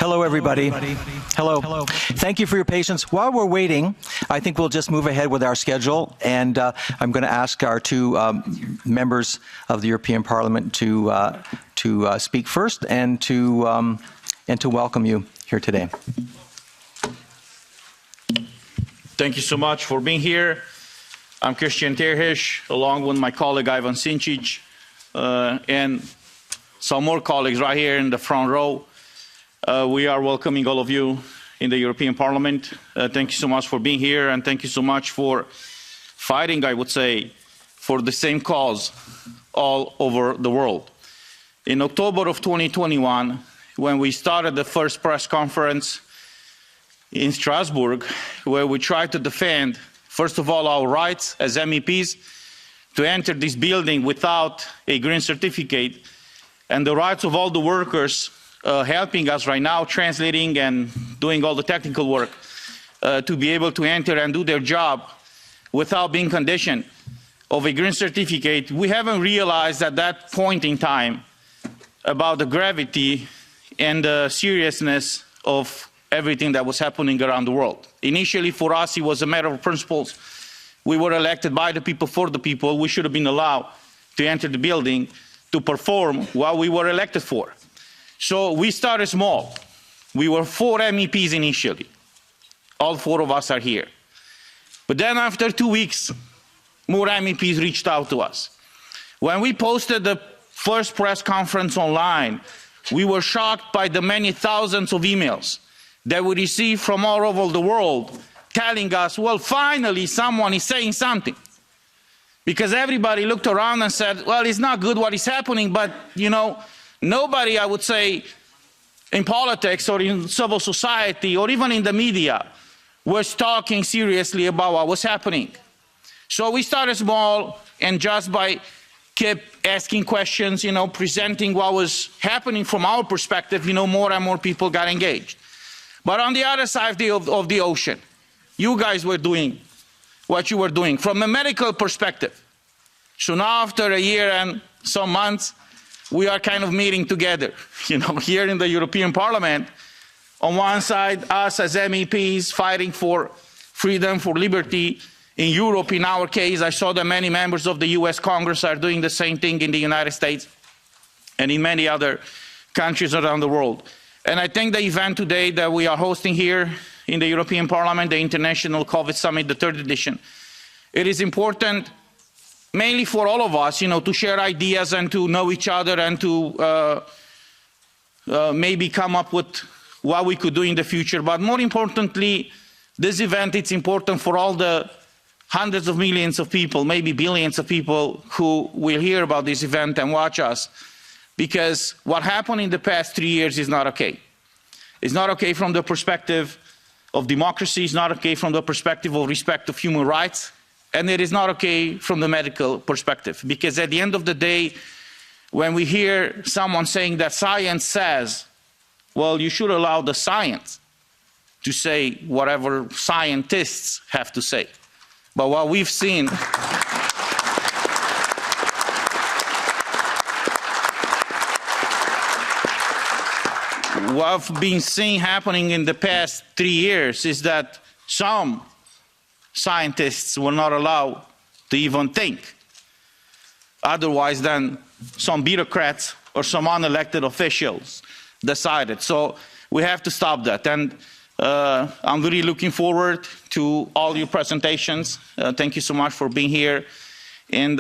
Hello, everybody. Hello. Thank you for your patience. While we're waiting, I think we'll just move ahead with our schedule, and I'm going to ask our two members of the European Parliament to speak first and to welcome you here today. Thank you so much for being here. I'm Christian Terhes, along with my colleague Ivan Sinčić, and some more colleagues right here in the front row. We are welcoming all of you in the European Parliament. Thank you so much for being here, and thank you so much for fighting, I would say, for the same cause all over the world. In October of 2021, when we started the first press conference in Strasbourg, where we tried to defend, first of all, our rights as MEPs to enter this building without a green certificate, and the rights of all the workers helping us right now, translating and doing all the technical work to be able to enter and do their job without being conditioned of a green certificate. We haven't realized at that point in time about the gravity and the seriousness of everything that was happening around the world. Initially, for us, it was a matter of principles. We were elected by the people for the people. We should have been allowed to enter the building to perform what we were elected for. So we started small. We were 4 MEPs initially. All 4 of us are here. But then after 2 weeks, more MEPs reached out to us. When we posted the first press conference online, we were shocked by the many thousands of emails that we received from all over the world telling us, well, finally someone is saying something. Because everybody looked around and said, well, it's not good what is happening, but, you know, nobody, I would say, in politics or in civil society or even in the media was talking seriously about what was happening. So we started small, and just by kept asking questions, presenting what was happening from our perspective, more and more people got engaged. But on the other side of the ocean, you guys were doing what you were doing from a medical perspective. So now after a year and some months, we are kind of meeting together, here in the European Parliament. On one side, us as MEPs fighting for freedom, for liberty. In Europe, in our case, I saw that many members of the US Congress are doing the same thing in the United States and in many other countries around the world. And I think the event today that we are hosting here in the European Parliament, the International COVID Summit, the 3rd edition, it is important mainly for all of us, to share ideas and to know each other and to maybe come up with what we could do in the future. But more importantly, this event, it's important for all the hundreds of millions of people, maybe billions of people who will hear about this event and watch us. Because what happened in the past 3 years is not okay. It's not okay from the perspective of democracy, it's not okay from the perspective of respect of human rights, and it is not okay from the medical perspective. Because at the end of the day, when we hear someone saying that science says, well, you should allow the science to say whatever scientists have to say. But what we've seen what I've been seeing happening in the past 3 years is that some scientists were not allowed to even think otherwise than some bureaucrats or some unelected officials decided. So we have to stop that. And I'm really looking forward to all your presentations. Thank you so much for being here. And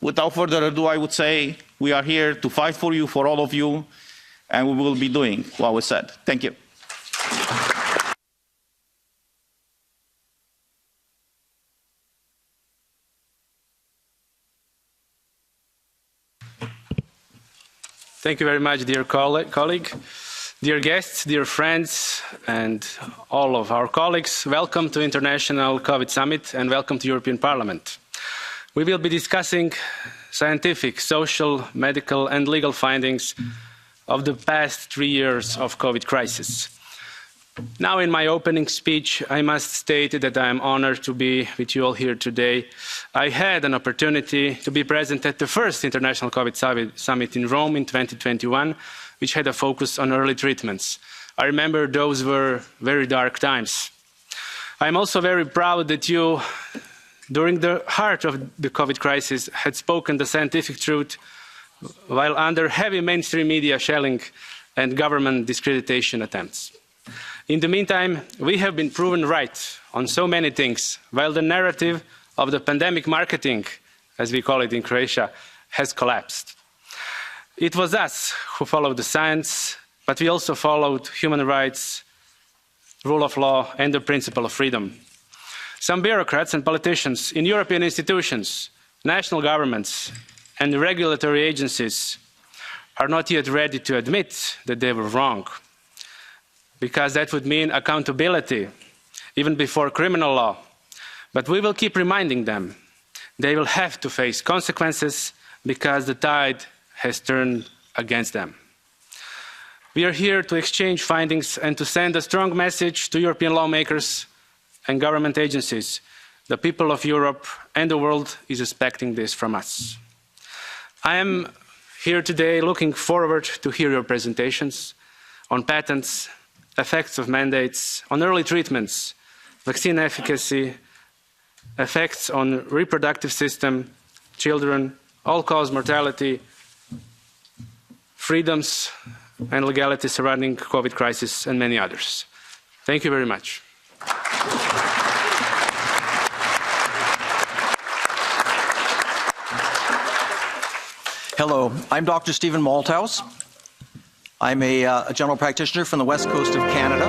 without further ado, I would say we are here to fight for you, for all of you, and we will be doing what we said. Thank you. Thank you very much, dear colleague. Dear guests, dear friends, and all of our colleagues, welcome to International COVID Summit and welcome to European Parliament. We will be discussing scientific, social, medical and legal findings of the past 3 years of COVID crisis. Now, in my opening speech, I must state that I am honored to be with you all here today. I had an opportunity to be present at the first International COVID Summit in Rome in 2021, which had a focus on early treatments. I remember those were very dark times. I'm also very proud that you, during the heart of the COVID crisis, had spoken the scientific truth while under heavy mainstream media shelling and government discreditation attempts. In the meantime, we have been proven right on so many things, while the narrative of the pandemic marketing, as we call it in Croatia, has collapsed. It was us who followed the science, but we also followed human rights, rule of law, and the principle of freedom. Some bureaucrats and politicians in European institutions, national governments, and regulatory agencies are not yet ready to admit that they were wrong, because that would mean accountability, even before criminal law. But we will keep reminding them they will have to face consequences because the tide has turned against them. We are here to exchange findings and to send a strong message to European lawmakers and government agencies. The people of Europe and the world is expecting this from us. I am here today looking forward to hear your presentations on patents, effects of mandates, on early treatments, vaccine efficacy, effects on reproductive system, children, all-cause mortality, freedoms and legality surrounding COVID crisis, and many others. Thank you very much. Hello, I'm Dr. Stephen Malthouse. I'm a general practitioner from the west coast of Canada.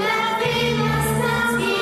Happy must not be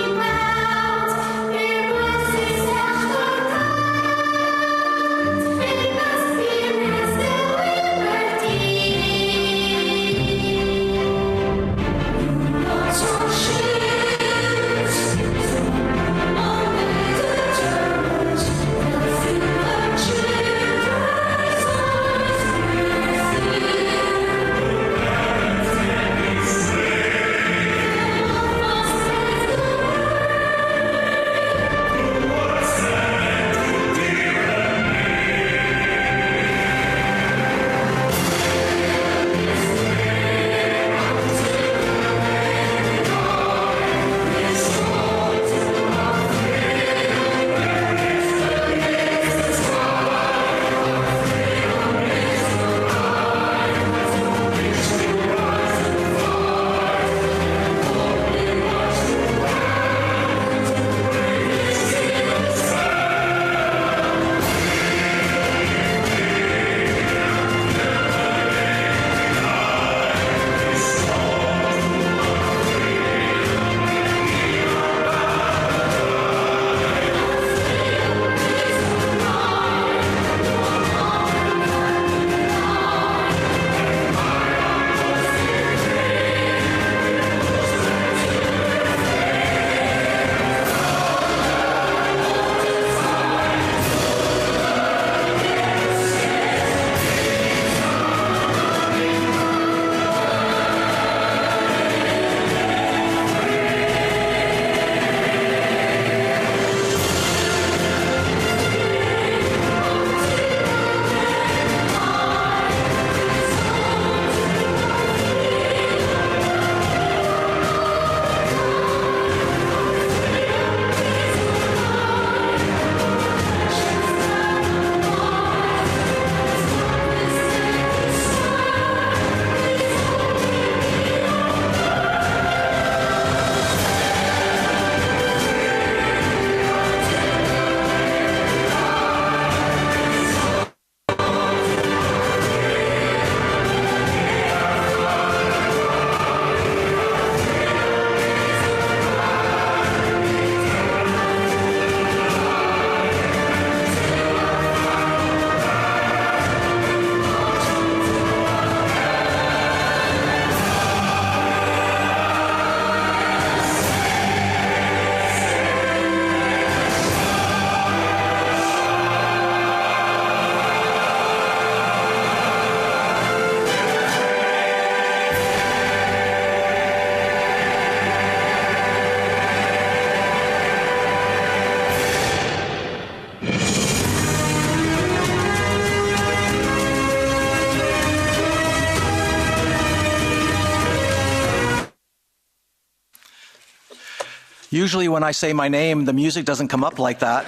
Usually when I say my name, the music doesn't come up like that.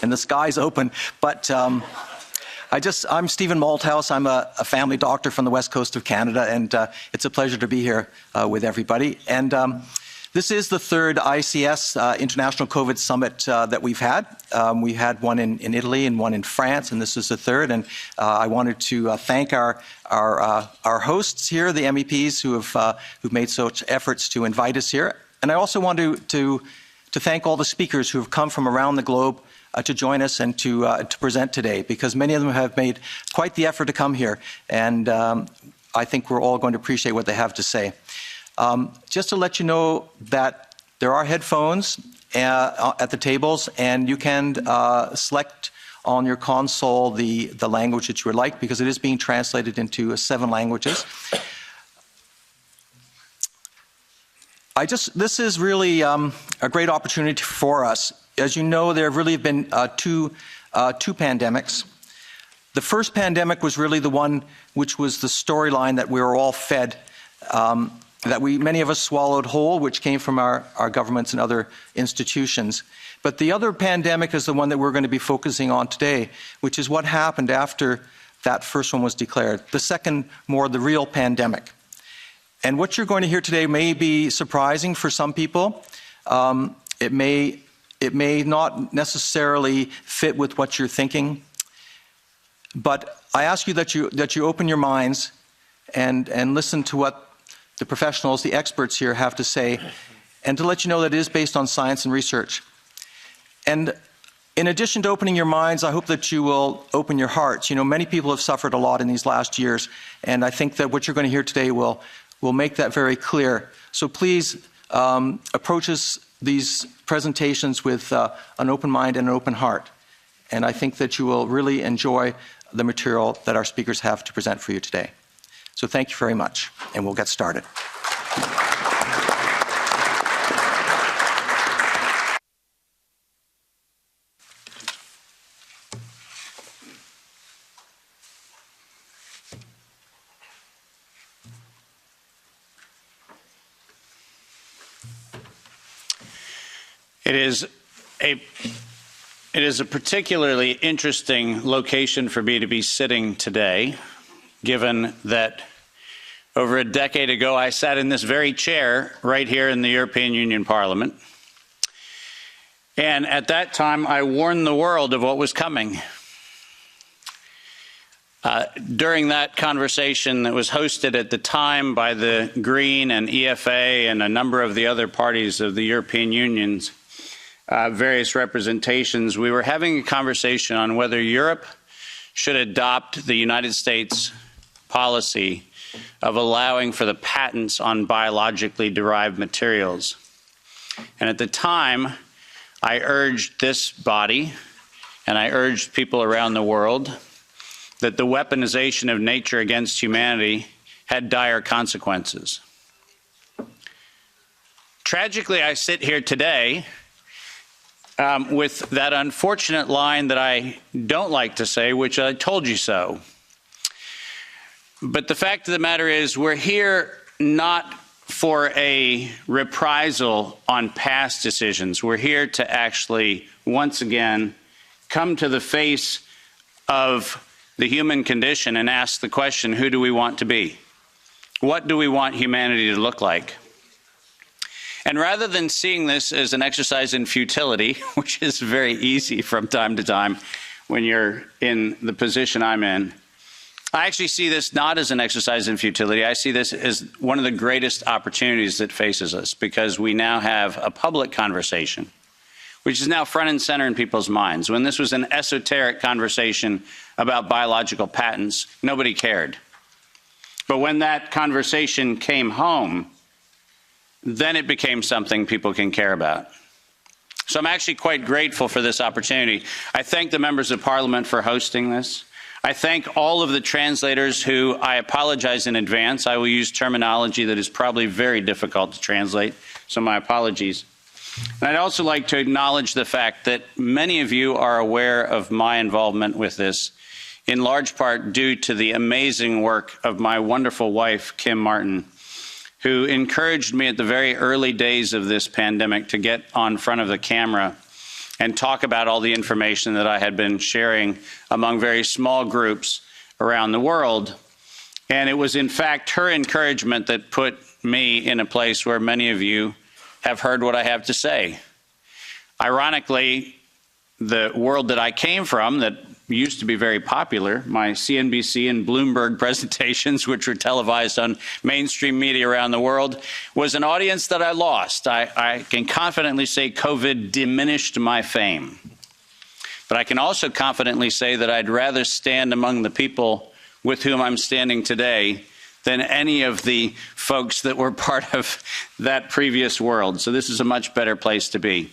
And the sky's open. But I'm Stephen Malthouse. I'm a family doctor from the west coast of Canada, and it's a pleasure to be here with everybody. And this is the third ICS, International COVID Summit, that we've had. We had one in Italy and one in France, and this is the third. And I wanted to thank our hosts here, the MEPs who've made such efforts to invite us here. And I also want to thank all the speakers who have come from around the globe to join us and to present today, because many of them have made quite the effort to come here. And I think we're all going to appreciate what they have to say. Just to let you know that there are headphones at the tables, and you can select on your console the language that you would like, because it is being translated into 7 languages. This is really a great opportunity for us. As you know, there have really been two pandemics. The first pandemic was really the one which was the storyline that we were all fed, that many of us swallowed whole, which came from our governments and other institutions. But the other pandemic is the one that we're going to be focusing on today, which is what happened after that first one was declared. The second, more the real pandemic. And what you're going to hear today may be surprising for some people. It may not necessarily fit with what you're thinking. But I ask you that you open your minds and listen to what the professionals, the experts here have to say, and to let you know that it is based on science and research. And in addition to opening your minds, I hope that you will open your hearts. You know, many people have suffered a lot in these last years, and I think that what you're going to hear today will make that very clear. So please approach these presentations with an open mind and an open heart. And I think that you will really enjoy the material that our speakers have to present for you today. So thank you very much, and we'll get started. It is a particularly interesting location for me to be sitting today, given that over a decade ago I sat in this very chair right here in the European Union Parliament. And at that time I warned the world of what was coming. During that conversation that was hosted at the time by the Green and EFA and a number of the other parties of the European Union's various representations, we were having a conversation on whether Europe should adopt the United States policy of allowing for the patents on biologically derived materials. And at the time, I urged this body, and I urged people around the world, that the weaponization of nature against humanity had dire consequences. Tragically, I sit here today with that unfortunate line that I don't like to say, which I told you so. But the fact of the matter is, we're here not for a reprisal on past decisions. We're here to actually, once again, come to the face of the human condition and ask the question, who do we want to be? What do we want humanity to look like? And rather than seeing this as an exercise in futility, which is very easy from time to time when you're in the position I'm in, I actually see this not as an exercise in futility. I see this as one of the greatest opportunities that faces us, because we now have a public conversation, which is now front and center in people's minds. When this was an esoteric conversation about biological patents, nobody cared. But when that conversation came home, then it became something people can care about. So I'm actually quite grateful for this opportunity. I thank the members of Parliament for hosting this. I thank all of the translators who, I apologize in advance. I will use terminology that is probably very difficult to translate, so my apologies. And I'd also like to acknowledge the fact that many of you are aware of my involvement with this, in large part due to the amazing work of my wonderful wife, Kim Martin, who encouraged me at the very early days of this pandemic to get on front of the camera and talk about all the information that I had been sharing among very small groups around the world. And it was, in fact, her encouragement that put me in a place where many of you have heard what I have to say. Ironically, the world that I came from, that used to be very popular, my CNBC and Bloomberg presentations, which were televised on mainstream media around the world, was an audience that I lost. I can confidently say COVID diminished my fame. But I can also confidently say that I'd rather stand among the people with whom I'm standing today than any of the folks that were part of that previous world. So this is a much better place to be.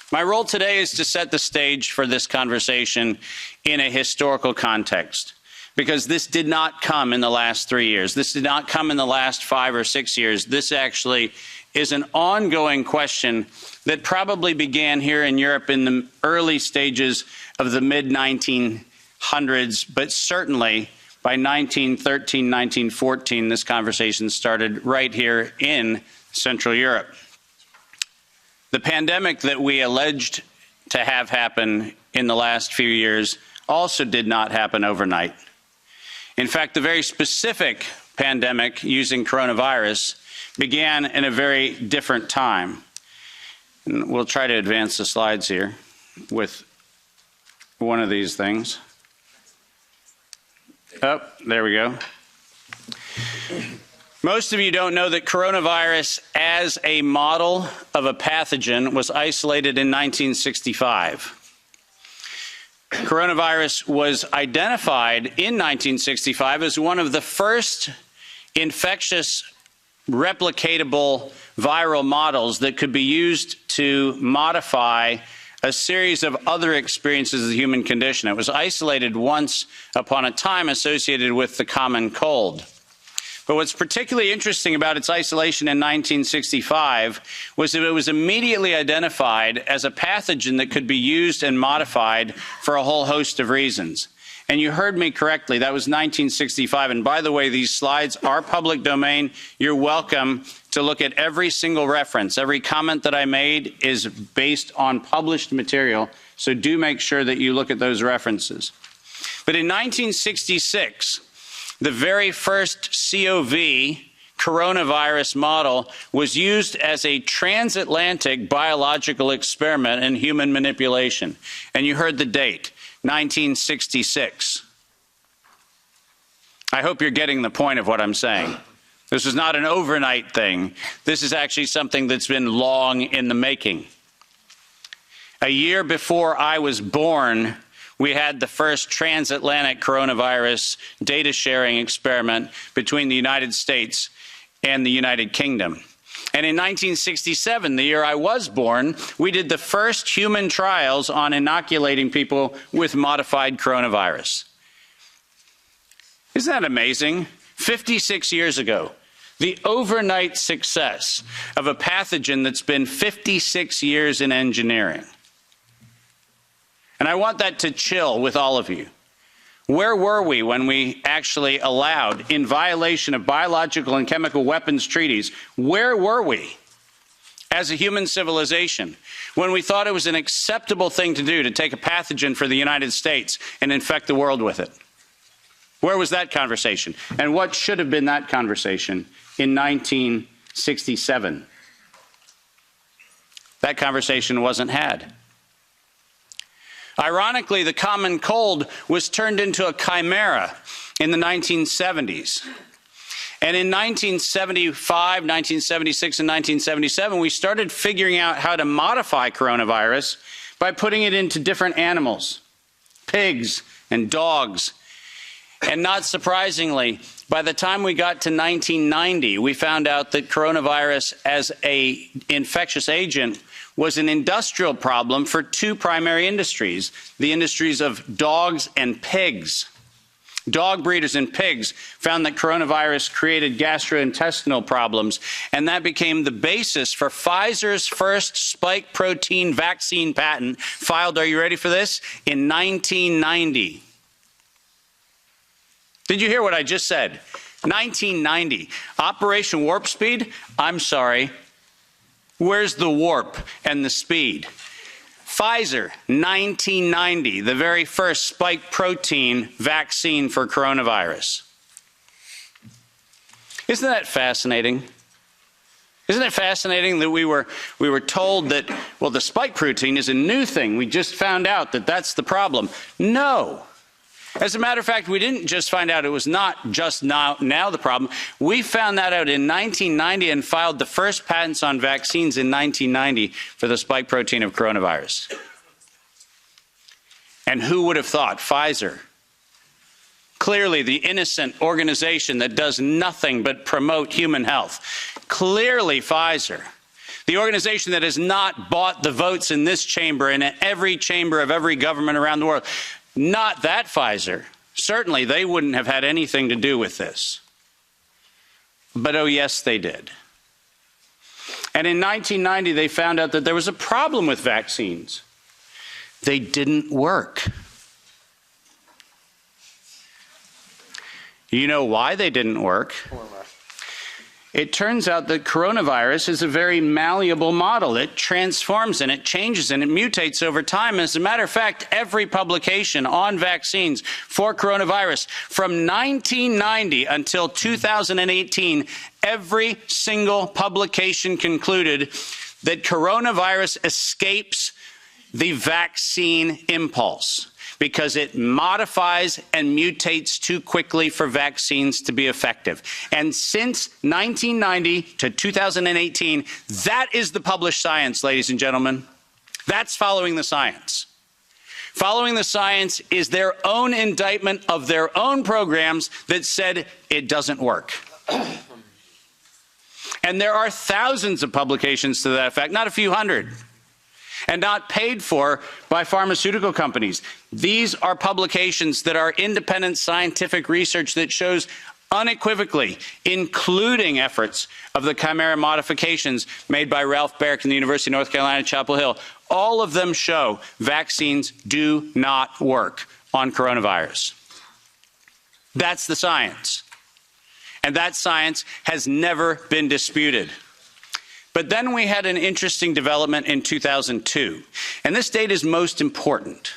My role today is to set the stage for this conversation in a historical context, because this did not come in the last 3 years. This did not come in the last 5 or 6 years. This actually is an ongoing question that probably began here in Europe in the early stages of the mid-1900s, but certainly by 1913, 1914, this conversation started right here in Central Europe. The pandemic that we alleged to have happen in the last few years also did not happen overnight. In fact, the very specific pandemic using coronavirus began in a very different time. And we'll try to advance the slides here with one of these things. Oh, there we go. Most of you don't know that coronavirus as a model of a pathogen was isolated in 1965. Coronavirus was identified in 1965 as one of the first infectious replicatable viral models that could be used to modify a series of other experiences of the human condition. It was isolated once upon a time associated with the common cold. But what's particularly interesting about its isolation in 1965 was that it was immediately identified as a pathogen that could be used and modified for a whole host of reasons. And you heard me correctly, that was 1965. And by the way, these slides are public domain. You're welcome to look at every single reference. Every comment that I made is based on published material, so do make sure that you look at those references. But in 1966, the very first COV coronavirus model was used as a transatlantic biological experiment in human manipulation. And you heard the date, 1966. I hope you're getting the point of what I'm saying. This is not an overnight thing. This is actually something that's been long in the making. A year before I was born, we had the first transatlantic coronavirus data sharing experiment between the United States and the United Kingdom. And in 1967, the year I was born, we did the first human trials on inoculating people with modified coronavirus. Isn't that amazing? 56 years ago, the overnight success of a pathogen that's been 56 years in engineering. And I want that to chill with all of you. Where were we when we actually allowed, in violation of biological and chemical weapons treaties, where were we as a human civilization when we thought it was an acceptable thing to do to take a pathogen for the United States and infect the world with it? Where was that conversation? And what should have been that conversation in 1967? That conversation wasn't had. Ironically, the common cold was turned into a chimera in the 1970s. And in 1975, 1976, and 1977, we started figuring out how to modify coronavirus by putting it into different animals, pigs and dogs. And not surprisingly, by the time we got to 1990, we found out that coronavirus as an infectious agent was an industrial problem for two primary industries, the industries of dogs and pigs. Dog breeders and pigs found that coronavirus created gastrointestinal problems, and that became the basis for Pfizer's first spike protein vaccine patent, filed, are you ready for this, in 1990. Did you hear what I just said? 1990. Operation Warp Speed? I'm sorry. Where's the warp and the speed? Pfizer, 1990, the very first spike protein vaccine for coronavirus. Isn't that fascinating? Isn't it fascinating that we were told that, well, the spike protein is a new thing. We just found out that that's the problem. No. As a matter of fact, we didn't just find out it was not just now the problem. We found that out in 1990 and filed the first patents on vaccines in 1990 for the spike protein of coronavirus. And who would have thought? Pfizer. Clearly the innocent organization that does nothing but promote human health. Clearly Pfizer. The organization that has not bought the votes in this chamber and in every chamber of every government around the world. Not that Pfizer. Certainly they wouldn't have had anything to do with this. But oh yes, they did. And in 1990 they found out that there was a problem with vaccines. They didn't work. You know why they didn't work? It turns out that coronavirus is a very malleable model. It transforms and it changes and it mutates over time. As a matter of fact, every publication on vaccines for coronavirus from 1990 until 2018, every single publication concluded that coronavirus escapes the vaccine impulse, because it modifies and mutates too quickly for vaccines to be effective. And since 1990 to 2018, that is the published science, ladies and gentlemen. That's following the science. Following the science is their own indictment of their own programs that said it doesn't work. And there are thousands of publications to that effect, not a few hundred, and not paid for by pharmaceutical companies. These are publications that are independent scientific research that shows unequivocally, including efforts of the chimera modifications made by Ralph Baric in the University of North Carolina, Chapel Hill. All of them show vaccines do not work on coronavirus. That's the science. And that science has never been disputed. But then we had an interesting development in 2002. And this date is most important.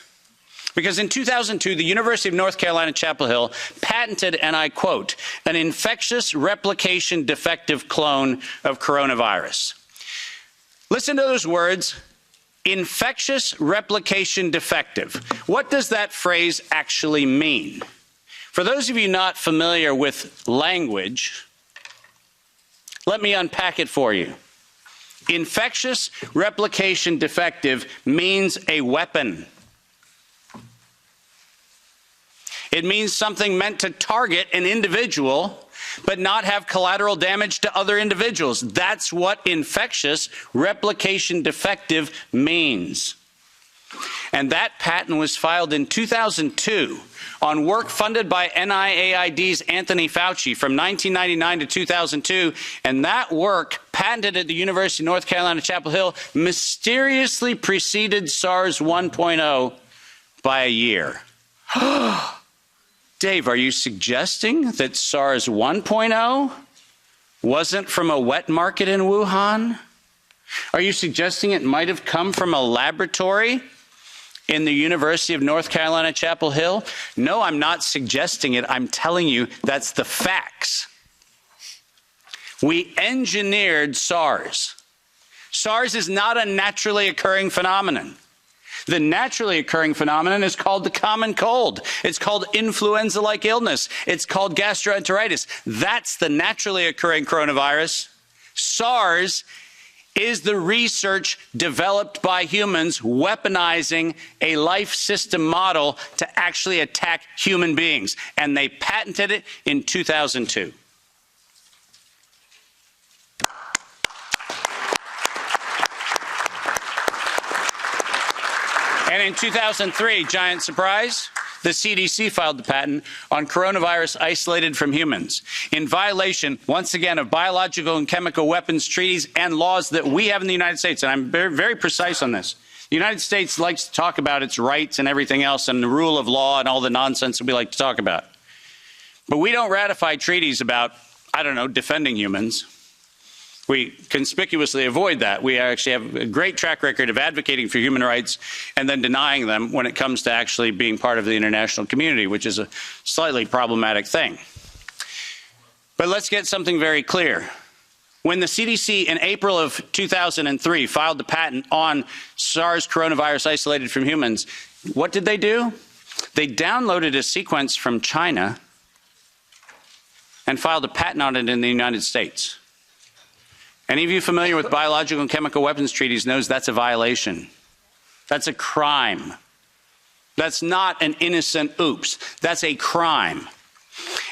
Because in 2002, the University of North Carolina, Chapel Hill patented, and I quote, an infectious replication defective clone of coronavirus. Listen to those words, infectious replication defective. What does that phrase actually mean? For those of you not familiar with language, let me unpack it for you. Infectious replication defective means a weapon. It means something meant to target an individual, but not have collateral damage to other individuals. That's what infectious replication defective means. And that patent was filed in 2002 on work funded by NIAID's Anthony Fauci from 1999 to 2002, and that work, patented at the University of North Carolina, Chapel Hill, mysteriously preceded SARS 1.0 by a year. Dave, are you suggesting that SARS 1.0 wasn't from a wet market in Wuhan? Are you suggesting it might have come from a laboratory in the University of North Carolina, Chapel Hill? No, I'm not suggesting it. I'm telling you that's the facts. We engineered SARS. SARS is not a naturally occurring phenomenon. The naturally occurring phenomenon is called the common cold. It's called influenza-like illness. It's called gastroenteritis. That's the naturally occurring coronavirus. SARS is the research developed by humans weaponizing a life system model to actually attack human beings. And they patented it in 2002. And in 2003, giant surprise, the CDC filed the patent on coronavirus isolated from humans in violation, once again, of biological and chemical weapons treaties and laws that we have in the United States. And I'm very, very precise on this. The United States likes to talk about its rights and everything else and the rule of law and all the nonsense that we like to talk about. But we don't ratify treaties about, I don't know, defending humans. We conspicuously avoid that. We actually have a great track record of advocating for human rights and then denying them when it comes to actually being part of the international community, which is a slightly problematic thing. But let's get something very clear. When the CDC in April of 2003 filed the patent on SARS coronavirus isolated from humans, what did they do? They downloaded a sequence from China and filed a patent on it in the United States. Any of you familiar with biological and chemical weapons treaties knows that's a violation. That's a crime. That's not an innocent oops. That's a crime.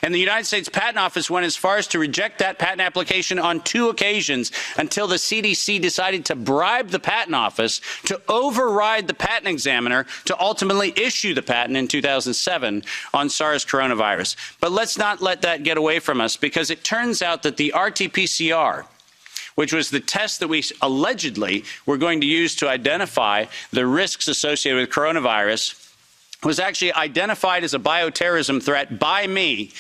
And the United States Patent Office went as far as to reject that patent application on 2 occasions until the CDC decided to bribe the Patent Office to override the patent examiner to ultimately issue the patent in 2007 on SARS coronavirus. But let's not let that get away from us, because it turns out that the RT-PCR, which was the test that we allegedly were going to use to identify the risks associated with coronavirus, was actually identified as a bioterrorism threat by me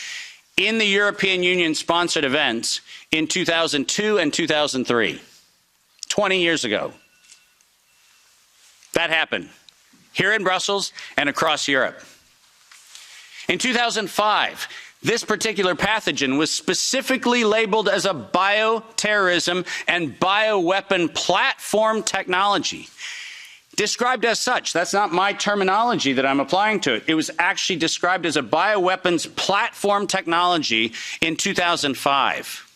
in the European Union-sponsored events in 2002 and 2003, 20 years ago. That happened here in Brussels and across Europe. In 2005, this particular pathogen was specifically labeled as a bioterrorism and bioweapon platform technology. Described as such. That's not my terminology that I'm applying to it. It was actually described as a bioweapons platform technology in 2005.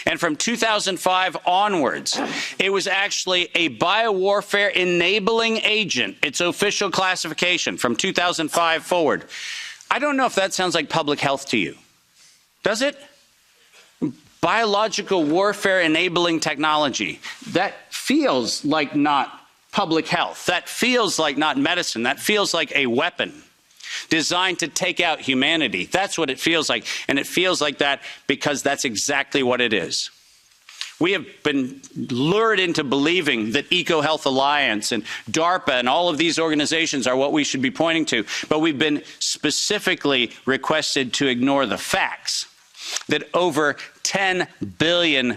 And from 2005 onwards, it was actually a biowarfare enabling agent, its official classification from 2005 forward. I don't know if that sounds like public health to you. Does it? Biological warfare enabling technology. That feels like not public health. That feels like not medicine. That feels like a weapon designed to take out humanity. That's what it feels like. And it feels like that because that's exactly what it is. We have been lured into believing that EcoHealth Alliance and DARPA and all of these organizations are what we should be pointing to, but we've been specifically requested to ignore the facts that over $10 billion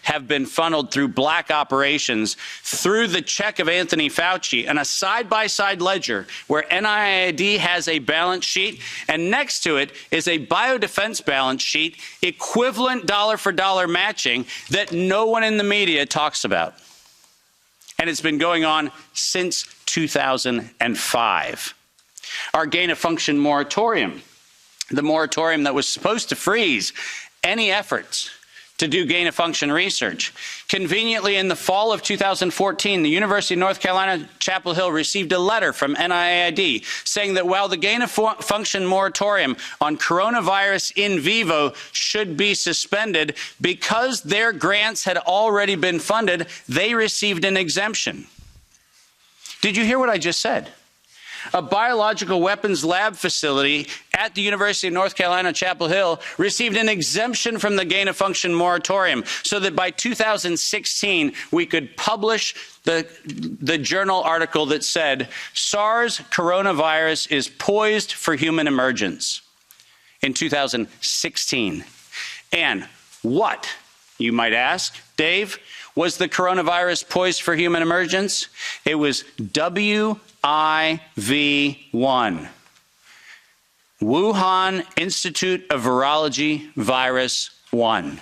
have been funneled through black operations through the check of Anthony Fauci, and a side-by-side ledger where NIAID has a balance sheet, and next to it is a biodefense balance sheet, equivalent dollar-for-dollar matching that no one in the media talks about. And it's been going on since 2005. Our gain-of-function moratorium, the moratorium that was supposed to freeze any efforts to do gain-of-function research. Conveniently, in the fall of 2014, the University of North Carolina, Chapel Hill received a letter from NIAID saying that while the gain-of-function moratorium on coronavirus in vivo should be suspended, because their grants had already been funded, they received an exemption. Did you hear what I just said? A biological weapons lab facility at the University of North Carolina, Chapel Hill, received an exemption from the gain-of-function moratorium so that by 2016 we could publish the journal article that said SARS coronavirus is poised for human emergence in 2016. And what, you might ask, Dave, was the coronavirus poised for human emergence? It was WIV1, Wuhan Institute of Virology Virus 1.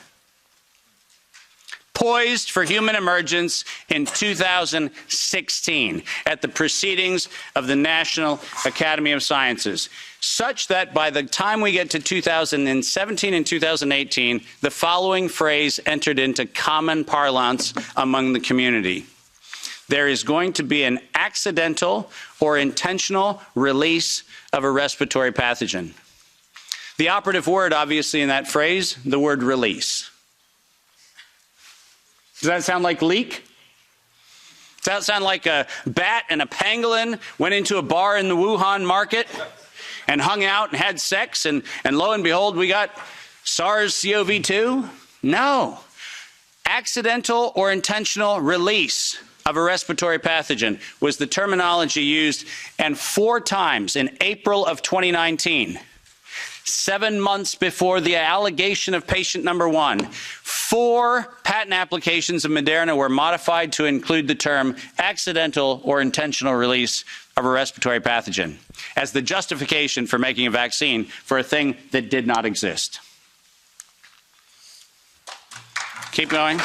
Poised for human emergence in 2016 at the proceedings of the National Academy of Sciences, such that by the time we get to 2017 and 2018, the following phrase entered into common parlance among the community. There is going to be an accidental or intentional release of a respiratory pathogen. The operative word, obviously, in that phrase, the word release. Does that sound like leak? Does that sound like a bat and a pangolin went into a bar in the Wuhan market and hung out and had sex, and lo and behold, we got SARS-CoV-2? No. Accidental or intentional release of a respiratory pathogen was the terminology used, and 4 times in April of 2019, 7 months before the allegation of patient number 1, 4 patent applications of Moderna were modified to include the term accidental or intentional release of a respiratory pathogen as the justification for making a vaccine for a thing that did not exist. Keep going.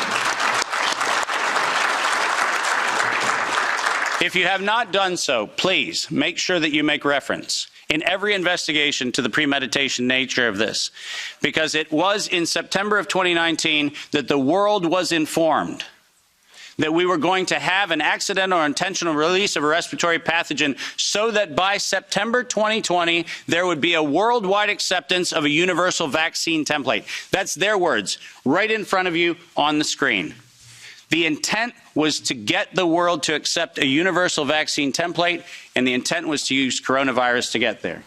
If you have not done so, please make sure that you make reference in every investigation to the premeditation nature of this, because it was in September of 2019 that the world was informed that we were going to have an accidental or intentional release of a respiratory pathogen so that by September 2020, there would be a worldwide acceptance of a universal vaccine template. That's their words, right in front of you on the screen. The intent was to get the world to accept a universal vaccine template, and the intent was to use coronavirus to get there.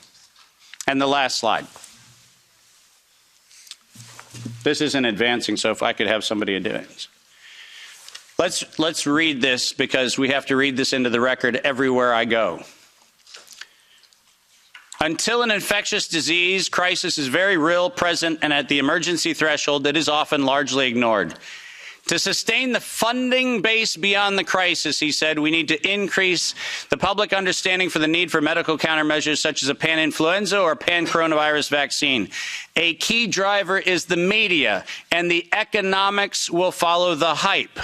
And the last slide. This isn't advancing, so if I could have somebody do it. Let's read this, because we have to read this into the record everywhere I go. Until an infectious disease crisis is very real, present, and at the emergency threshold, it is often largely ignored. To sustain the funding base beyond the crisis, he said, we need to increase the public understanding for the need for medical countermeasures such as a pan-influenza or pan-coronavirus vaccine. A key driver is the media, and the economics will follow the hype.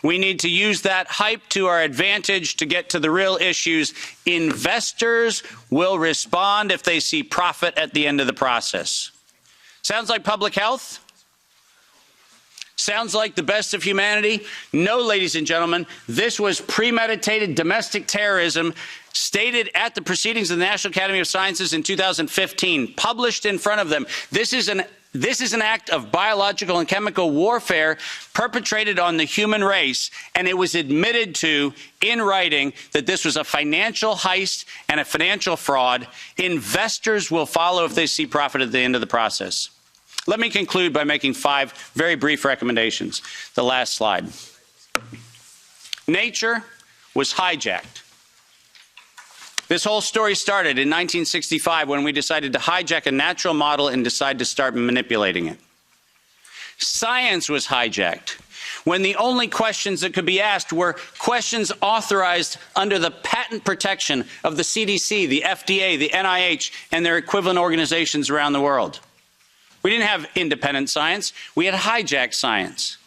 We need to use that hype to our advantage to get to the real issues. Investors will respond if they see profit at the end of the process. Sounds like public health? Sounds like the best of humanity? No, ladies and gentlemen, this was premeditated domestic terrorism stated at the proceedings of the National Academy of Sciences in 2015, published in front of them. This is an act of biological and chemical warfare perpetrated on the human race, and it was admitted to in writing that this was a financial heist and a financial fraud. Investors will follow if they see profit at the end of the process. Let me conclude by making 5 very brief recommendations. The last slide. Nature was hijacked. This whole story started in 1965 when we decided to hijack a natural model and decide to start manipulating it. Science was hijacked when the only questions that could be asked were questions authorized under the patent protection of the CDC, the FDA, the NIH, and their equivalent organizations around the world. We didn't have independent science. We had hijacked science.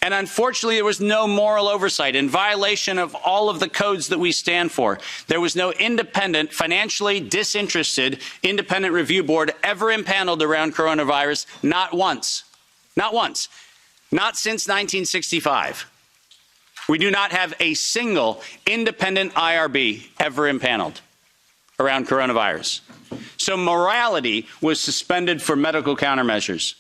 And unfortunately, there was no moral oversight in violation of all of the codes that we stand for. There was no independent, financially disinterested, independent review board ever impaneled around coronavirus, not once. Not once. Not since 1965. We do not have a single independent IRB ever impaneled around coronavirus. So morality was suspended for medical countermeasures.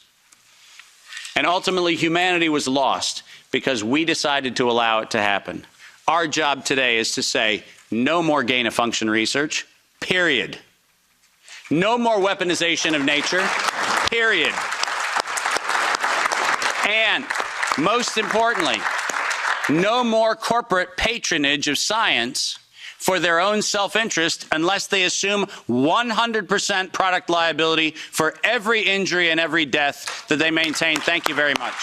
And ultimately, humanity was lost because we decided to allow it to happen. Our job today is to say, no more gain-of-function research, period. No more weaponization of nature, period. And most importantly, no more corporate patronage of science for their own self-interest unless they assume 100% product liability for every injury and every death that they maintain. Thank you very much.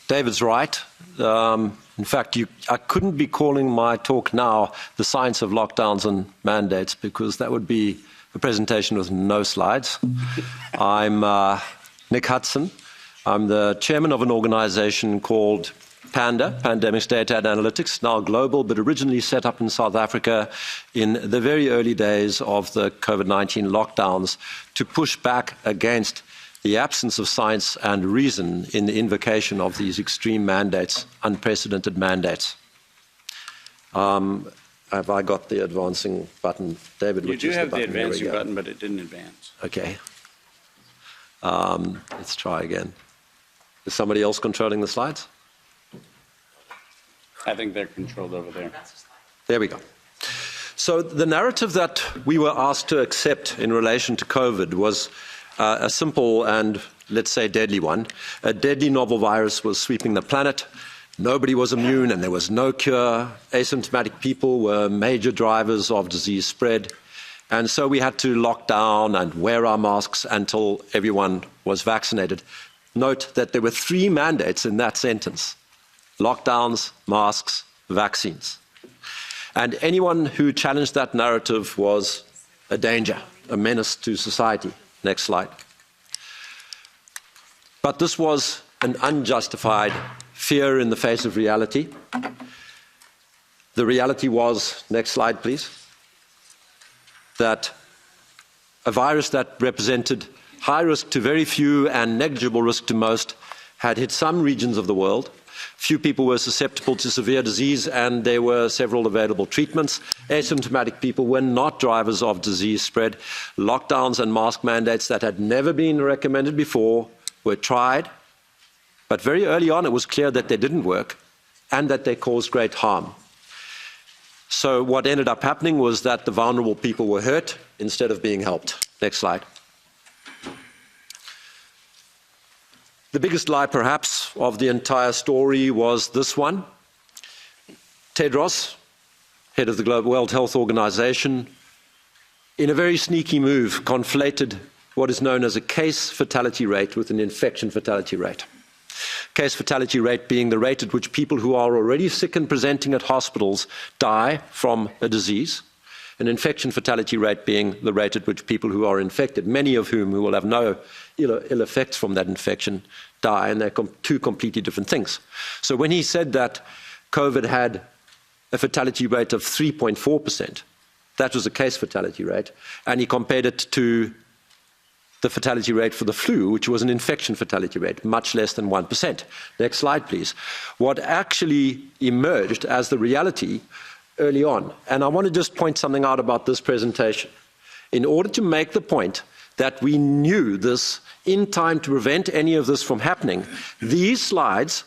David's right. In fact, I couldn't be calling my talk now the science of lockdowns and mandates, because that would be a presentation with no slides. I'm Nick Hudson. I'm the chairman of an organization called PANDA, Pandemics Data and Analytics, now global, but originally set up in South Africa in the very early days of the COVID-19 lockdowns to push back against the absence of science and reason in the invocation of these extreme mandates, unprecedented mandates. Have I got the advancing button, David? You do have the advancing button, but it didn't advance. Okay. Let's try again. Is somebody else controlling the slides? I think they're controlled over there. There we go. So the narrative that we were asked to accept in relation to COVID was a simple and, let's say, deadly one. A deadly novel virus was sweeping the planet. Nobody was immune and there was no cure. Asymptomatic people were major drivers of disease spread. And so we had to lock down and wear our masks until everyone was vaccinated. Note that there were 3 mandates in that sentence: lockdowns, masks, vaccines. And anyone who challenged that narrative was a danger, a menace to society. Next slide. But this was an unjustified fear in the face of reality. The reality was, next slide please, that a virus that represented high risk to very few and negligible risk to most had hit some regions of the world. Few people were susceptible to severe disease and there were several available treatments. Asymptomatic people were not drivers of disease spread. Lockdowns and mask mandates that had never been recommended before were tried, but very early on it was clear that they didn't work and that they caused great harm. So what ended up happening was that the vulnerable people were hurt instead of being helped. Next slide. The biggest lie, perhaps, of the entire story was this one. Tedros, head of the Global World Health Organization, in a very sneaky move, conflated what is known as a case fatality rate with an infection fatality rate. Case fatality rate being the rate at which people who are already sick and presenting at hospitals die from a disease. An infection fatality rate being the rate at which people who are infected, many of whom who will have no ill effects from that infection, die, and they're 2 completely different things. So when he said that COVID had a fatality rate of 3.4%, that was a case fatality rate, and he compared it to the fatality rate for the flu, which was an infection fatality rate, much less than 1%. Next slide, please. What actually emerged as the reality early on, and I want to just point something out about this presentation. In order to make the point that we knew this in time to prevent any of this from happening, these slides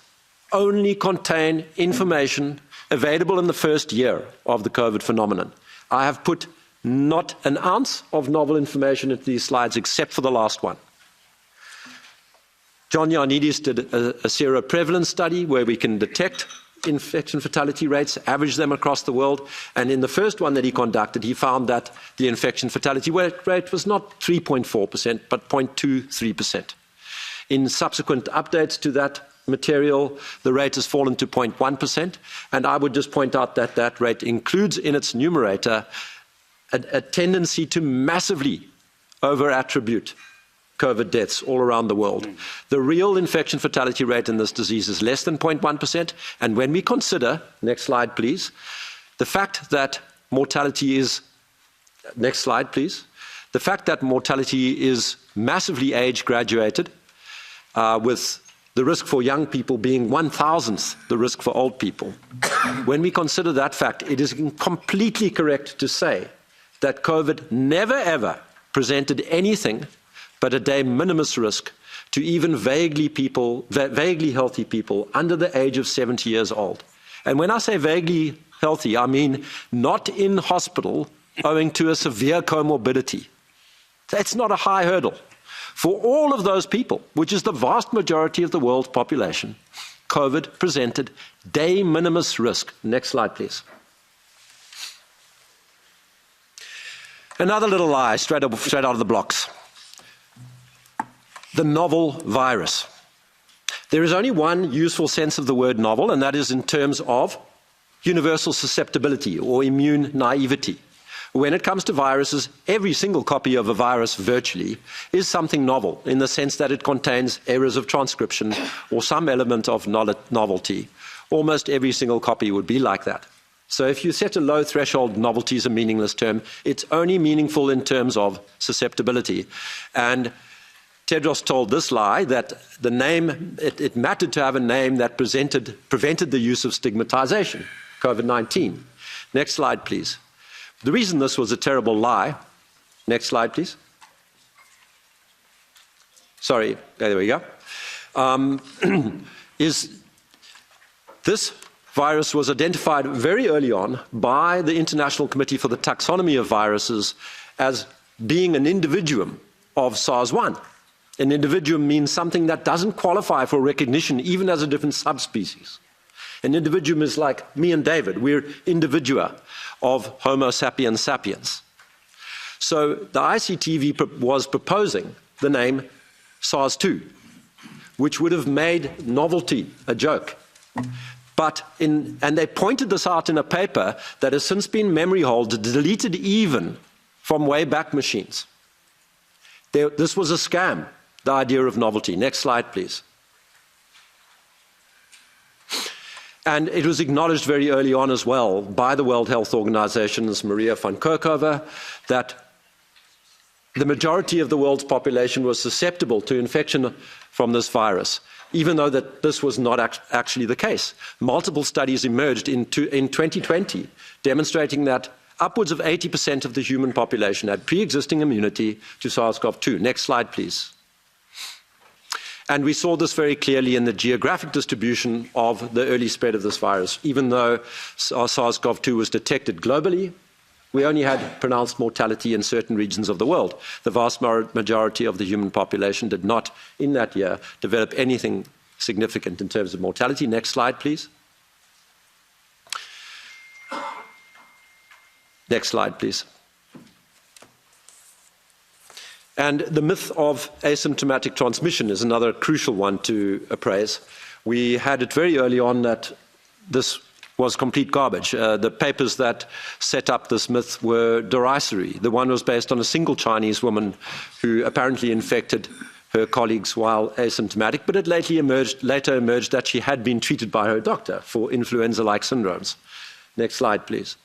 only contain information available in the first year of the COVID phenomenon. I have put not an ounce of novel information into these slides except for the last one. John Ioannidis did a seroprevalence study where we can detect infection fatality rates, average them across the world, and in the first one that he conducted, he found that the infection fatality rate was not 3.4%, but 0.23%. In subsequent updates to that material, the rate has fallen to 0.1%, and I would just point out that that rate includes in its numerator a tendency to massively over-attribute COVID deaths all around the world. The real infection fatality rate in this disease is less than 0.1%. And when we consider, next slide please, the fact that mortality is, next slide please, the fact that mortality is massively age graduated, with the risk for young people being 1,000th the risk for old people. When we consider that fact, it is completely correct to say that COVID never ever presented anything but a de minimis risk to even vaguely healthy people under the age of 70 years old. And when I say vaguely healthy, I mean not in hospital owing to a severe comorbidity. That's not a high hurdle. For all of those people, which is the vast majority of the world's population, COVID presented de minimis risk. Next slide, please. Another little lie straight out of the blocks. The novel virus. There is only one useful sense of the word novel, and that is in terms of universal susceptibility or immune naivety. When it comes to viruses, every single copy of a virus virtually is something novel in the sense that it contains errors of transcription or some element of novelty. Almost every single copy would be like that. So if you set a low threshold, novelty is a meaningless term. It's only meaningful in terms of susceptibility. And Tedros told this lie that the name, it mattered to have a name that prevented the use of stigmatization, COVID-19. Next slide, please. The reason this was a terrible lie, next slide, please. Sorry, there we go. Is this virus was identified very early on by the International Committee for the Taxonomy of Viruses as being an individuum of SARS-1. An individuum means something that doesn't qualify for recognition even as a different subspecies. An individuum is like me and David. We're individua of Homo sapiens sapiens. So the ICTV was proposing the name SARS-2, which would have made novelty a joke. And they pointed this out in a paper that has since been memory holed, deleted even from Wayback Machines. This was a scam, the idea of novelty. Next slide, please. And it was acknowledged very early on as well by the World Health Organization's Maria van Kerkhove that the majority of the world's population was susceptible to infection from this virus, even though that this was not actually the case. Multiple studies emerged in 2020 demonstrating that upwards of 80% of the human population had pre-existing immunity to SARS-CoV-2. Next slide, please. And we saw this very clearly in the geographic distribution of the early spread of this virus. Even though SARS-CoV-2 was detected globally, we only had pronounced mortality in certain regions of the world. The vast majority of the human population did not, in that year, develop anything significant in terms of mortality. Next slide, please. Next slide, please. And the myth of asymptomatic transmission is another crucial one to appraise. We had it very early on that this was complete garbage. The papers that set up this myth were derisory. The one was based on a single Chinese woman who apparently infected her colleagues while asymptomatic, but it later emerged that she had been treated by her doctor for influenza-like syndromes. Next slide, please.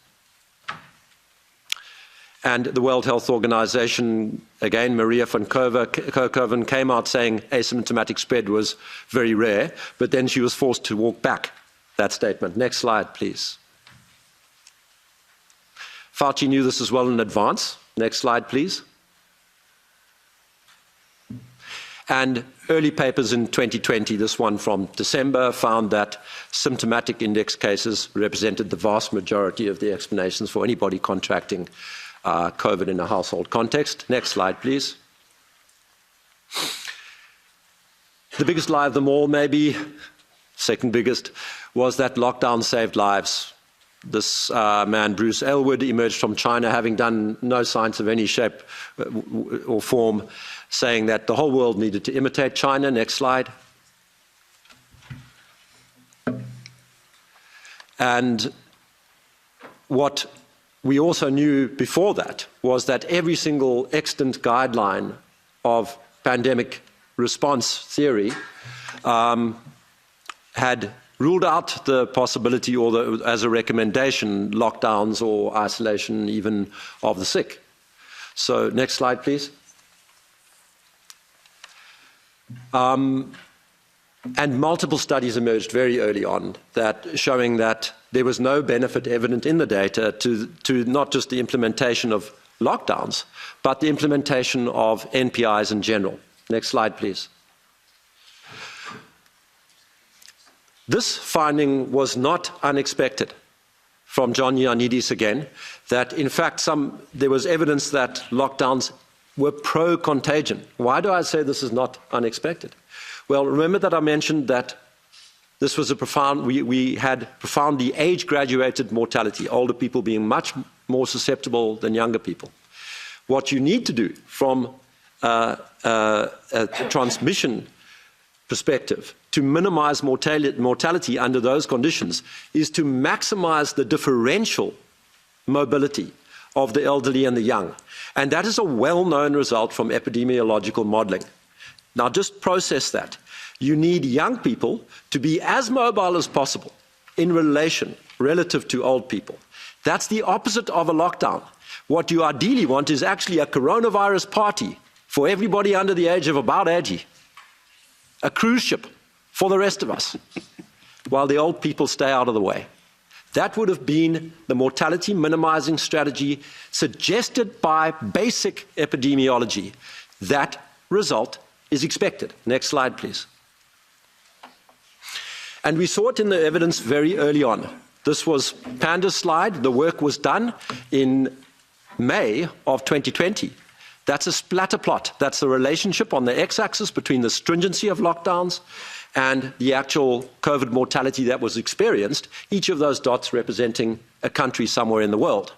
And the World Health Organization, again, Maria van Kerkhove, came out saying asymptomatic spread was very rare, but then she was forced to walk back that statement. Next slide, please. Fauci knew this as well in advance. Next slide, please. And early papers in 2020, this one from December, found that symptomatic index cases represented the vast majority of the explanations for anybody contracting COVID in a household context. Next slide, please. The biggest lie of them all, maybe, second biggest, was that lockdown saved lives. This man, Bruce Elwood, emerged from China having done no science of any shape or form, saying that the whole world needed to imitate China. Next slide. And what we also knew before that was that every single extant guideline of pandemic response theory had ruled out the possibility or as a recommendation, lockdowns or isolation even of the sick. So next slide, please. And multiple studies emerged very early on that showing that there was no benefit evident in the data to not just the implementation of lockdowns, but the implementation of NPIs in general. Next slide, please. This finding was not unexpected from John Ioannidis again, that in fact there was evidence that lockdowns were pro-contagion. Why do I say this is not unexpected? Well, remember that I mentioned that this was we had profoundly age-graduated mortality, older people being much more susceptible than younger people. What you need to do from a transmission perspective to minimize mortality under those conditions is to maximize the differential mobility of the elderly and the young. And that is a well-known result from epidemiological modeling. Now just process that. You need young people to be as mobile as possible in relative to old people. That's the opposite of a lockdown. What you ideally want is actually a coronavirus party for everybody under the age of about 80. A cruise ship for the rest of us, while the old people stay out of the way. That would have been the mortality minimizing strategy suggested by basic epidemiology. That result is expected. Next slide, please. And we saw it in the evidence very early on. This was Panda's slide. The work was done in May of 2020. That's a splatter plot. That's the relationship on the x-axis between the stringency of lockdowns and the actual COVID mortality that was experienced, each of those dots representing a country somewhere in the world.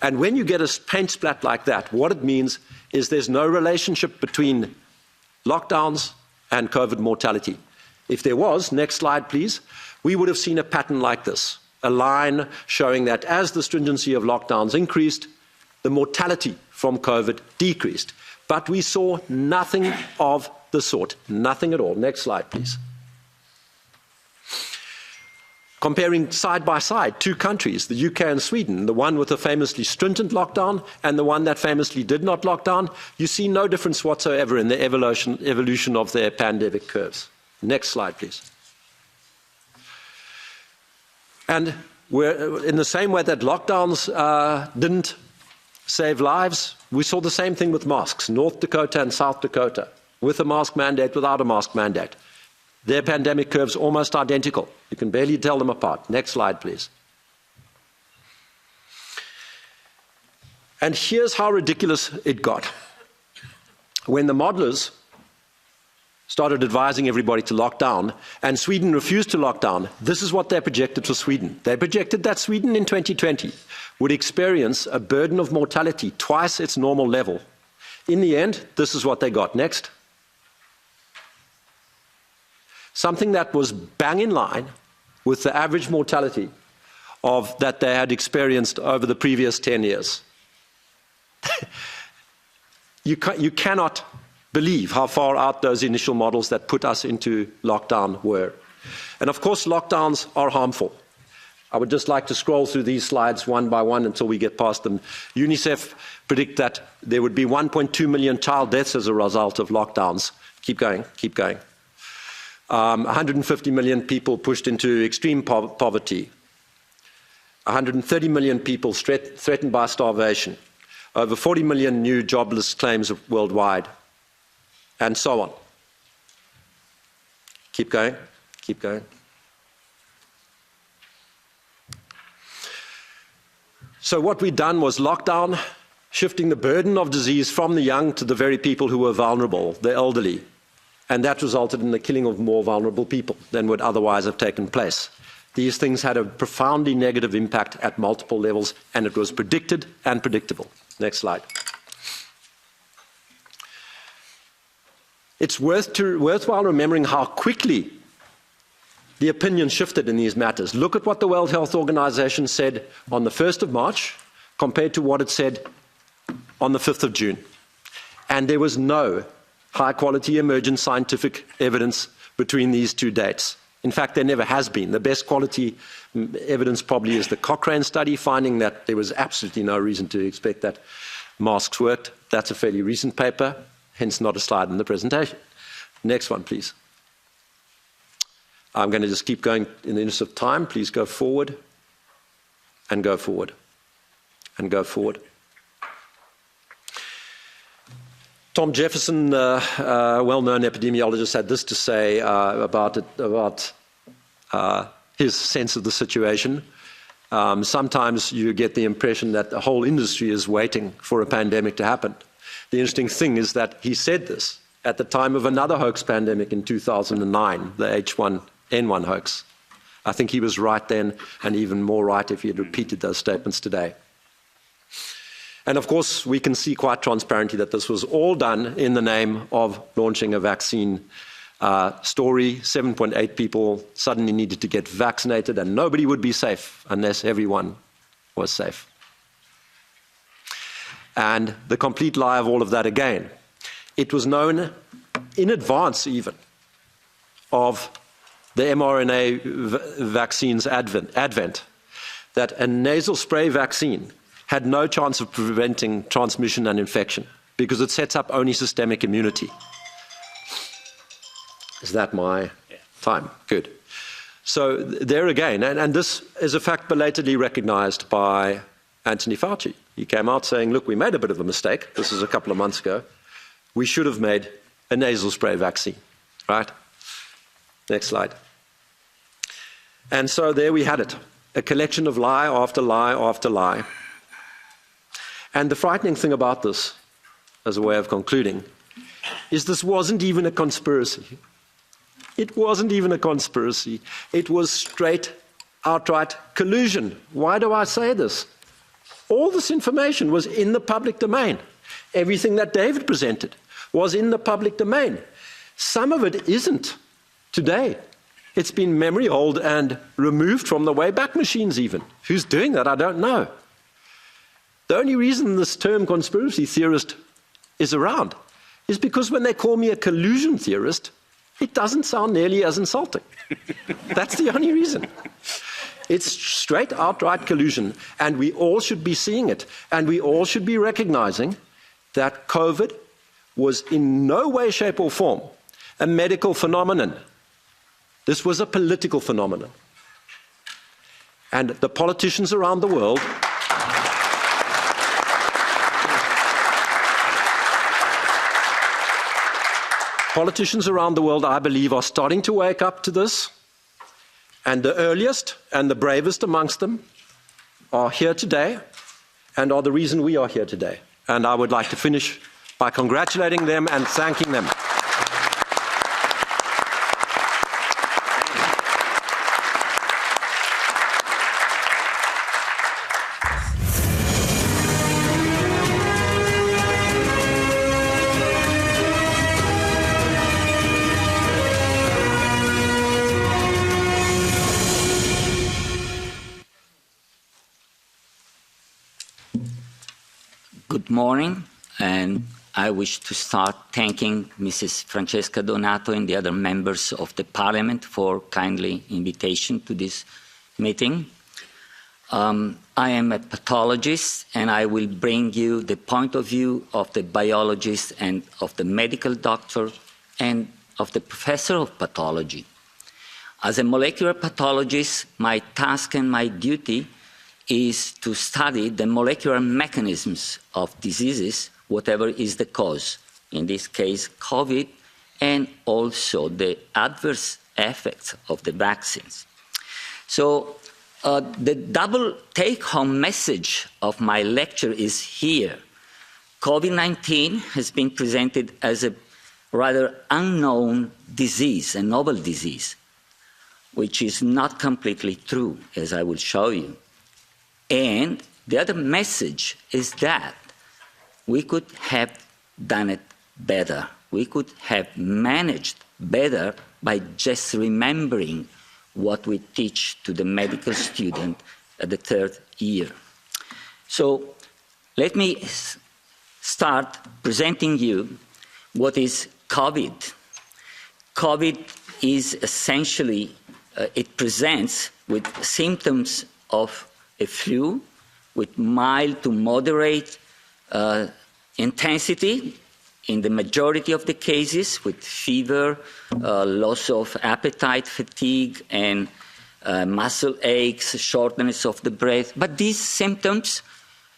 And when you get a paint splat like that, what it means is there's no relationship between lockdowns and COVID mortality. If there was, next slide please, we would have seen a pattern like this, a line showing that as the stringency of lockdowns increased, the mortality from COVID decreased. But we saw nothing of the sort, nothing at all. Next slide, please. Comparing side by side two countries, the UK and Sweden, the one with a famously stringent lockdown and the one that famously did not lock down, you see no difference whatsoever in the evolution of their pandemic curves. Next slide, please. And we're in the same way that lockdowns didn't save lives, we saw the same thing with masks, North Dakota and South Dakota, with a mask mandate, without a mask mandate. Their pandemic curves almost identical. You can barely tell them apart. Next slide, please. And here's how ridiculous it got. When the modelers started advising everybody to lock down, and Sweden refused to lock down, this is what they projected for Sweden. They projected that Sweden in 2020 would experience a burden of mortality twice its normal level. In the end, this is what they got. Next. Something that was bang in line with the average mortality that they had experienced over the previous 10 years. You cannot believe how far out those initial models that put us into lockdown were. And of course, lockdowns are harmful. I would just like to scroll through these slides one by one until we get past them. UNICEF predict that there would be 1.2 million child deaths as a result of lockdowns. Keep going, keep going. 150 million people pushed into extreme poverty. 130 million people threatened by starvation. Over 40 million new jobless claims worldwide. And so on. Keep going, keep going. So what we'd done was lockdown, shifting the burden of disease from the young to the very people who were vulnerable, the elderly. And that resulted in the killing of more vulnerable people than would otherwise have taken place. These things had a profoundly negative impact at multiple levels, and it was predicted and predictable. Next slide. It's worthwhile remembering how quickly the opinion shifted in these matters. Look at what the World Health Organization said on the 1st of March compared to what it said on the 5th of June. And there was no high-quality emergent scientific evidence between these two dates. In fact, there never has been. The best quality evidence probably is the Cochrane study, finding that there was absolutely no reason to expect that masks worked. That's a fairly recent paper, hence not a slide in the presentation. Next one, please. I'm going to just keep going in the interest of time. Please go forward, and go forward, and go forward. Tom Jefferson, a well-known epidemiologist, had this to say about his sense of the situation. Sometimes you get the impression that the whole industry is waiting for a pandemic to happen. The interesting thing is that he said this at the time of another hoax pandemic in 2009, the H1N1 hoax. I think he was right then, and even more right if he had repeated those statements today. And of course, we can see quite transparently that this was all done in the name of launching a vaccine story. 7.8 people suddenly needed to get vaccinated, and nobody would be safe unless everyone was safe. And the complete lie of all of that again. It was known in advance even of the mRNA vaccine's advent that a nasal spray vaccine had no chance of preventing transmission and infection because it sets up only systemic immunity. Is that my time? Good. So there again, and this is a fact belatedly recognized by Anthony Fauci. He came out saying, look, we made a bit of a mistake. This is a couple of months ago. We should have made a nasal spray vaccine, right? Next slide. And so there we had it, a collection of lie after lie after lie. And the frightening thing about this, as a way of concluding, is this wasn't even a conspiracy. It wasn't even a conspiracy. It was straight, outright collusion. Why do I say this? All this information was in the public domain. Everything that David presented was in the public domain. Some of it isn't today. It's been memory holed and removed from the Wayback Machines even. Who's doing that? I don't know. The only reason this term conspiracy theorist is around is because when they call me a collusion theorist, it doesn't sound nearly as insulting. That's the only reason. It's straight outright collusion, and we all should be seeing it, and we all should be recognizing that COVID was in no way, shape, or form a medical phenomenon. This was a political phenomenon. And the politicians around the world I believe, are starting to wake up to this. And the earliest and the bravest amongst them are here today and are the reason we are here today. And I would like to finish by congratulating them and thanking them. Good morning, and I wish to start thanking Mrs. Francesca Donato and the other members of the Parliament for kindly invitation to this meeting. I am a pathologist, and I will bring you the point of view of the biologist and of the medical doctor and of the professor of pathology. As a molecular pathologist, my task and my duty is to study the molecular mechanisms of diseases, whatever is the cause, in this case COVID, and also the adverse effects of the vaccines. So the double take-home message of my lecture is here. COVID-19 has been presented as a rather unknown disease, a novel disease, which is not completely true, as I will show you. And the other message is that we could have done it better. We could have managed better by just remembering what we teach to the medical student at the third year. So let me start presenting you what is COVID. COVID is essentially, it presents with symptoms of a flu with mild to moderate intensity in the majority of the cases, with fever, loss of appetite, fatigue, and muscle aches, shortness of the breath. But these symptoms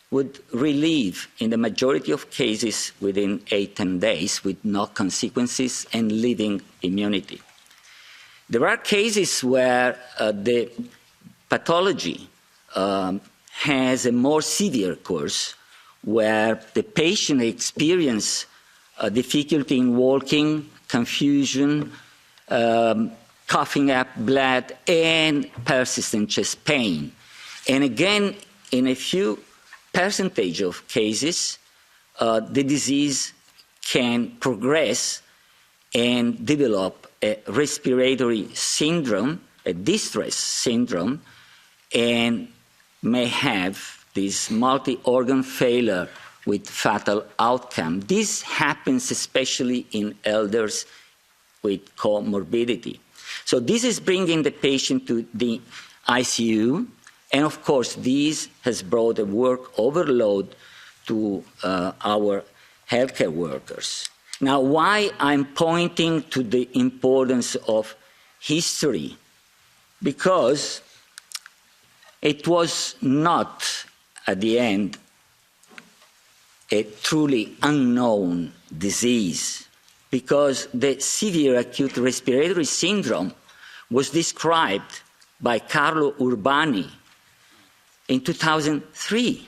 would relieve in the majority of cases within 8-10 days with no consequences and leaving immunity. There are cases where the pathology has a more severe course, where the patient experiences difficulty in walking, confusion, coughing up blood, and persistent chest pain. And again, in a few percentage of cases, the disease can progress and develop a respiratory syndrome, a distress syndrome, and may have this multi-organ failure with fatal outcome. This happens especially in elders with comorbidity. So this is bringing the patient to the ICU, and of course this has brought a work overload to our healthcare workers. Now, why I'm pointing to the importance of history? Because it was not, at the end, a truly unknown disease, because the severe acute respiratory syndrome was described by Carlo Urbani in 2003.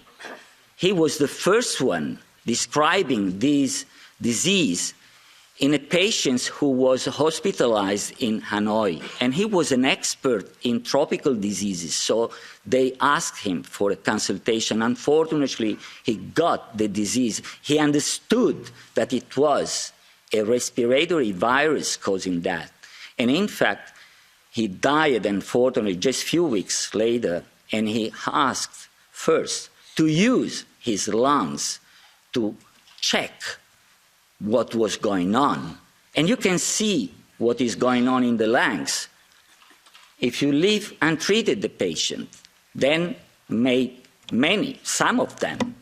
He was the first one describing this disease in a patient who was hospitalized in Hanoi. And he was an expert in tropical diseases, so they asked him for a consultation. Unfortunately, he got the disease. He understood that it was a respiratory virus causing that. And in fact, he died, unfortunately, just a few weeks later, and he asked first to use his lungs to check what was going on. And you can see what is going on in the lungs. If you leave untreated the patient, then some of them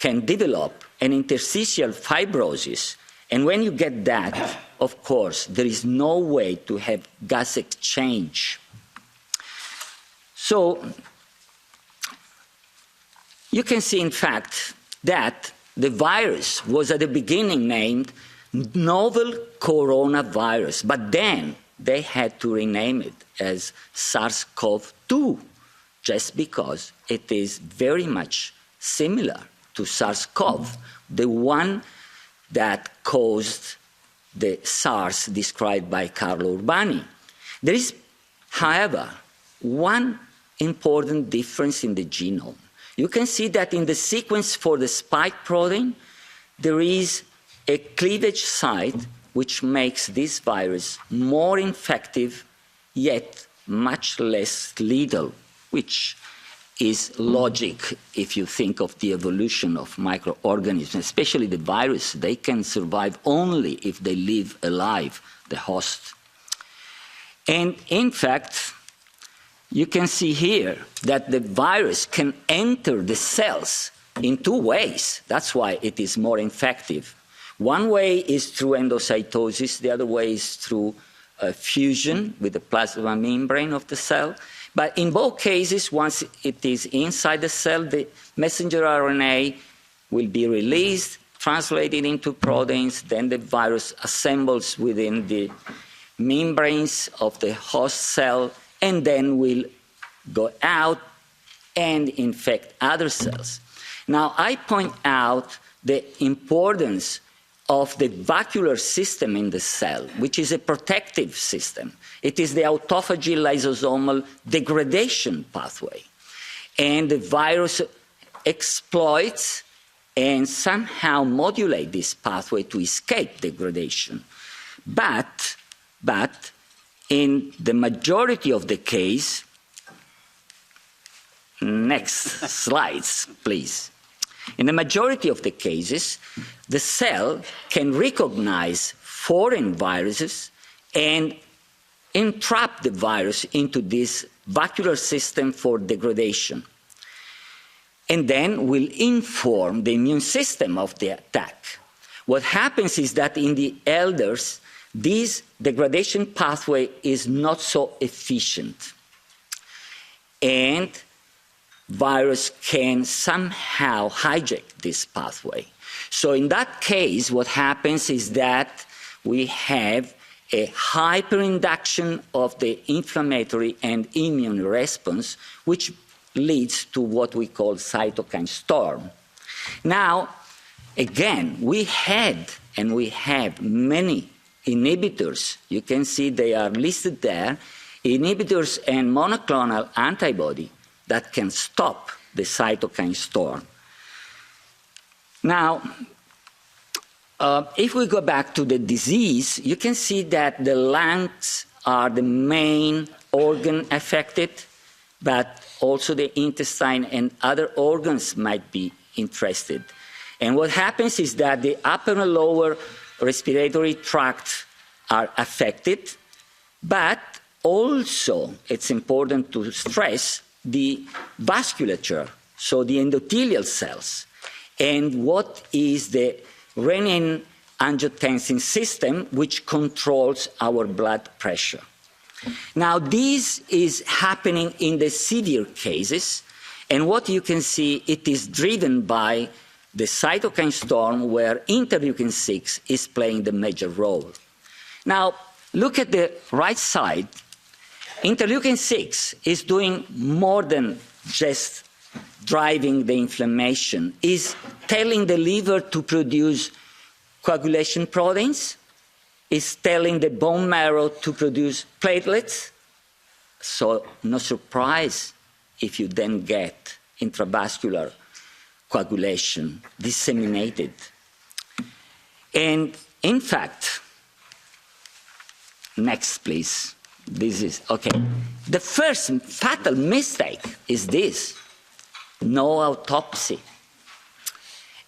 can develop an interstitial fibrosis. And when you get that, of course, there is no way to have gas exchange. So you can see, in fact, that the virus was at the beginning named novel coronavirus, but then they had to rename it as SARS-CoV-2, just because it is very much similar to SARS-CoV, the one that caused the SARS described by Carlo Urbani. There is, however, one important difference in the genome. You can see that in the sequence for the spike protein, there is a cleavage site which makes this virus more infective, yet much less lethal, which is logic if you think of the evolution of microorganisms, especially the virus. They can survive only if they leave alive the host. And in fact, you can see here that the virus can enter the cells in two ways. That's why it is more infective. One way is through endocytosis, the other way is through fusion with the plasma membrane of the cell. But in both cases, once it is inside the cell, the messenger RNA will be released, translated into proteins, then the virus assembles within the membranes of the host cell, and then will go out and infect other cells. Now, I point out the importance of the vascular system in the cell, which is a protective system. It is the autophagy lysosomal degradation pathway. And the virus exploits and somehow modulates this pathway to escape degradation. But in the majority of the case, next slides, please. In the majority of the cases, the cell can recognize foreign viruses and entrap the virus into this vascular system for degradation, and then will inform the immune system of the attack. What happens is that in the elders, this degradation pathway is not so efficient, and virus can somehow hijack this pathway. So in that case, what happens is that we have a hyperinduction of the inflammatory and immune response, which leads to what we call cytokine storm. Now, again, we had and we have many inhibitors. You can see they are listed there, inhibitors and monoclonal antibody that can stop the cytokine storm. Now, if we go back to the disease, you can see that the lungs are the main organ affected, but also the intestine and other organs might be interested. And what happens is that the upper and lower respiratory tract are affected, but also it's important to stress the vasculature, so the endothelial cells, and what is the renin-angiotensin system, which controls our blood pressure. Now, this is happening in the severe cases, and what you can see, it is driven by the cytokine storm where interleukin-6 is playing the major role. Now, look at the right side. Interleukin-6 is doing more than just driving the inflammation, is telling the liver to produce coagulation proteins, is telling the bone marrow to produce platelets. So no surprise if you then get intravascular coagulation disseminated. And in fact, next please, this is, okay. The first fatal mistake is this, no autopsy.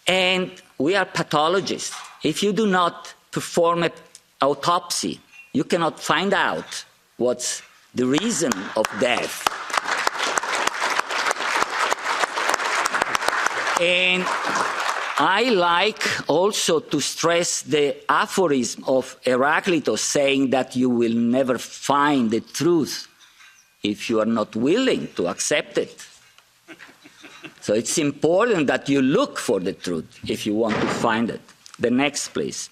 And we are pathologists. If you do not perform an autopsy, you cannot find out what's the reason of death. And I like also to stress the aphorism of Heraclitus saying that you will never find the truth if you are not willing to accept it. So it's important that you look for the truth if you want to find it. The next, please.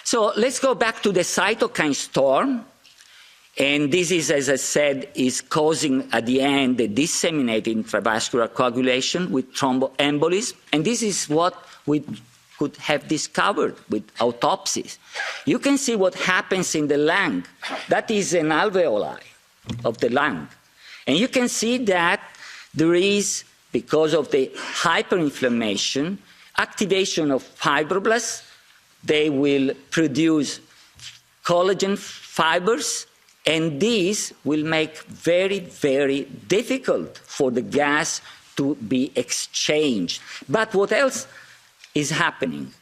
So let's go back to the cytokine storm. And this is, as I said, is causing at the end the disseminated intravascular coagulation with thromboembolism. And this is what we could have discovered with autopsies. You can see what happens in the lung. That is an alveoli of the lung. And you can see that there is, because of the hyperinflammation, activation of fibroblasts. They will produce collagen fibers, and these will make very, very difficult for the gas to be exchanged. But what else is happening?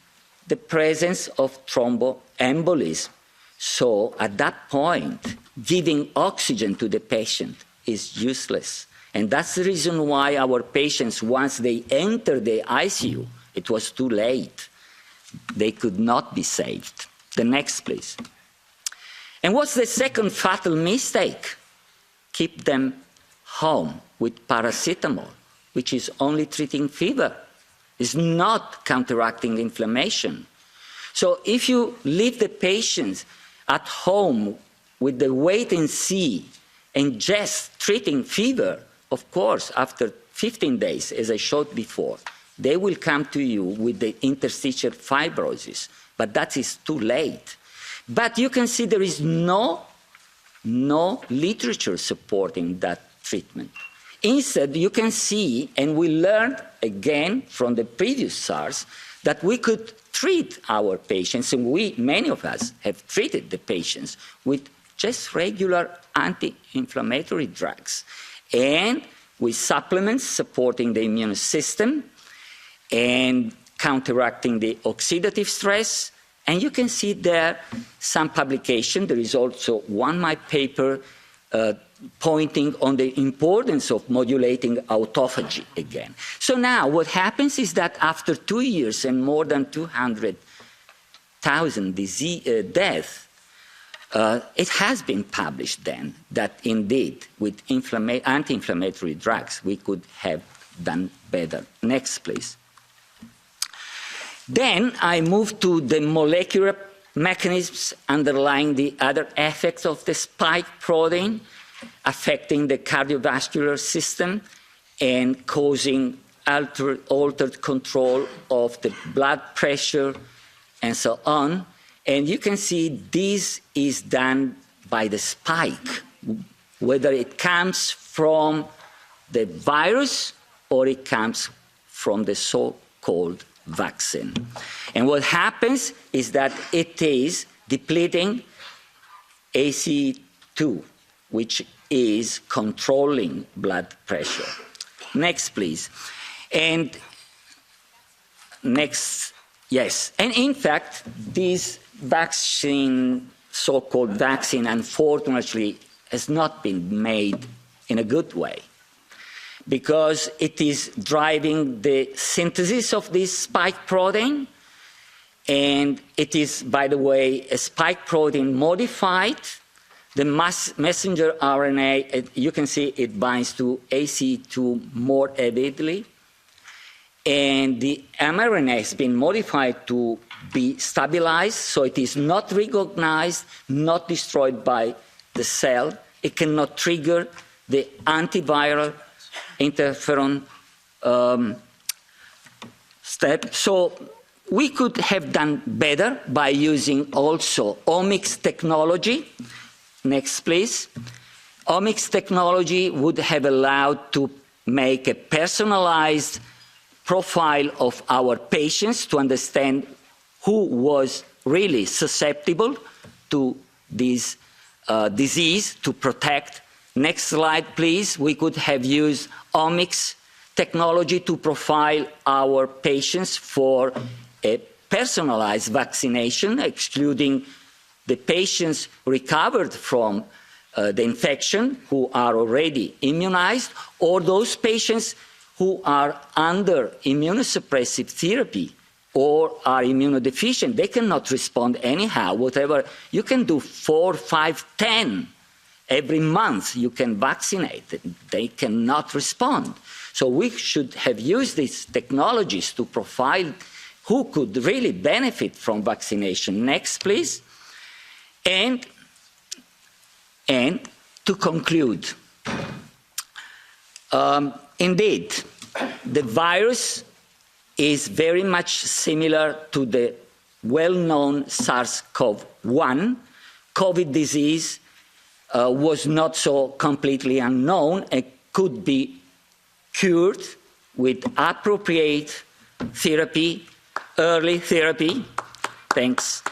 The presence of thromboembolism. So at that point, giving oxygen to the patient is useless. And that's the reason why our patients, once they enter the ICU, it was too late. They could not be saved. The next, please. And what's the second fatal mistake? Keep them home with paracetamol, which is only treating fever. It's not counteracting inflammation. So if you leave the patients at home with the wait and see and just treating fever, of course, after 15 days, as I showed before, they will come to you with the interstitial fibrosis, but that is too late. But you can see there is no literature supporting that treatment. Instead, you can see, and we learned again from the previous SARS, that we could treat our patients, and many of us have treated the patients with just regular anti-inflammatory drugs, and with supplements supporting the immune system and counteracting the oxidative stress. And you can see there some publication. There is also one my paper pointing on the importance of modulating autophagy again. So now what happens is that after 2 years and more than 200,000 deaths, it has been published then that indeed with anti-inflammatory drugs we could have done better. Next, please. Then I move to the molecular mechanisms underlying the other effects of the spike protein affecting the cardiovascular system and causing altered control of the blood pressure and so on. And you can see this is done by the spike, whether it comes from the virus or it comes from the so-called vaccine. And what happens is that it is depleting ACE2, which is controlling blood pressure. Next, please. And next, yes. And in fact, this vaccine, so-called vaccine, unfortunately, has not been made in a good way, because it is driving the synthesis of this spike protein, and it is, by the way, a spike protein modified. The messenger RNA, you can see it binds to ACE2 more avidly, and the mRNA has been modified to be stabilized, so it is not recognized, not destroyed by the cell, it cannot trigger the antiviral interferon step. So we could have done better by using also omics technology. Next, please. Omics technology would have allowed to make a personalized profile of our patients to understand who was really susceptible to this disease to protect. Next slide, please. We could have used omics technology to profile our patients for a personalized vaccination, excluding the patients recovered from the infection who are already immunized, or those patients who are under immunosuppressive therapy or are immunodeficient. They cannot respond anyhow. Whatever you can do, 4, 5, 10 every month you can vaccinate. They cannot respond. So we should have used these technologies to profile who could really benefit from vaccination. Next, please. And to conclude, indeed, the virus is very much similar to the well-known SARS-CoV-1. COVID disease was not so completely unknown and could be cured with appropriate therapy, early therapy. Thanks.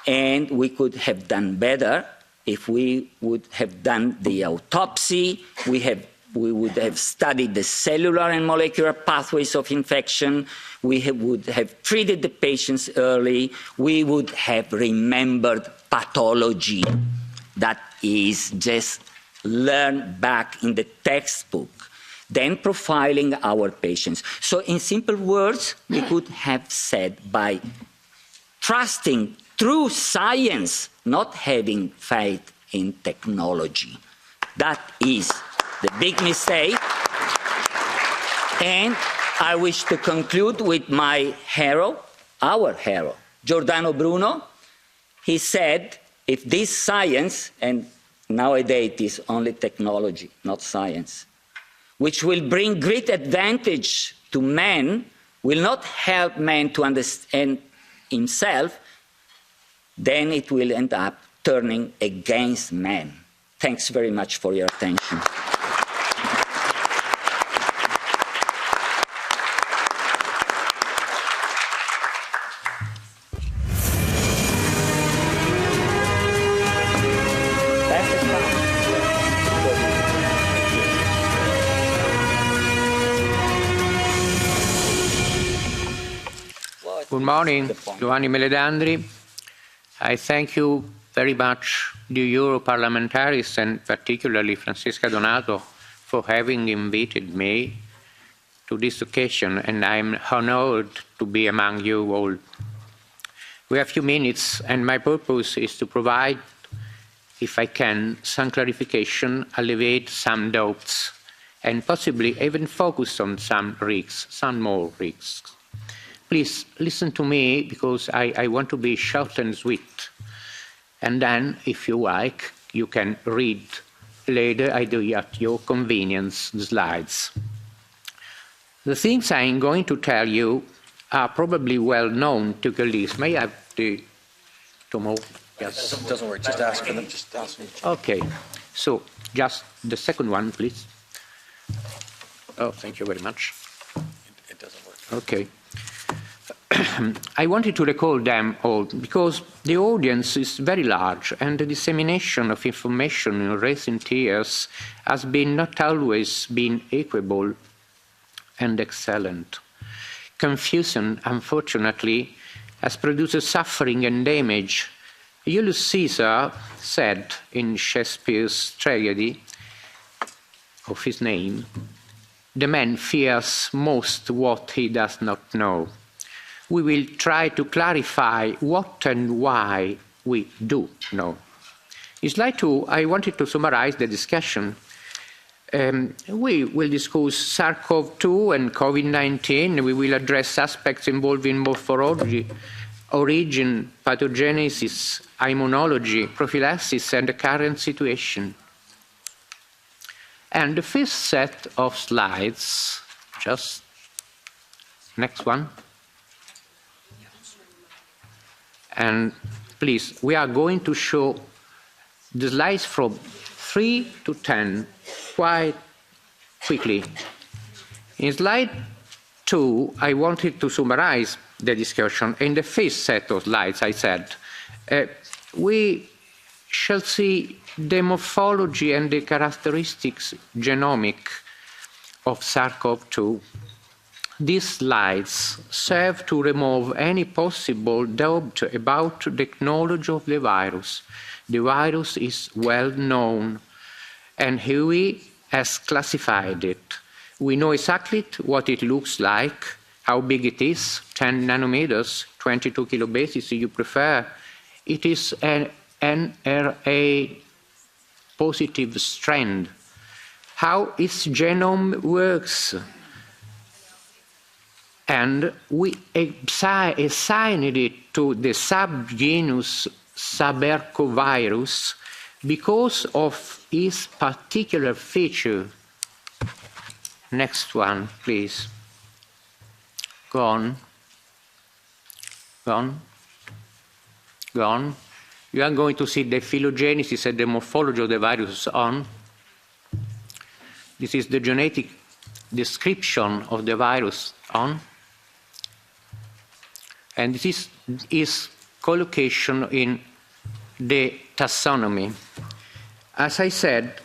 And we could have done better if we would have done the autopsy. We would have studied the cellular and molecular pathways of infection. We would have treated the patients early. We would have remembered pathology that is just learned back in the textbook, then profiling our patients. So in simple words, we could have said by trusting through science, not having faith in technology. That is the big mistake. And I wish to conclude with my hero, our hero, Giordano Bruno. He said, if this science, and nowadays it is only technology, not science, which will bring great advantage to man, will not help man to understand himself, then it will end up turning against man. Thanks very much for your attention. Good morning, Giovanni Meledandri. I thank you very much, the Euro parliamentarians, and particularly Francesca Donato, for having invited me to this occasion, and I'm honored to be among you all. We have a few minutes, and my purpose is to provide, if I can, some clarification, alleviate some doubts, and possibly even focus on some risks, some more risks. Please listen to me, because I want to be short and sweet. And then, if you like, you can read later, at your convenience, the slides. The things I'm going to tell you are probably well known to colleagues. May I have the tomorrow? Yes. It doesn't work. Just ask for them. Just ask them. Okay. So, just the second one, please. Oh, thank you very much. It doesn't work. Okay. I wanted to recall them all because the audience is very large and the dissemination of information in recent years has been not always been equable and excellent. Confusion, unfortunately, has produced suffering and damage. Julius Caesar said in Shakespeare's tragedy of his name, "The man fears most what he does not know." We will try to clarify what and why we do know. In slide 2, I wanted to summarize the discussion. We will discuss SARS-CoV-2 and COVID-19. We will address aspects involving morphology origin, pathogenesis, immunology, prophylaxis, and the current situation. And the fifth set of slides, just next one. And please, we are going to show the slides from 3 to 10 quite quickly. In slide 2, I wanted to summarize the discussion. In the fifth set of slides, I said, we shall see the morphology and the characteristics genomic of SARS-CoV-2. These slides serve to remove any possible doubt about the technology of the virus. The virus is well known, and Huey has classified it. We know exactly what it looks like, how big it is, 10 nanometers, 22 kilobases, you prefer. It is an NRA positive strand. How its genome works. And we assigned it to the subgenus Sabercovirus because of its particular feature. Next one, please. Gone. Gone. Gone. You are going to see the phylogenesis and the morphology of the virus on. This is the genetic description of the virus on. And this is its collocation in the taxonomy. As I said,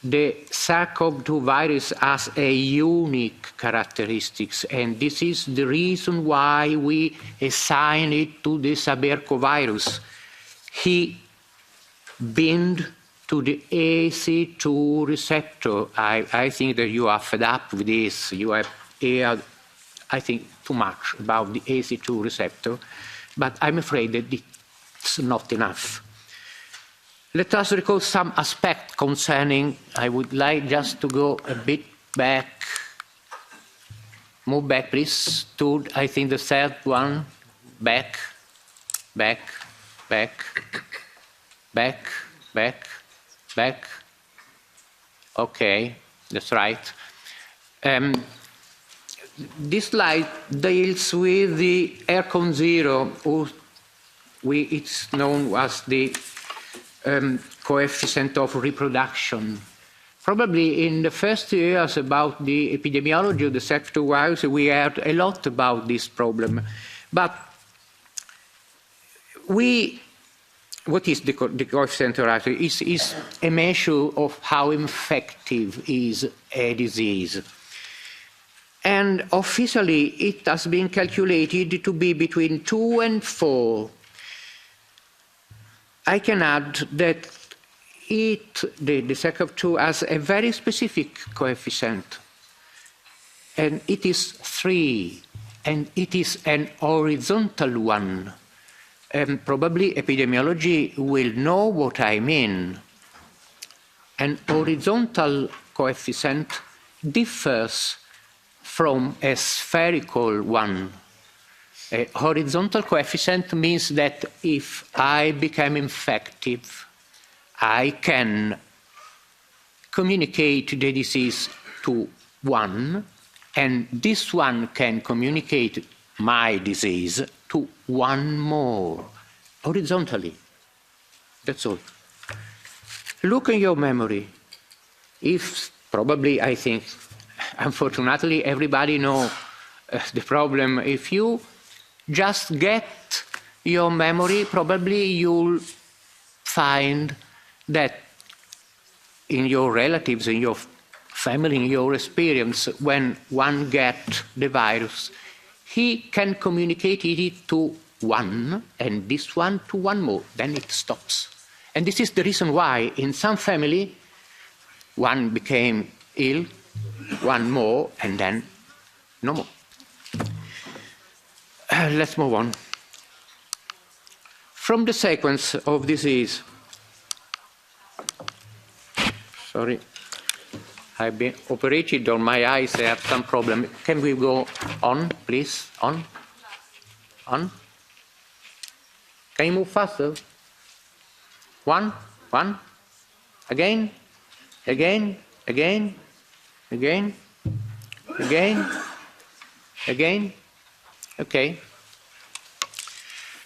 the SARS-CoV-2 virus has a unique characteristics, and this is the reason why we assign it to the Sabercovirus. He binds to the AC2 receptor. I think that you are fed up with this. You have heard, I think, too much about the AC2 receptor, but I'm afraid that it's not enough. Let us recall some aspects concerning, I would like just to go a bit back. Move back, please, to, I think, the third one. Back, back, back, back, back, back. Okay, that's right. This slide deals with the ERCON 0, or it's known as the coefficient of reproduction. Probably in the first years about the epidemiology of the SARS-CoV-2 virus, we heard a lot about this problem. But what is the coefficient of reproduction? Is a measure of how effective is a disease. And officially, it has been calculated to be between 2 and 4. I can add that the SARS-CoV-2 has a very specific coefficient, and it is 3, and it is an horizontal one. And probably epidemiology will know what I mean. An horizontal coefficient differs from a spherical one. A horizontal coefficient means that if I become infective, I can communicate the disease to one, and this one can communicate my disease to one more, horizontally. That's all. Look in your memory. If probably, I think, unfortunately, everybody knows the problem. If you just get your memory, probably you'll find that in your relatives, in your family, in your experience, when one gets the virus, he can communicate it to one, and this one to one more, then it stops. And this is the reason why in some family, one became ill, one more, and then no more. Let's move on. From the sequence of disease, sorry, I've been operated on my eyes, I have some problem. Can we go on, please? On? On? Can you move faster? One. Again. Okay.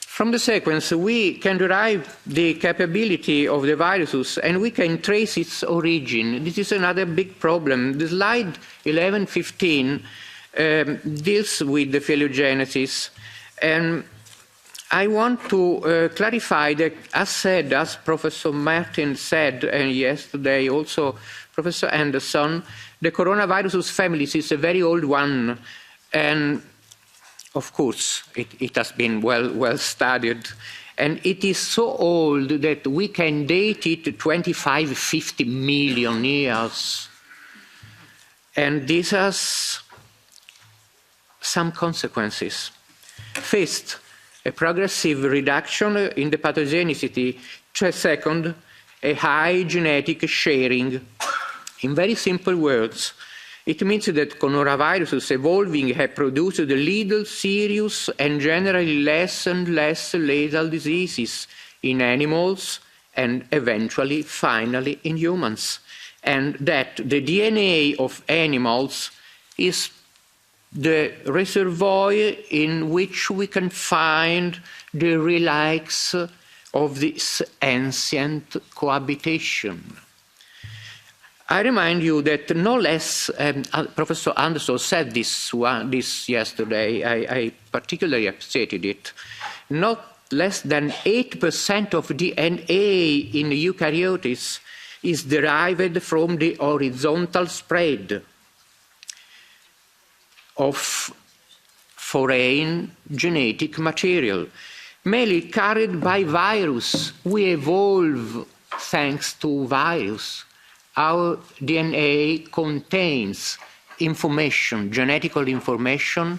From the sequence, we can derive the capability of the viruses and we can trace its origin. This is another big problem. The slide 1115 deals with the phylogenesis. And I want to clarify that, as Professor Martin said, and yesterday also Professor Anderson, the coronavirus family is a very old one. And of course, it has been well studied. And it is so old that we can date it to 25, 50 million years. And this has some consequences. First, a progressive reduction in the pathogenicity. Second, a high genetic sharing. In very simple words, it means that coronaviruses evolving have produced little serious and generally less and less lethal diseases in animals and eventually, finally, in humans. And that the DNA of animals is the reservoir in which we can find the relics of this ancient cohabitation. I remind you that no less, Professor Anderson said this yesterday, I particularly appreciated it, not less than 8% of DNA in eukaryotes is derived from the horizontal spread of foreign genetic material, mainly carried by virus. We evolve thanks to virus. Our DNA contains information, genetical information,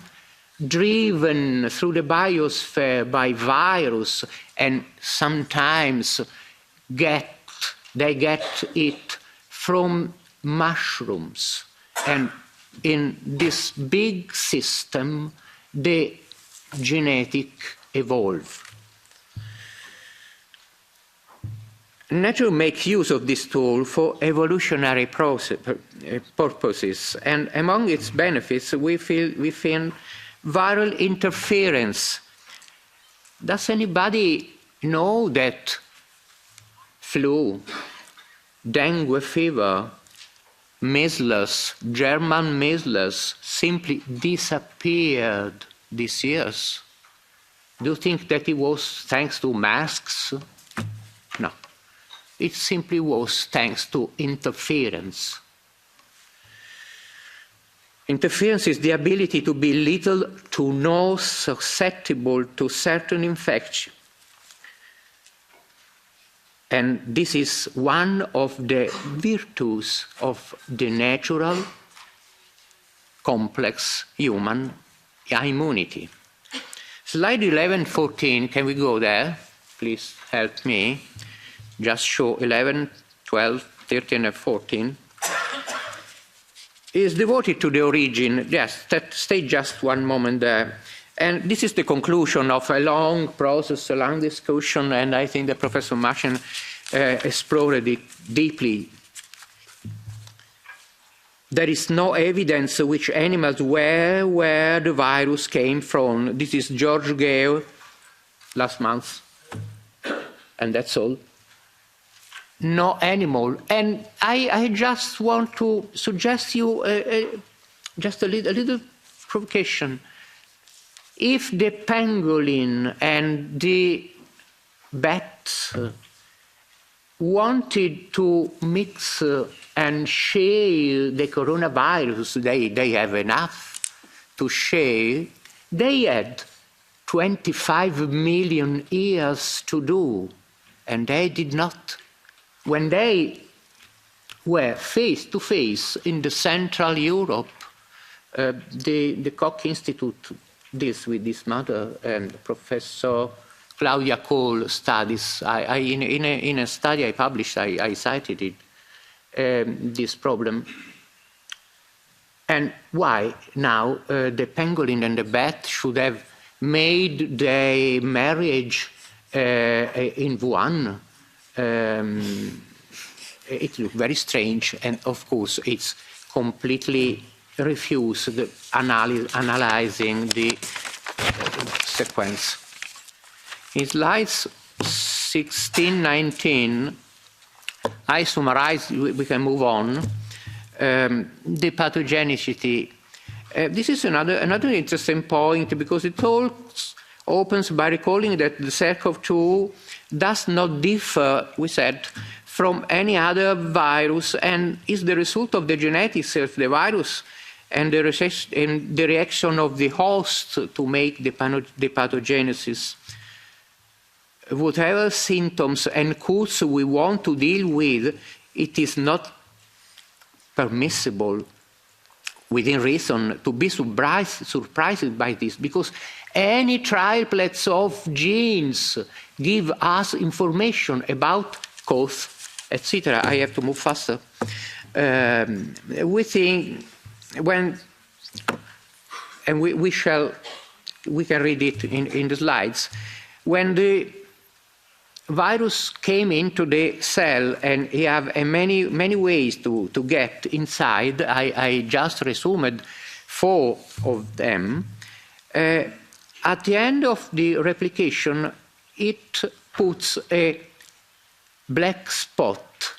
driven through the biosphere by virus, and sometimes they get it from mushrooms. And in this big system, the genetic evolve. Nature makes use of this tool for evolutionary purposes, and among its benefits we find viral interference. Does anybody know that flu, dengue fever, measles, German measles simply disappeared these years? Do you think that it was thanks to masks? No. It simply was thanks to interference. Interference is the ability to be little to no susceptible to certain infection. And this is one of the virtues of the natural, complex human immunity. Slide 1114, can we go there? Please help me. Just show 11, 12, 13, and 14. Is devoted to the origin. Yes, stay just one moment there. And this is the conclusion of a long process, a long discussion, and I think that Professor Martin explored it deeply. There is no evidence which animals were where the virus came from. This is George Gale last month, and that's all. No animal. And I just want to suggest you just a little provocation. If the pangolin and the bats wanted to mix and share the coronavirus, they have enough to share. They had 25 million years to do, and they did not. When they were face to face in the Central Europe, the Koch Institute deals with this matter, and Professor Claudia Cole studies. In a study I published, I cited it, this problem. And why now the pangolin and the bat should have made their marriage in Wuhan. It looked very strange, and of course it's completely refused analyzing the sequence. In slides 16, 19, I summarize, we can move on, the pathogenicity. This is another interesting point because it all opens by recalling that the SARS-CoV-2 does not differ, we said, from any other virus and is the result of the genetics of the virus and the reaction of the host to make the pathogenesis. Whatever symptoms and causes we want to deal with, it is not permissible within reason to be surprised by this, because any triplets of genes give us information about cause, etc. I have to move faster. We think when, and we can read it in the slides, when the virus came into the cell, and you have many ways to get inside. I just resumed 4 of them. At the end of the replication, it puts a black spot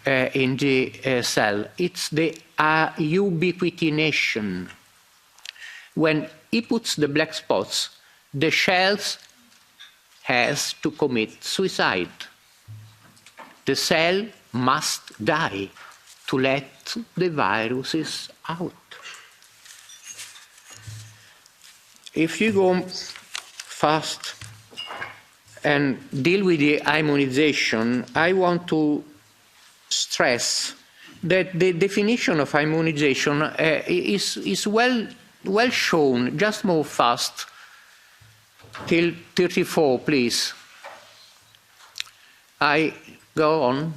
in the cell. It's the ubiquitination. When it puts the black spots, the cells has to commit suicide. The cell must die to let the viruses out. If you go fast and deal with the immunization, I want to stress that the definition of immunization is well shown. Just move fast. Till 34, please. Go on.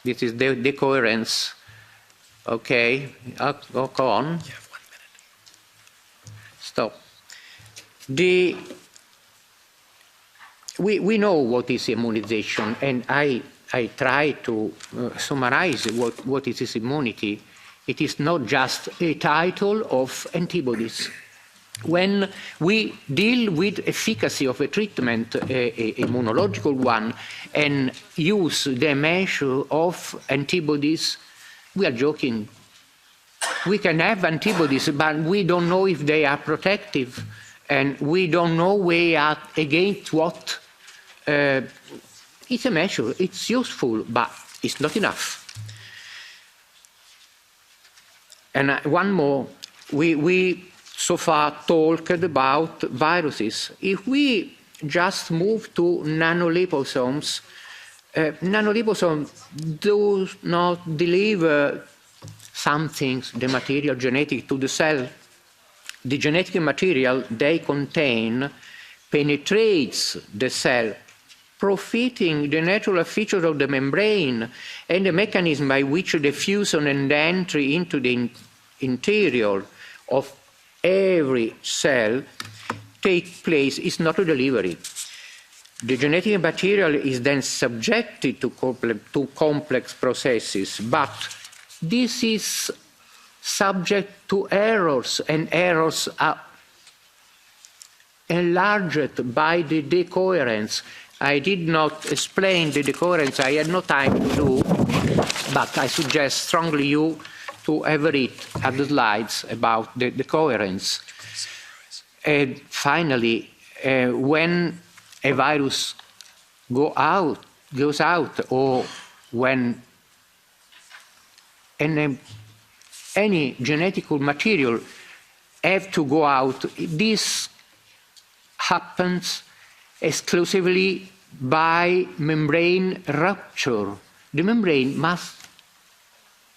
This is the coherence. Okay, go on. You have 1 minute. Stop. We know what is immunization, and I try to summarize what is immunity. It is not just a title of antibodies. When we deal with efficacy of a treatment, a immunological one, and use the measure of antibodies, we are joking. We can have antibodies, but we don't know if they are protective, and we don't know we are against what. It's a measure, it's useful, but it's not enough. And one more, we so far talked about viruses. If we just move to nanoliposomes, nanoliposomes do not deliver some things, the material genetic, to the cell. The genetic material they contain penetrates the cell, profiting the natural features of the membrane and the mechanism by which the fusion and entry into the interior of every cell take place is not a delivery. The genetic material is then subjected to complex processes, but this is subject to errors, and errors are enlarged by the decoherence. I did not explain the decoherence, I had no time to do, but I suggest strongly you to have a read at the slides about the coherence. And finally, when a virus goes out, or when any genetic material have to go out, this happens exclusively by membrane rupture. The membrane must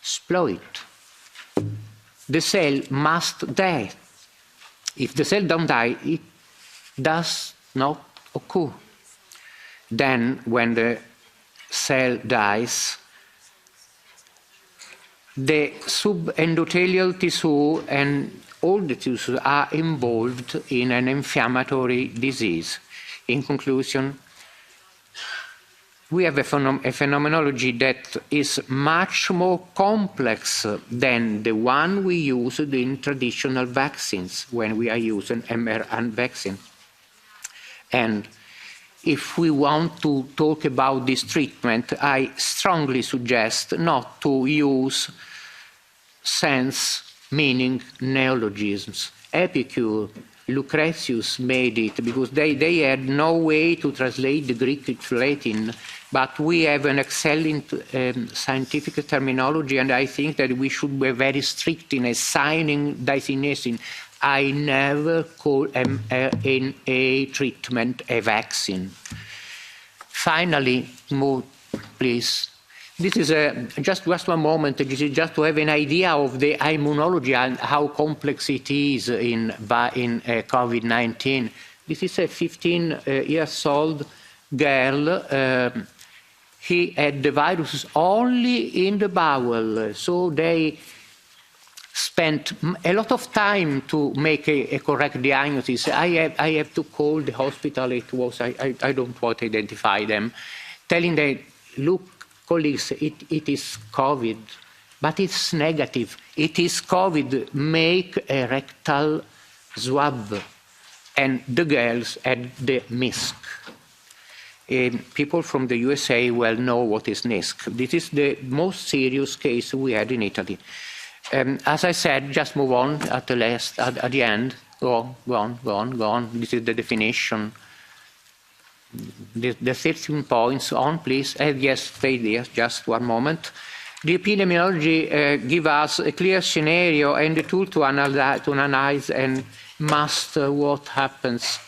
exploit. The cell must die. If the cell don't die, it does not occur. Then, when the cell dies, the subendothelial tissue and all the tissues are involved in an inflammatory disease. In conclusion, we have a phenomenology that is much more complex than the one we use in traditional vaccines when we are using mRNA vaccine. And if we want to talk about this treatment, I strongly suggest not to use sense, meaning neologisms. Epicure, Lucretius made it because they had no way to translate the Greek to Latin, but we have an excellent scientific terminology, and I think that we should be very strict in assigning designation. I never call a treatment a vaccine. Finally, more, please. This is just one moment, this is just to have an idea of the immunology and how complex it is in COVID-19. This is a 15-year-old girl. He had the virus only in the bowel, so they spent a lot of time to make a correct diagnosis. I have to call the hospital. It was I don't want to identify them, telling them, look, colleagues, it is COVID, but it's negative. It is COVID. Make a rectal swab, and the girls had the MISC. People from the USA well know what is MISC. This is the most serious case we had in Italy. As I said, just move on at the end. Go on. This is the definition. The 13 points on, please. Yes, stay there, just one moment. The epidemiology gives us a clear scenario and a tool to analyze and master what happens.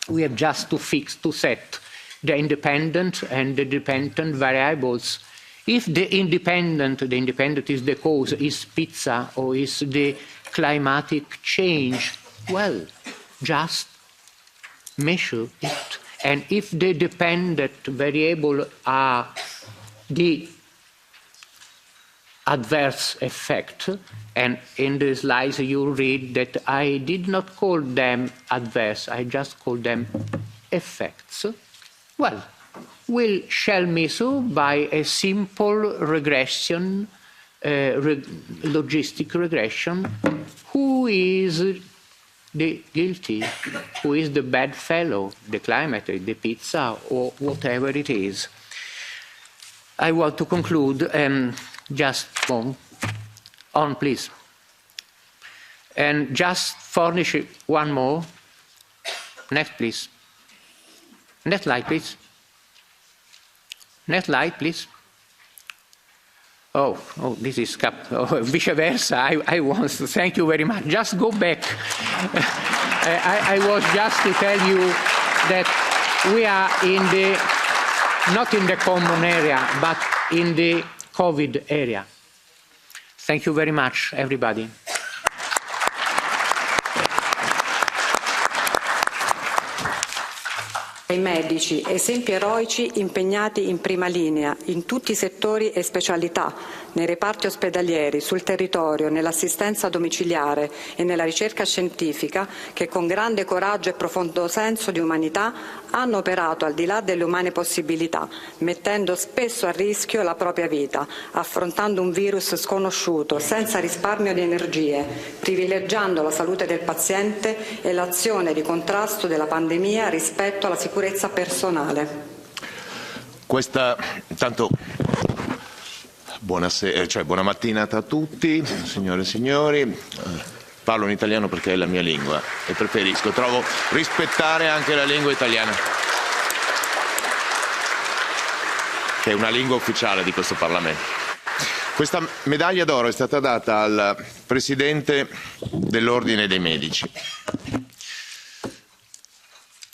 We have just to set the independent and the dependent variables. If the independent is the cause, is pizza or is the climatic change, well, just measure it. And if the dependent variable are the adverse effect, and in the slides you read that I did not call them adverse, I just called them effects, well, we'll shall measure by a simple regression, logistic regression, who is the guilty, who is the bad fellow, the climate, the pizza, or whatever it is. I want to conclude, just on, please. And just furnish one more. Next, please. Next slide, please. Next slide, please. Oh, this is vice versa. I want to thank you very much. Just go back. I was just to tell you that we are not in the common area, but in the COVID area. Thank you very much, everybody. I medici, esempi eroici impegnati in prima linea, in tutti i settori e specialità, nei reparti ospedalieri, sul territorio, nell'assistenza domiciliare e nella ricerca scientifica, che con grande coraggio e profondo senso di umanità hanno operato al di là delle umane possibilità, mettendo spesso a rischio la propria vita, affrontando un virus sconosciuto, senza risparmio di energie, privilegiando la salute del paziente e l'azione di contrasto della pandemia rispetto alla sicurezza personale. Intanto buona mattinata a tutti, signore e signori. Parlo in italiano perché è la mia lingua e trovo rispettare anche la lingua italiana, che è una lingua ufficiale di questo Parlamento. Questa medaglia d'oro è stata data al Presidente dell'Ordine dei Medici,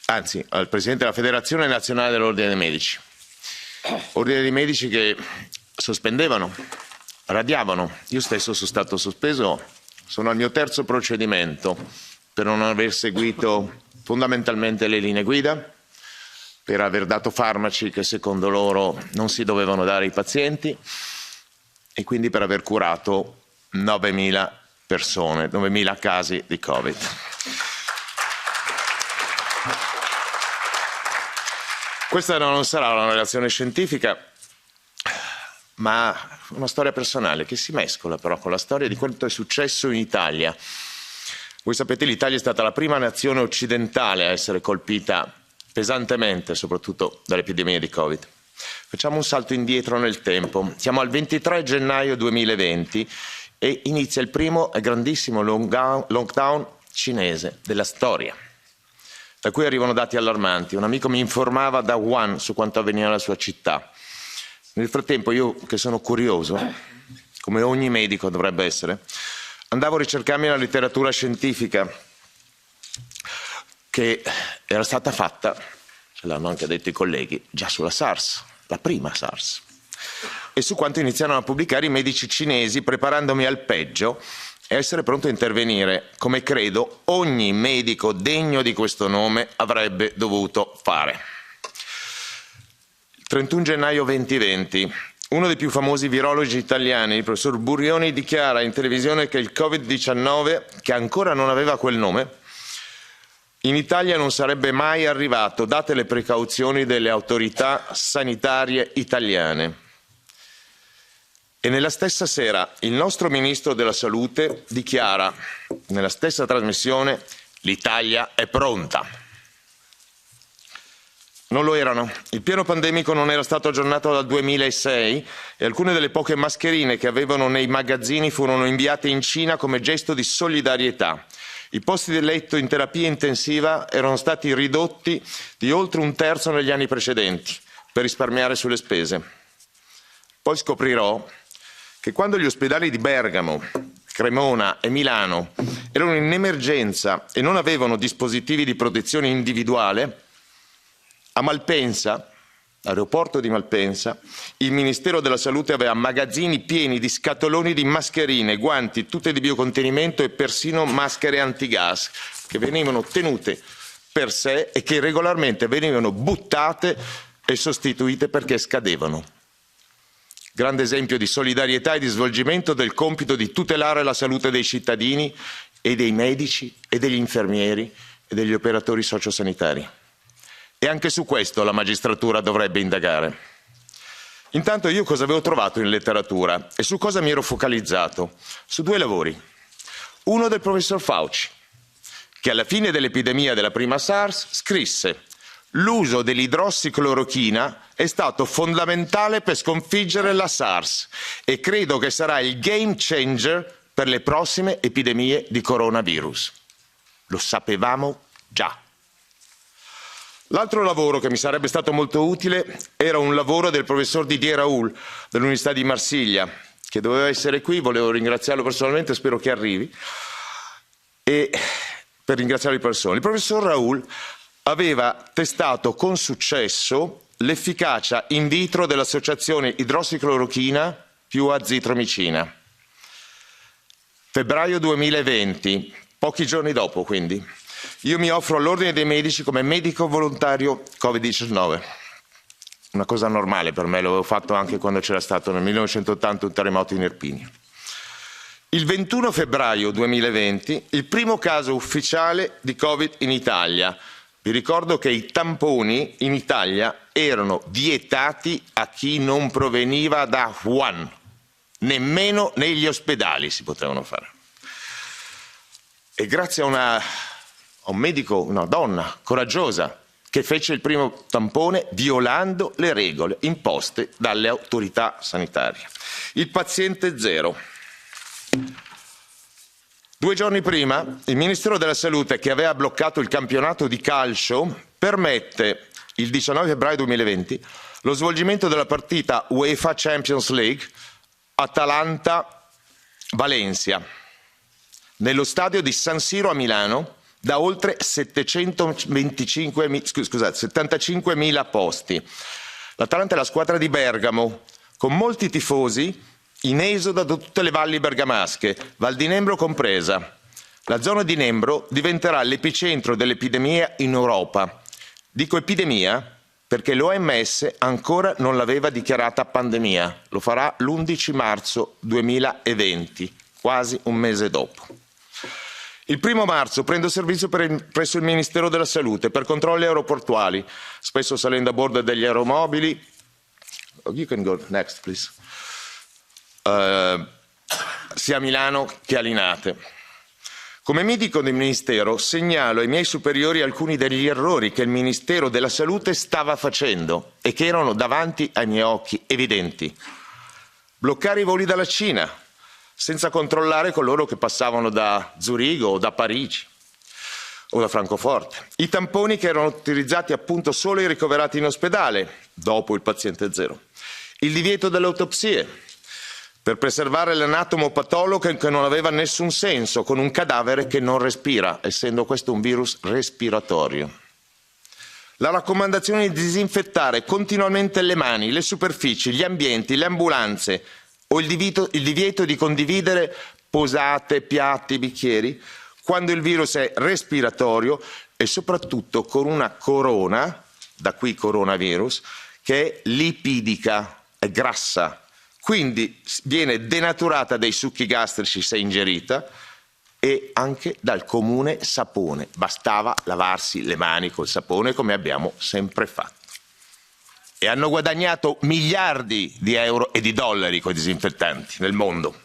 anzi al Presidente della Federazione Nazionale dell'Ordine dei Medici. Ordine dei Medici che sospendevano, radiavano. Io stesso sono stato sospeso, sono al mio terzo procedimento per non aver seguito fondamentalmente le linee guida, per aver dato farmaci che secondo loro non si dovevano dare ai pazienti e quindi per aver curato 9.000 persone, 9.000 casi di Covid. Questa non sarà una relazione scientifica, ma una storia personale che si mescola però con la storia di quanto è successo in Italia. Voi sapete, l'Italia è stata la prima nazione occidentale a essere colpita pesantemente, soprattutto dall'epidemia di Covid. Facciamo un salto indietro nel tempo. Siamo al 23 gennaio 2020 e inizia il primo e grandissimo lockdown cinese della storia, da cui arrivano dati allarmanti. Un amico mi informava da Wuhan su quanto avveniva nella sua città. Nel frattempo io, che sono curioso, come ogni medico dovrebbe essere, andavo a ricercarmi la letteratura scientifica che era stata fatta, ce l'hanno anche detto i colleghi, già sulla SARS, la prima SARS, e su quanto iniziarono a pubblicare i medici cinesi, preparandomi al peggio e essere pronto a intervenire, come credo ogni medico degno di questo nome avrebbe dovuto fare. Il 31 gennaio 2020, uno dei più famosi virologi italiani, il professor Burioni, dichiara in televisione che il Covid-19, che ancora non aveva quel nome, in Italia non sarebbe mai arrivato, date le precauzioni delle autorità sanitarie italiane. E nella stessa sera il nostro Ministro della Salute dichiara, nella stessa trasmissione, l'Italia è pronta. Non lo erano. Il piano pandemico non era stato aggiornato dal 2006 e alcune delle poche mascherine che avevano nei magazzini furono inviate in Cina come gesto di solidarietà. I posti di letto in terapia intensiva erano stati ridotti di oltre un terzo negli anni precedenti per risparmiare sulle spese. Poi scoprirò che quando gli ospedali di Bergamo, Cremona e Milano erano in emergenza e non avevano dispositivi di protezione individuale, a Malpensa, aeroporto di Malpensa, il Ministero della Salute aveva magazzini pieni di scatoloni di mascherine, guanti, tute di biocontenimento e persino maschere antigas che venivano tenute per sé e che regolarmente venivano buttate e sostituite perché scadevano. Grande esempio di solidarietà e di svolgimento del compito di tutelare la salute dei cittadini e dei medici e degli infermieri e degli operatori sociosanitari. E anche su questo la magistratura dovrebbe indagare. Intanto io cosa avevo trovato in letteratura e su cosa mi ero focalizzato? Su due lavori. Uno del professor Fauci, che alla fine dell'epidemia della prima SARS scrisse: l'uso dell'idrossiclorochina è stato fondamentale per sconfiggere la SARS e credo che sarà il game changer per le prossime epidemie di coronavirus. Lo sapevamo già. L'altro lavoro che mi sarebbe stato molto utile era un lavoro del professor Didier Raoult dell'Università di Marsiglia, che doveva essere qui, volevo ringraziarlo personalmente, spero che arrivi, e per ringraziare le persone. Il professor Raoult aveva testato con successo l'efficacia in vitro dell'associazione idrossiclorochina più azitromicina. Febbraio 2020, pochi giorni dopo quindi. Io mi offro all'Ordine dei Medici come medico volontario Covid-19. Una cosa normale per me, l'avevo fatto anche quando c'era stato nel 1980 un terremoto in Irpinia. Il 21 febbraio 2020, il primo caso ufficiale di Covid in Italia. Vi ricordo che i tamponi in Italia erano vietati a chi non proveniva da Wuhan. Nemmeno negli ospedali si potevano fare. E grazie a un medico, una donna coraggiosa, che fece il primo tampone violando le regole imposte dalle autorità sanitarie. Il paziente zero. 2 giorni prima, il Ministero della Salute, che aveva bloccato il campionato di calcio, permette, il 19 febbraio 2020, lo svolgimento della partita UEFA Champions League Atalanta-Valencia, nello stadio di San Siro a Milano, da oltre 75.000 posti. L'Atalanta è la squadra di Bergamo, con molti tifosi in esodo da tutte le valli bergamasche, Val di Nembro compresa. La zona di Nembro diventerà l'epicentro dell'epidemia in Europa. Dico epidemia perché l'OMS ancora non l'aveva dichiarata pandemia. Lo farà l'11 marzo 2020, quasi un mese dopo. Il 1° marzo prendo servizio presso il Ministero della Salute per controlli aeroportuali, spesso salendo a bordo degli aeromobili. You can go next, please. Sia a Milano che a Linate. Come medico del Ministero segnalo ai miei superiori alcuni degli errori che il Ministero della Salute stava facendo e che erano davanti ai miei occhi evidenti. Bloccare i voli dalla Cina, senza controllare coloro che passavano da Zurigo o da Parigi o da Francoforte. I tamponi che erano utilizzati appunto solo ai ricoverati in ospedale, dopo il paziente zero. Il divieto delle autopsie, per preservare l'anatomopatologo che non aveva nessun senso, con un cadavere che non respira, essendo questo un virus respiratorio. La raccomandazione di disinfettare continuamente le mani, le superfici, gli ambienti, le ambulanze, o il divieto di condividere posate, piatti, bicchieri, quando il virus è respiratorio e soprattutto con una corona, da qui coronavirus, che è lipidica, è grassa, quindi viene denaturata dai succhi gastrici se ingerita e anche dal comune sapone. Bastava lavarsi le mani col sapone come abbiamo sempre fatto. E hanno guadagnato miliardi di euro e di dollari con i disinfettanti nel mondo.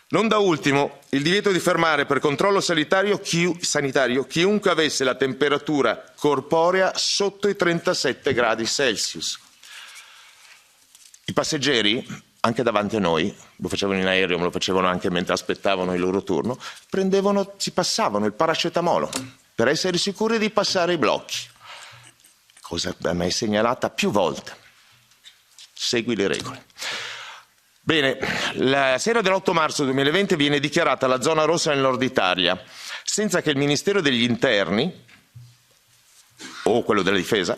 Non da ultimo, il divieto di fermare per controllo sanitario chiunque avesse la temperatura corporea sotto i 37 gradi Celsius. I passeggeri, anche davanti a noi, lo facevano in aereo, ma lo facevano anche mentre aspettavano il loro turno, si passavano il paracetamolo per essere sicuri di passare i blocchi. Cosa a me è segnalata più volte. Segui le regole. Bene, la sera dell'8 marzo 2020 viene dichiarata la zona rossa nel nord Italia, senza che il Ministero degli Interni, o quello della Difesa,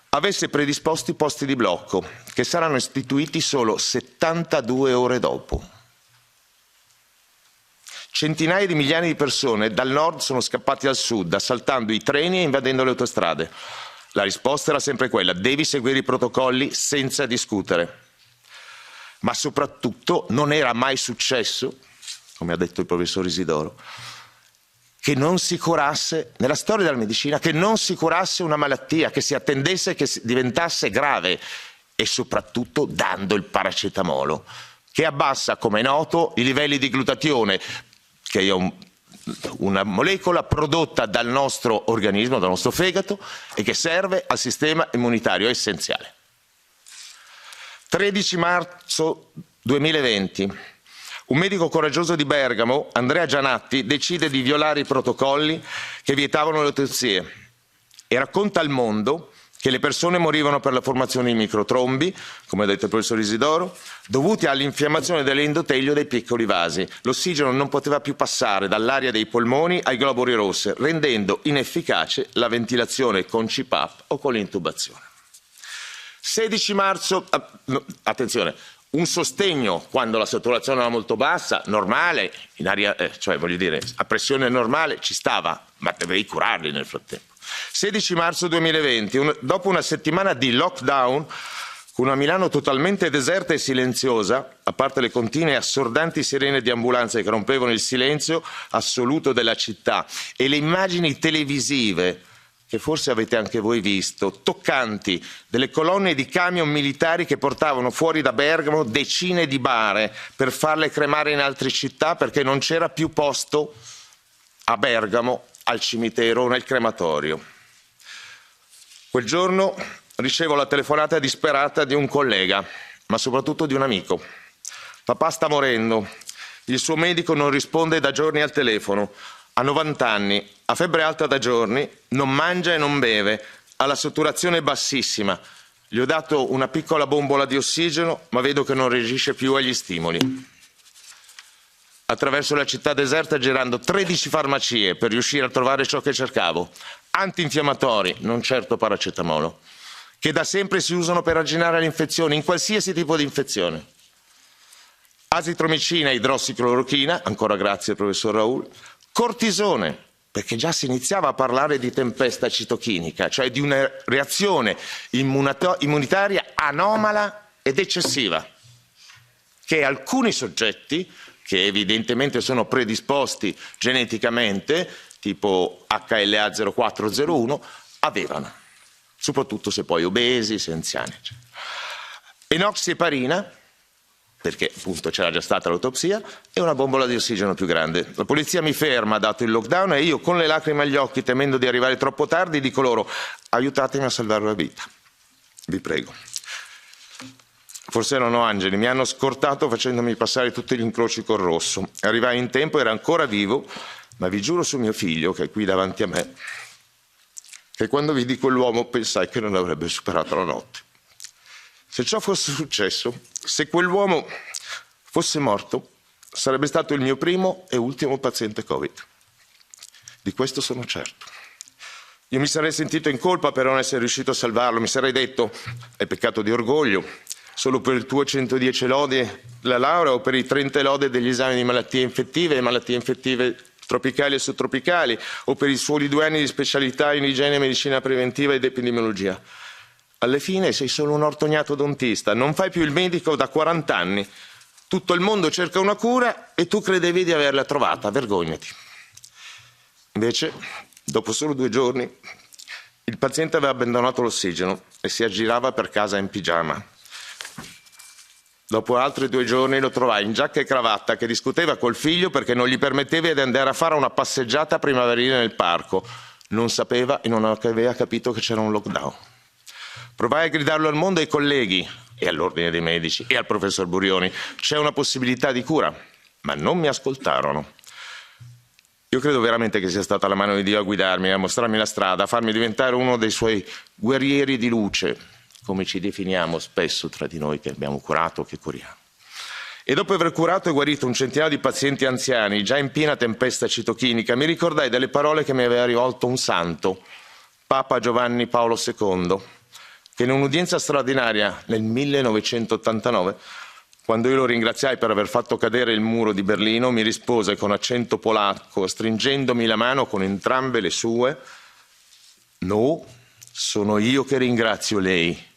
avesse predisposto i posti di blocco, che saranno istituiti solo 72 ore dopo. Centinaia di migliaia di persone dal nord sono scappati al sud, assaltando i treni e invadendo le autostrade. La risposta era sempre quella: devi seguire i protocolli senza discutere. Ma soprattutto non era mai successo, come ha detto il professor Isidoro, che non si curasse, nella storia della medicina, che non si curasse una malattia, che si attendesse che diventasse grave, e soprattutto dando il paracetamolo, che abbassa, come è noto, i livelli di glutatione, che è una molecola prodotta dal nostro organismo, dal nostro fegato, e che serve al sistema immunitario, è essenziale. 13 marzo 2020. Un medico coraggioso di Bergamo, Andrea Gianatti, decide di violare i protocolli che vietavano le autopsie e racconta al mondo che le persone morivano per la formazione di microtrombi, come ha detto il professor Isidoro, dovuti all'infiammazione dell'endotelio dei piccoli vasi. L'ossigeno non poteva più passare dall'aria dei polmoni ai globuli rossi, rendendo inefficace la ventilazione con CPAP o con l'intubazione. 16 marzo, attenzione, un sostegno quando la saturazione era molto bassa, normale, in aria, cioè voglio dire, a pressione normale ci stava, ma dovevi curarli nel frattempo. 16 marzo 2020, dopo una settimana di lockdown, con una Milano totalmente deserta e silenziosa, a parte le continue e assordanti sirene di ambulanze che rompevano il silenzio assoluto della città, e le immagini televisive, che forse avete anche voi visto, toccanti, delle colonne di camion militari che portavano fuori da Bergamo decine di bare per farle cremare in altre città perché non c'era più posto a Bergamo, al cimitero o nel crematorio. Quel giorno ricevo la telefonata disperata di un collega, ma soprattutto di un amico. Papà sta morendo, il suo medico non risponde da giorni al telefono, ha 90 anni, ha febbre alta da giorni, non mangia e non beve, ha la saturazione bassissima. Gli ho dato una piccola bombola di ossigeno, ma vedo che non reagisce più agli stimoli. Attraverso la città deserta girando 13 farmacie per riuscire a trovare ciò che cercavo. Antinfiammatori, non certo paracetamolo, che da sempre si usano per arginare le infezioni, in qualsiasi tipo di infezione. Azitromicina e idrossiclorochina, ancora grazie al professor Raul. Cortisone, perché già si iniziava a parlare di tempesta citochinica, cioè di una reazione immunitaria anomala ed eccessiva, che alcuni soggetti che evidentemente sono predisposti geneticamente, tipo HLA0401, avevano, soprattutto se poi obesi, se anziani. Enoxieparina, perché appunto c'era già stata l'autopsia, e una bombola di ossigeno più grande. La polizia mi ferma, dato il lockdown, e io con le lacrime agli occhi, temendo di arrivare troppo tardi, dico loro: aiutatemi a salvare la vita, vi prego. Forse erano angeli, mi hanno scortato facendomi passare tutti gli incroci col rosso. Arrivai in tempo, era ancora vivo, ma vi giuro su mio figlio, che è qui davanti a me, che quando vidi quell'uomo pensai che non avrebbe superato la notte. Se ciò fosse successo, se quell'uomo fosse morto, sarebbe stato il mio primo e ultimo paziente Covid. Di questo sono certo. Io mi sarei sentito in colpa per non essere riuscito a salvarlo, mi sarei detto: è peccato di orgoglio, solo per il tuo 110 lode la laurea o per i 30 lode degli esami di malattie infettive e malattie infettive tropicali e sottropicali, o per i soli 2 anni di specialità in igiene, medicina preventiva ed epidemiologia. Alla fine sei solo un ortognato odontista, non fai più il medico da 40 anni. Tutto il mondo cerca una cura e tu credevi di averla trovata, vergognati. Invece, dopo solo 2 giorni, il paziente aveva abbandonato l'ossigeno e si aggirava per casa in pigiama. Dopo altri 2 giorni lo trovai in giacca e cravatta che discuteva col figlio perché non gli permetteva di andare a fare una passeggiata primaverile nel parco. Non sapeva e non aveva capito che c'era un lockdown. Provai a gridarlo al mondo e ai colleghi, e all'ordine dei medici, e al professor Burioni: c'è una possibilità di cura, ma non mi ascoltarono. Io credo veramente che sia stata la mano di Dio a guidarmi, a mostrarmi la strada, a farmi diventare uno dei suoi guerrieri di luce, come ci definiamo spesso tra di noi che abbiamo curato o che curiamo. E dopo aver curato e guarito un centinaio di pazienti anziani, già in piena tempesta citochinica, mi ricordai delle parole che mi aveva rivolto un santo, Papa Giovanni Paolo II, che in un'udienza straordinaria nel 1989, quando io lo ringraziai per aver fatto cadere il muro di Berlino, mi rispose con accento polacco, stringendomi la mano con entrambe le sue: no, sono io che ringrazio lei.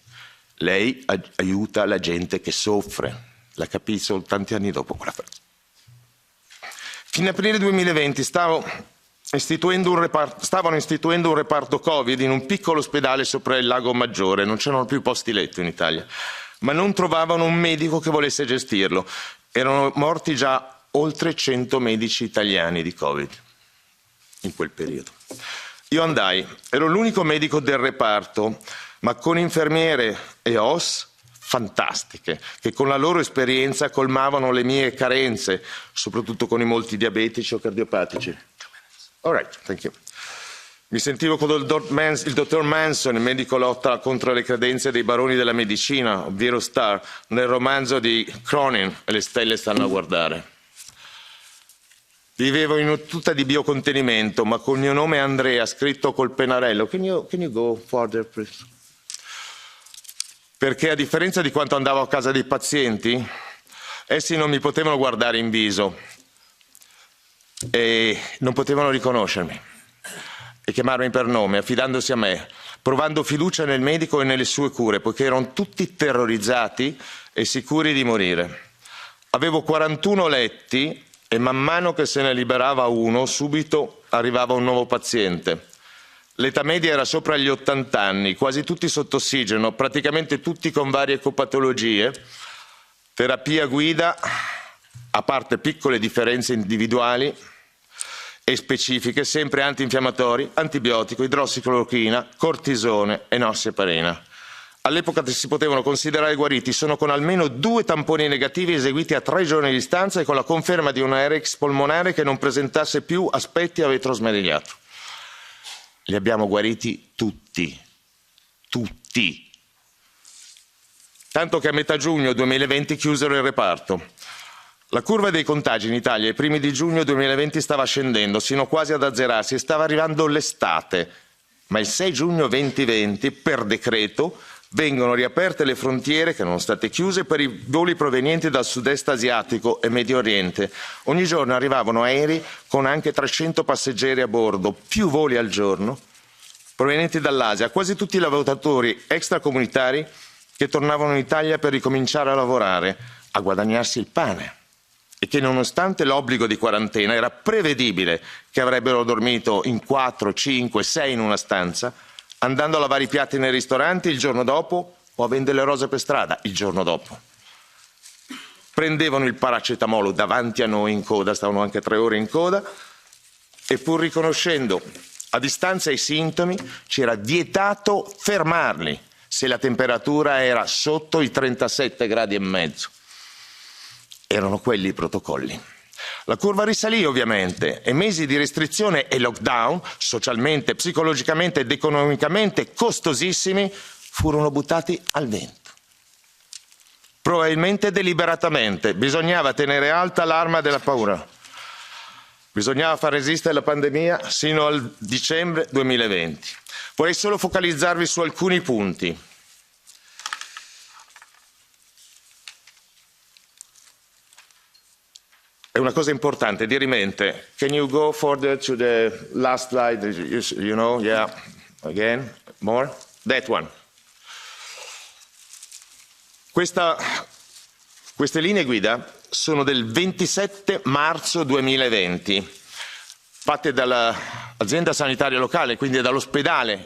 Lei aiuta la gente che soffre. La capii solo tanti anni dopo quella frase. Fino aprile 2020 stavano istituendo un reparto Covid in un piccolo ospedale sopra il Lago Maggiore. Non c'erano più posti letto in Italia, ma non trovavano un medico che volesse gestirlo. Erano morti già oltre 100 medici italiani di Covid in quel periodo. Io andai, ero l'unico medico del reparto, ma con infermiere e OS fantastiche, che con la loro esperienza colmavano le mie carenze, soprattutto con i molti diabetici o cardiopatici. All right, thank you. Mi sentivo con il dottor Manson, il medico lotta contro le credenze dei baroni della medicina, ovvero Starr, nel romanzo di Cronin, E le stelle stanno a guardare. Vivevo in una tuta di biocontenimento, ma col mio nome Andrea, scritto col pennarello. Can you go further, please? Perché a differenza di quanto andavo a casa dei pazienti, essi non mi potevano guardare in viso e non potevano riconoscermi e chiamarmi per nome, affidandosi a me, provando fiducia nel medico e nelle sue cure, poiché erano tutti terrorizzati e sicuri di morire. Avevo 41 letti e man mano che se ne liberava uno, subito arrivava un nuovo paziente. L'età media era sopra gli 80 anni, quasi tutti sotto ossigeno, praticamente tutti con varie ecopatologie, terapia guida, a parte piccole differenze individuali e specifiche, sempre antinfiammatori, antibiotico, idrossiclorochina, cortisone e enoxieparina. All'epoca si potevano considerare guariti, sono con almeno 2 tamponi negativi eseguiti a 3 giorni di distanza e con la conferma di una RX polmonare che non presentasse più aspetti a vetro smerigliato. Li abbiamo guariti tutti, tutti. Tanto che a metà giugno 2020 chiusero il reparto. La curva dei contagi in Italia ai primi di giugno 2020 stava scendendo, sino quasi ad azzerarsi, e stava arrivando l'estate. Ma il 6 giugno 2020, per decreto, vengono riaperte le frontiere, che erano state chiuse, per i voli provenienti dal sud-est asiatico e Medio Oriente. Ogni giorno arrivavano aerei con anche 300 passeggeri a bordo, più voli al giorno, provenienti dall'Asia, quasi tutti lavoratori extracomunitari che tornavano in Italia per ricominciare a lavorare, a guadagnarsi il pane. E e che nonostante l'obbligo di quarantena era prevedibile che avrebbero dormito in 4, 5, 6 in una stanza, andando a lavare i piatti nei ristoranti il giorno dopo o a vendere le rose per strada il giorno dopo. Prendevano il paracetamolo davanti a noi in coda, stavano anche 3 ore in coda, e pur riconoscendo a distanza i sintomi, ci era vietato fermarli se la temperatura era sotto i 37 gradi e mezzo. Erano quelli i protocolli. La curva risalì ovviamente e mesi di restrizione e lockdown, socialmente, psicologicamente ed economicamente costosissimi, furono buttati al vento. Probabilmente deliberatamente. Bisognava tenere alta l'arma della paura. Bisognava far resistere la pandemia sino al dicembre 2020. Vorrei solo focalizzarvi su alcuni punti. È una cosa importante, dirimente. Can you go further to the last slide? You know, yeah. Again, more. That one. Queste linee guida sono del 27 marzo 2020, fatte dall'azienda sanitaria locale, quindi dall'ospedale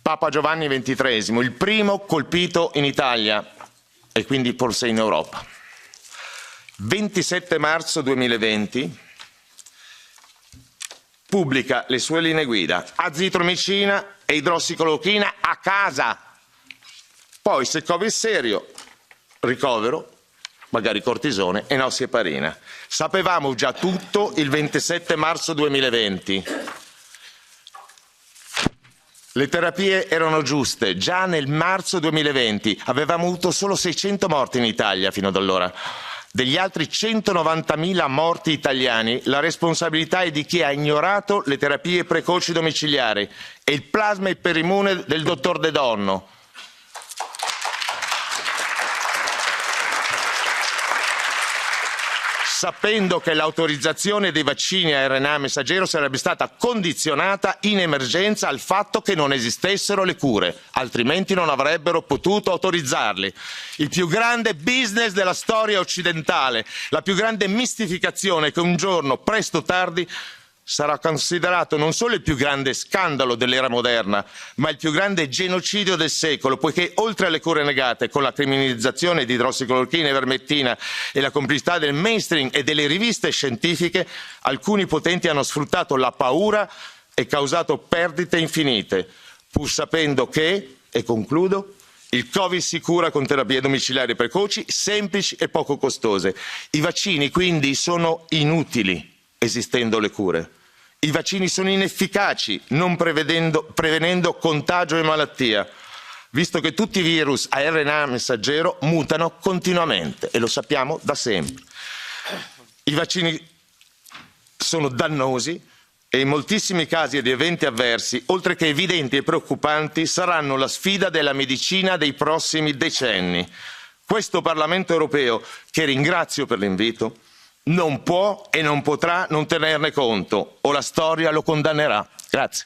Papa Giovanni XXIII, il primo colpito in Italia e quindi forse in Europa. 27 marzo 2020 pubblica le sue linee guida, azitromicina e idrossiclorochina a casa. Poi se Covid serio, ricovero, magari cortisone e enoxaparina. Sapevamo già tutto il 27 marzo 2020. Le terapie erano giuste già nel marzo 2020. Avevamo avuto solo 600 morti in Italia fino ad allora. Degli altri 190.000 morti italiani, la responsabilità è di chi ha ignorato le terapie precoci domiciliari e il plasma iperimmune del dottor De Donno. Sapendo che l'autorizzazione dei vaccini a RNA messaggero sarebbe stata condizionata in emergenza al fatto che non esistessero le cure, altrimenti non avrebbero potuto autorizzarli. Il più grande business della storia occidentale, la più grande mistificazione che un giorno, presto o tardi, sarà considerato non solo il più grande scandalo dell'era moderna, ma il più grande genocidio del secolo, poiché oltre alle cure negate, con la criminalizzazione di idrossiclorochina e ivermectina e la complicità del mainstream e delle riviste scientifiche, alcuni potenti hanno sfruttato la paura e causato perdite infinite, pur sapendo che, e concludo, il Covid si cura con terapie domiciliari precoci, semplici e poco costose. I vaccini quindi sono inutili, esistendo le cure. I vaccini sono inefficaci, non prevenendo contagio e malattia, visto che tutti i virus a RNA messaggero mutano continuamente e lo sappiamo da sempre. I vaccini sono dannosi e in moltissimi casi di eventi avversi, oltre che evidenti e preoccupanti, saranno la sfida della medicina dei prossimi decenni. Questo Parlamento europeo, che ringrazio per l'invito, non può e non potrà non tenerne conto, o la storia lo condannerà. Grazie.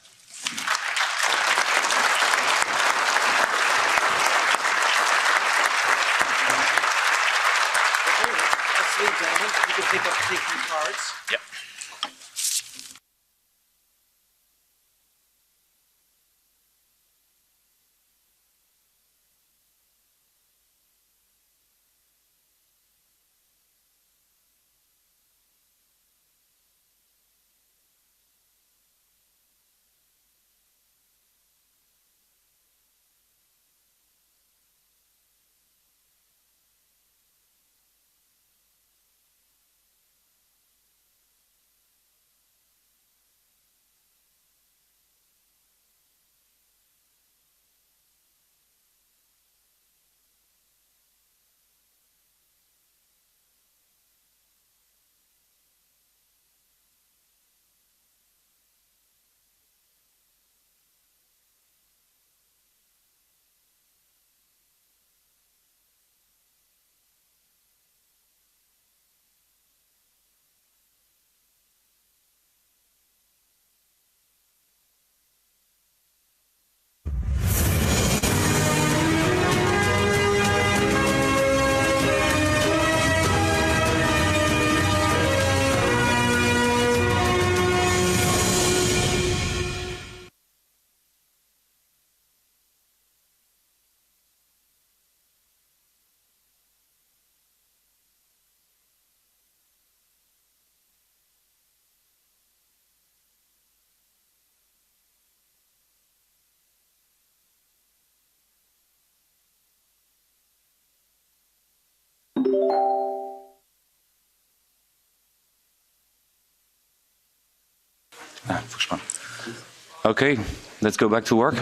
Okay, let's go back to work.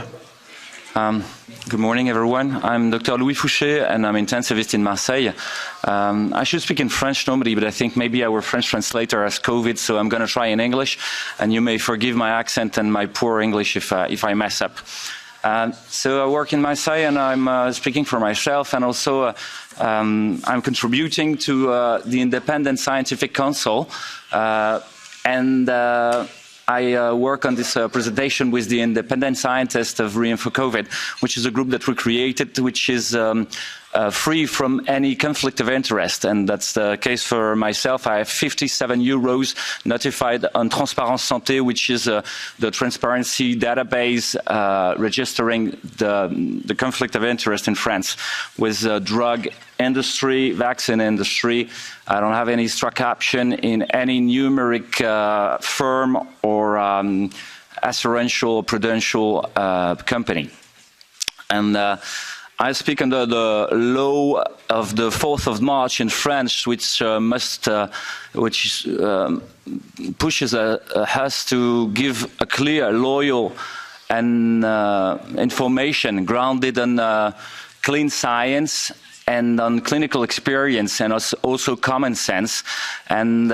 Good morning, everyone. I'm Dr. Louis Fouché, and I'm intensivist in Marseille. I should speak in French normally, but I think maybe our French translator has COVID, so I'm going to try in English, and you may forgive my accent and my poor English if I mess up. So I work in Marseille, and I'm speaking for myself, and also I'm contributing to the Independent Scientific Council, and I work on this presentation with the independent scientists of Reinfo COVID, which is a group that we created, which is free from any conflict of interest. And that's the case for myself. I have 57 euros notified on Transparence Santé, which is the transparency database registering the conflict of interest in France with drug industry, vaccine industry. I don't have any stock option in any numeric firm or assurential prudential company. And I speak under the law of the 4th of March in France, which pushes us to give a clear, loyal, and information grounded on clean science and on clinical experience and also common sense. And,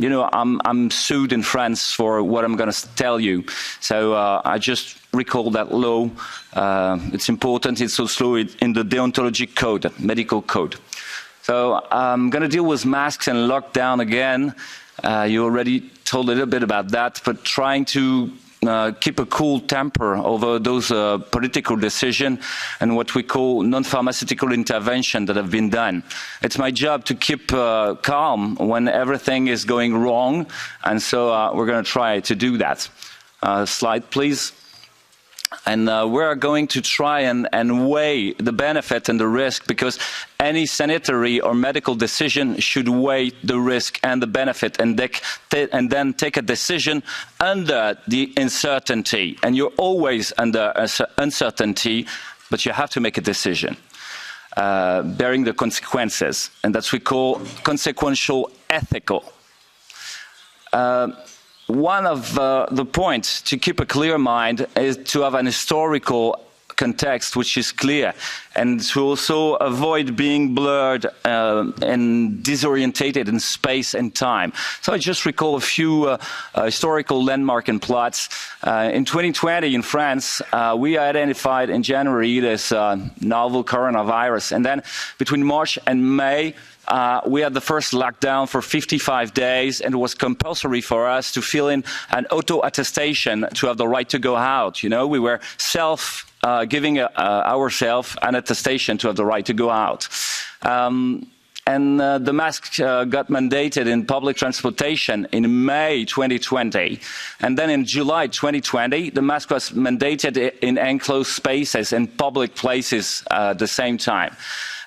you know, I'm sued in France for what I'm going to tell you. So I just recall that law. It's important. It's also in the deontologic code, medical code. So I'm going to deal with masks and lockdown again. You already told a little bit about that, but trying to keep a cool temper over those political decisions and what we call non-pharmaceutical intervention that have been done. It's my job to keep calm when everything is going wrong, and so we're going to try to do that. Slide, please. And we're going to try and weigh the benefit and the risk, because any sanitary or medical decision should weigh the risk and the benefit and then take a decision under the uncertainty. And you're always under uncertainty, but you have to make a decision, bearing the consequences. And that's what we call consequential ethical. One of the points to keep a clear mind is to have an historical context which is clear, and to also avoid being blurred and disorientated in space and time. So I just recall a few historical landmark and plots. In 2020 in France, we identified in January this novel coronavirus, and then between March and May, we had the first lockdown for 55 days, and it was compulsory for us to fill in an auto-attestation to have the right to go out. You know, we were giving ourselves an attestation to have the right to go out. And the mask got mandated in public transportation in May 2020. And then in July 2020, the mask was mandated in enclosed spaces and public places at the same time.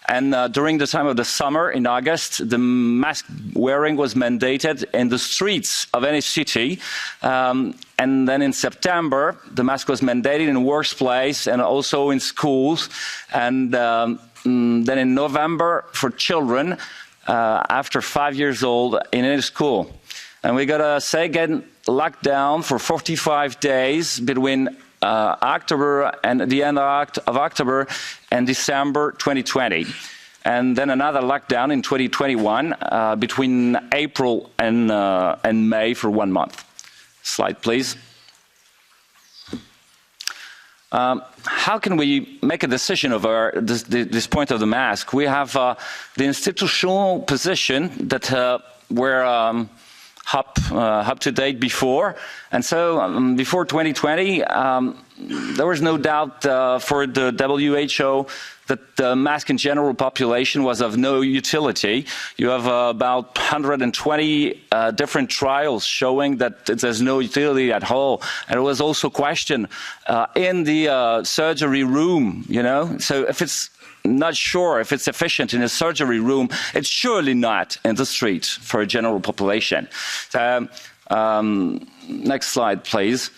And during the time of the summer, in August, the mask wearing was mandated in the streets of any city. And then in September, the mask was mandated in workplace and also in schools. And then in November, for children after 5 years old in any school. And we got a second lockdown for 45 days between October and the end of October and December 2020. And then another lockdown in 2021 between April and May for 1 month. Slide, please. How can we make a decision over this point of the mask? We have the institutional position that we're up to date before. And so before 2020, there was no doubt for the WHO that the mask in general population was of no utility. You have about 120 different trials showing that there's no utility at all. And it was also questioned in the surgery room, you know. So if it's not sure if it's efficient in a surgery room, it's surely not in the street for a general population. Next slide, please.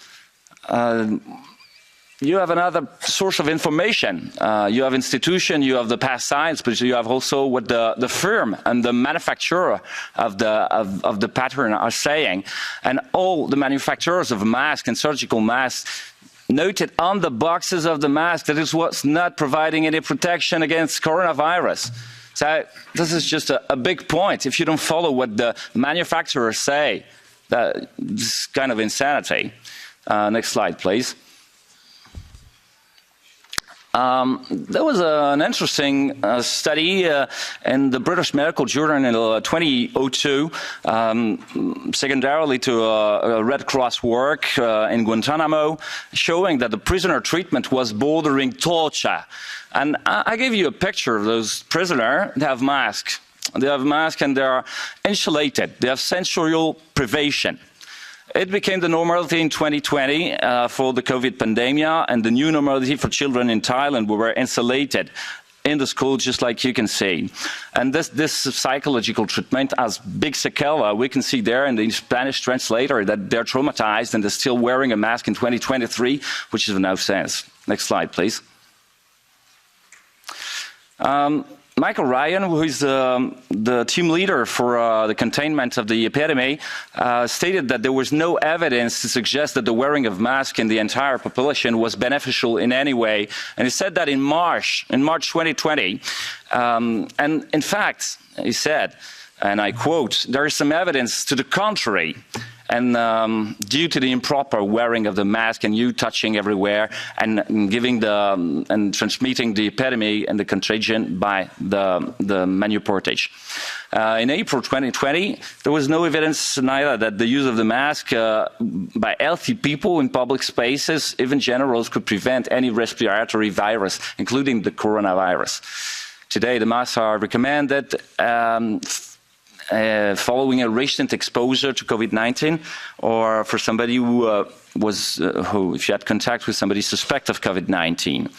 you have another source of information. You have institution, you have the past science, but you have also what the firm and the manufacturer of the pattern are saying. And all the manufacturers of masks and surgical masks noted on the boxes of the mask that it was not providing any protection against coronavirus. So this is just a big point. If you don't follow what the manufacturers say, this is kind of insanity. Next slide, please. There was an interesting study in the British Medical Journal in 2002, secondarily to a Red Cross work in Guantanamo, showing that the prisoner treatment was bordering torture. And I give you a picture of those prisoners. They have masks. They have masks and they are insulated. They have sensorial privation. It became the normality in 2020 for the COVID pandemic, and the new normality for children in Thailand who were insulated in the school, just like you can see. And this psychological treatment has big sequela. We can see there in the Spanish translator that they're traumatized and they're still wearing a mask in 2023, which is no sense. Next slide, please. Michael Ryan, who is the team leader for the containment of the epidemic, stated that there was no evidence to suggest that the wearing of masks in the entire population was beneficial in any way. And he said that in March 2020. And in fact, he said, and I quote, "There is some evidence to the contrary. And due to the improper wearing of the mask and you touching everywhere and giving and transmitting the epidemic and the contagion by the manuportage. In April 2020, there was no evidence neither that the use of the mask by healthy people in public spaces, even generals, could prevent any respiratory virus, including the coronavirus. Today, the masks are recommended following a recent exposure to COVID-19, or for somebody who if you had contact with somebody suspect of COVID-19.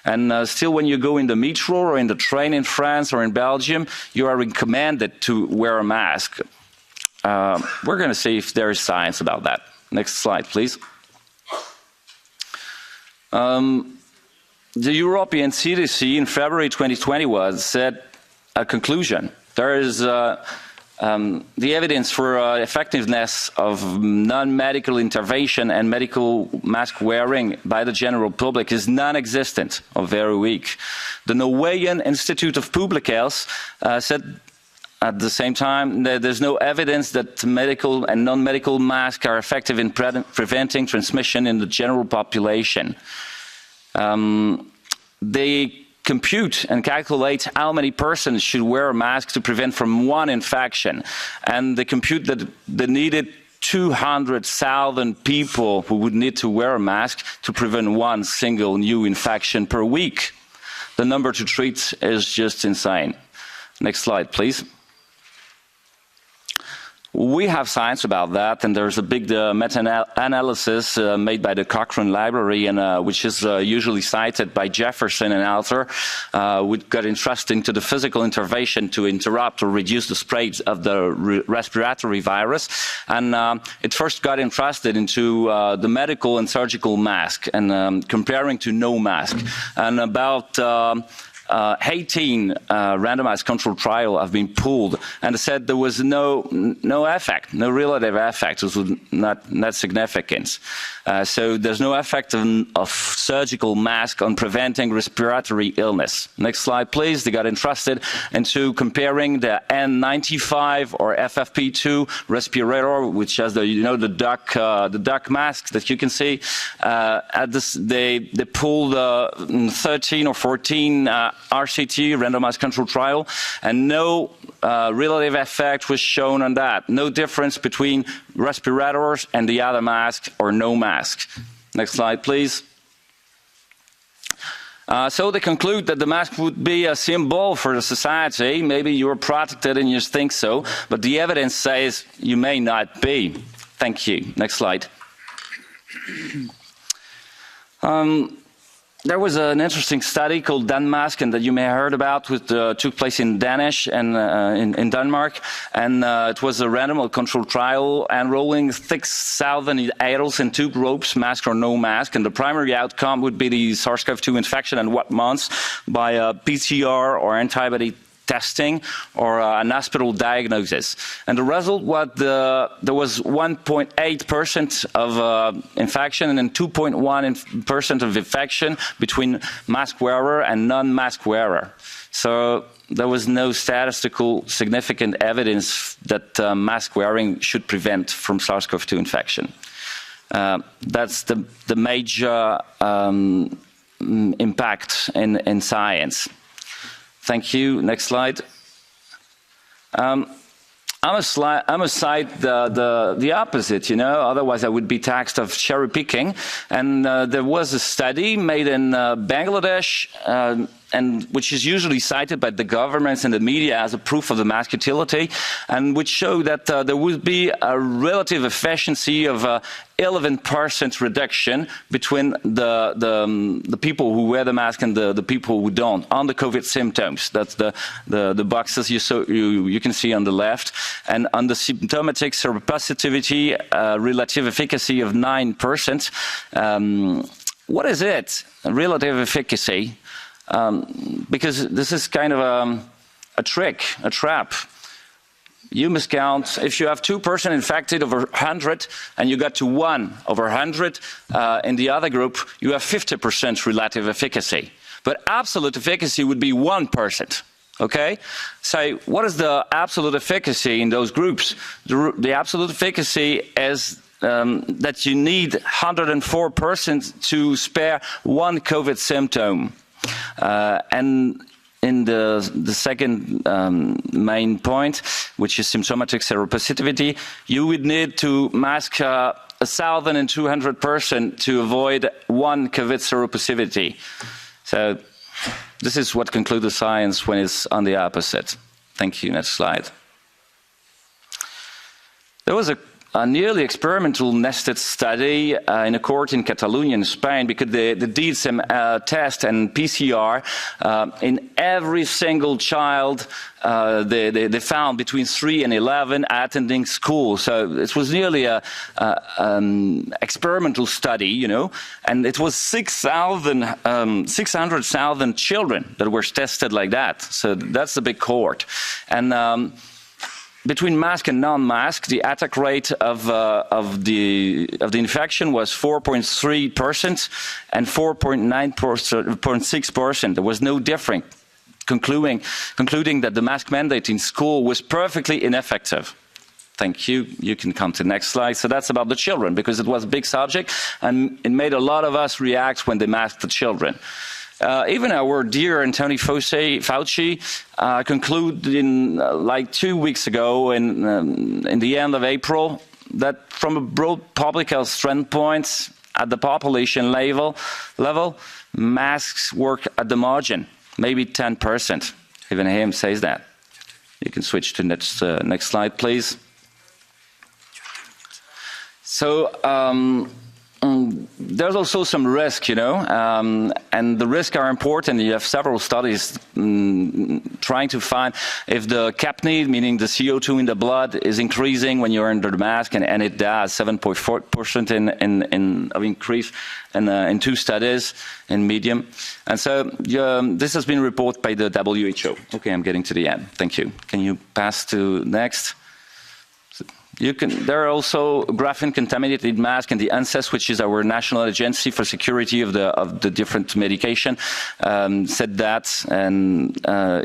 And still, when you go in the metro or in the train in France or in Belgium, you are recommended to wear a mask. We're going to see if there is science about that. Next slide, please. The European CDC in February 2020 said a conclusion. There is the evidence for effectiveness of non-medical intervention and medical mask wearing by the general public is non-existent or very weak. The Norwegian Institute of Public Health said at the same time that there's no evidence that medical and non-medical masks are effective in preventing transmission in the general population. They compute and calculate how many persons should wear a mask to prevent from one infection. And they compute that they needed 200,000 people who would need to wear a mask to prevent one single new infection per week. The number to treat is just insane. Next slide, please. We have science about that, and there's a big meta-analysis made by the Cochrane Library, and which is usually cited by Jefferson and Alter, which got entrusted into the physical intervention to interrupt or reduce the spread of the respiratory virus. And it first got entrusted into the medical and surgical mask, and comparing to no mask. And about 18 randomized control trial have been pulled, and said there was no effect, no relative effect. It was not significant. So there's no effect of surgical mask on preventing respiratory illness. Next slide, please. They got entrusted into comparing the N95 or FFP2 respirator, which has the duck mask that you can see. They pulled 13 or 14 RCT, randomized control trial, and no relative effect was shown on that. No difference between respirators and the other mask or no mask. Next slide, please. So they conclude that the mask would be a symbol for the society. Maybe you're protected and you think so, but the evidence says you may not be. Thank you. Next slide. there was an interesting study called Denmask, and that you may have heard about, which took place in Danish and in Denmark, and it was a randomized controlled trial enrolling 6,000 adults in 2 groups, mask or no mask, and the primary outcome would be the SARS-CoV-2 infection and what months by PCR or antibody testing or an hospital diagnosis. And the result was there was 1.8% of infection and 2.1% of infection between mask wearer and non-mask wearer. So there was no statistical significant evidence that mask wearing should prevent from SARS-CoV-2 infection. That's the major impact in science. Thank you. Next slide. I must cite the opposite, you know, otherwise I would be taxed of cherry picking. And there was a study made in Bangladesh, and which is usually cited by the governments and the media as a proof of the mask utility, and which showed that there would be a relative efficiency of 11% reduction between the people who wear the mask and the people who don't on the COVID symptoms. That's the boxes you can see on the left, and on the symptomatic seropositivity, relative efficacy of 9%. What is it? Relative efficacy? Because this is kind of a trick, a trap. You must count, if you have 2% infected over 100 and you got to 1 over 100 in the other group, you have 50% relative efficacy. But absolute efficacy would be 1%. Okay? So what is the absolute efficacy in those groups? The absolute efficacy is that you need 104% to spare 1 COVID symptom. And in the second main point, which is symptomatic seropositivity, you would need to mask 1,200% to avoid 1 COVID seropositivity. So this is what concludes the science when it's on the opposite. Thank you. Next slide. There was a nearly experimental nested study in a court in Catalonia in Spain, because they did some test and PCR in every single child they found between 3 and 11 attending school. So it was nearly a experimental study, you know, and it was 600,000 children that were tested like that. So that's a big cohort. And between mask and non-mask, the attack rate of the infection was 4.3% and 4.6%. There was no difference, concluding that the mask mandate in school was perfectly ineffective. Thank you. You can come to the next slide. So that's about the children, because it was a big subject and it made a lot of us react when they masked the children. Even our dear Anthony Fauci concluded like 2 weeks ago in the end of April that from a broad public health standpoint at the population level, masks work at the margin, maybe 10%. Even him says that. You can switch to next slide, please. So there's also some risk, you know, and the risks are important. You have several studies trying to find if the CAPNI, meaning the CO2 in the blood, is increasing when you're under the mask, and it does, 7.4% of increase in 2 studies in Medium. And so this has been reported by the WHO. Okay, I'm getting to the end. Thank you. Can you pass to next? There are also graphene-contaminated masks, and the ANSES, which is our national agency for security of the different medication, said that, and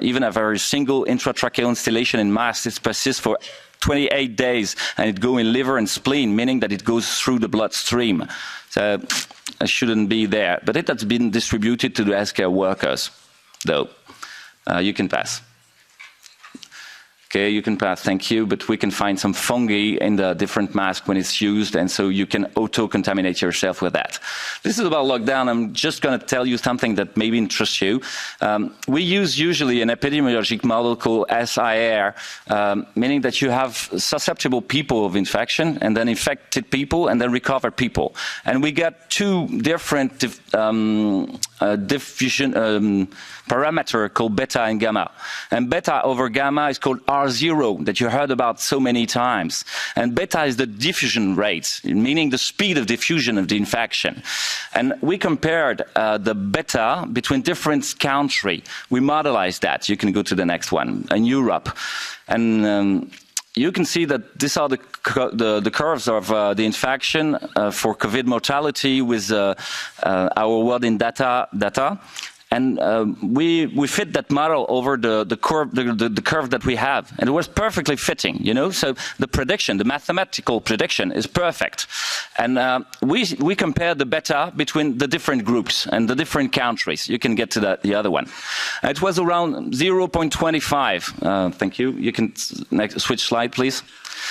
even a very single intratracheal installation in masks, it persists for 28 days, and it goes in liver and spleen, meaning that it goes through the bloodstream. So it shouldn't be there, but it has been distributed to the healthcare workers, though. You can pass. Okay, you can pass, thank you, but we can find some fungi in the different masks when it's used, and so you can auto-contaminate yourself with that. This is about lockdown. I'm just going to tell you something that maybe interests you. We use usually an epidemiologic model called SIR, meaning that you have susceptible people of infection, and then infected people, and then recovered people. And we get two different diffusion parameter called beta and gamma. And beta over gamma is called R0, that you heard about so many times. And beta is the diffusion rate, meaning the speed of diffusion of the infection. And we compared the beta between different countries. We modelized that. You can go to the next one, in Europe. And you can see that these are the curves of the infection for COVID mortality with our world in data. And we fit that model over the curve that we have, and it was perfectly fitting, you know. So the prediction, the mathematical prediction, is perfect. And we compared the beta between the different groups and the different countries. You can get to the other one. It was around 0.25. Thank you. You can switch slide, please.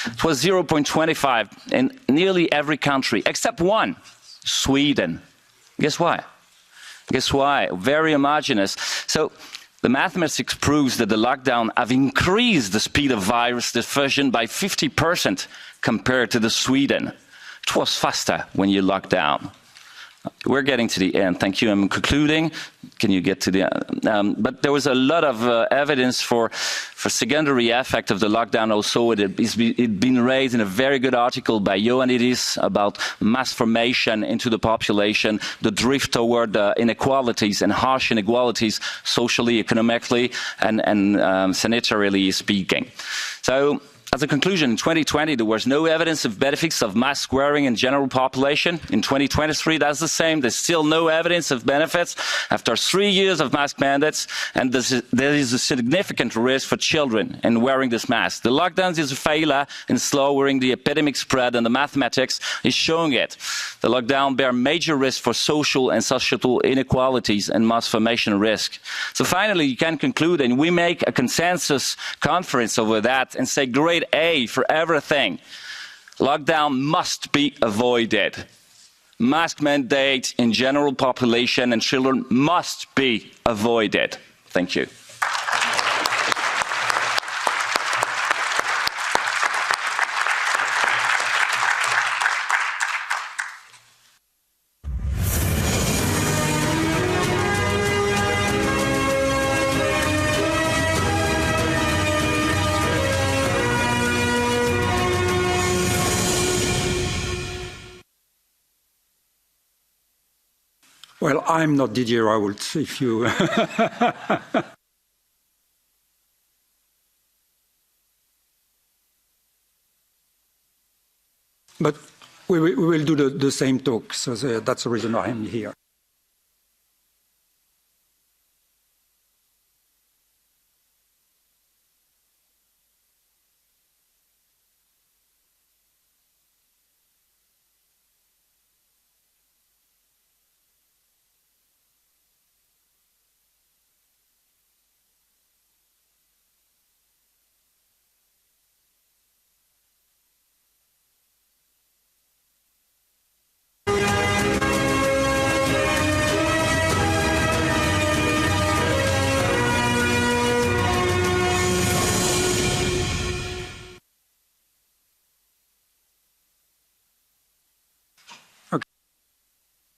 It was 0.25 in nearly every country except one, Sweden. Guess why? Guess why? Very homogeneous. So the mathematics proves that the lockdown have increased the speed of virus diffusion by 50% compared to the Sweden. It was faster when you locked down. We're getting to the end. Thank you. I'm concluding. Can you get to the end? But there was a lot of evidence for secondary effect of the lockdown also. It's been raised in a very good article by Ioannidis about mass formation into the population, the drift toward inequalities and harsh inequalities, socially, economically, and sanitarily speaking. So, as a conclusion, in 2020, there was no evidence of benefits of mask wearing in general population. In 2023, that's the same. There's still no evidence of benefits after 3 years of mask mandates, and there is a significant risk for children in wearing this mask. The lockdowns is a failure in slowing the epidemic spread, and the mathematics is showing it. The lockdown bear major risk for social and societal inequalities and mass formation risk. So finally, you can conclude, and we make a consensus conference over that and say, great, A for everything. Lockdown must be avoided. Mask mandate in general population and children must be avoided. Thank you. Well, I'm not Didier Raoult, if you... But we will do the same talk, so that's the reason I am here.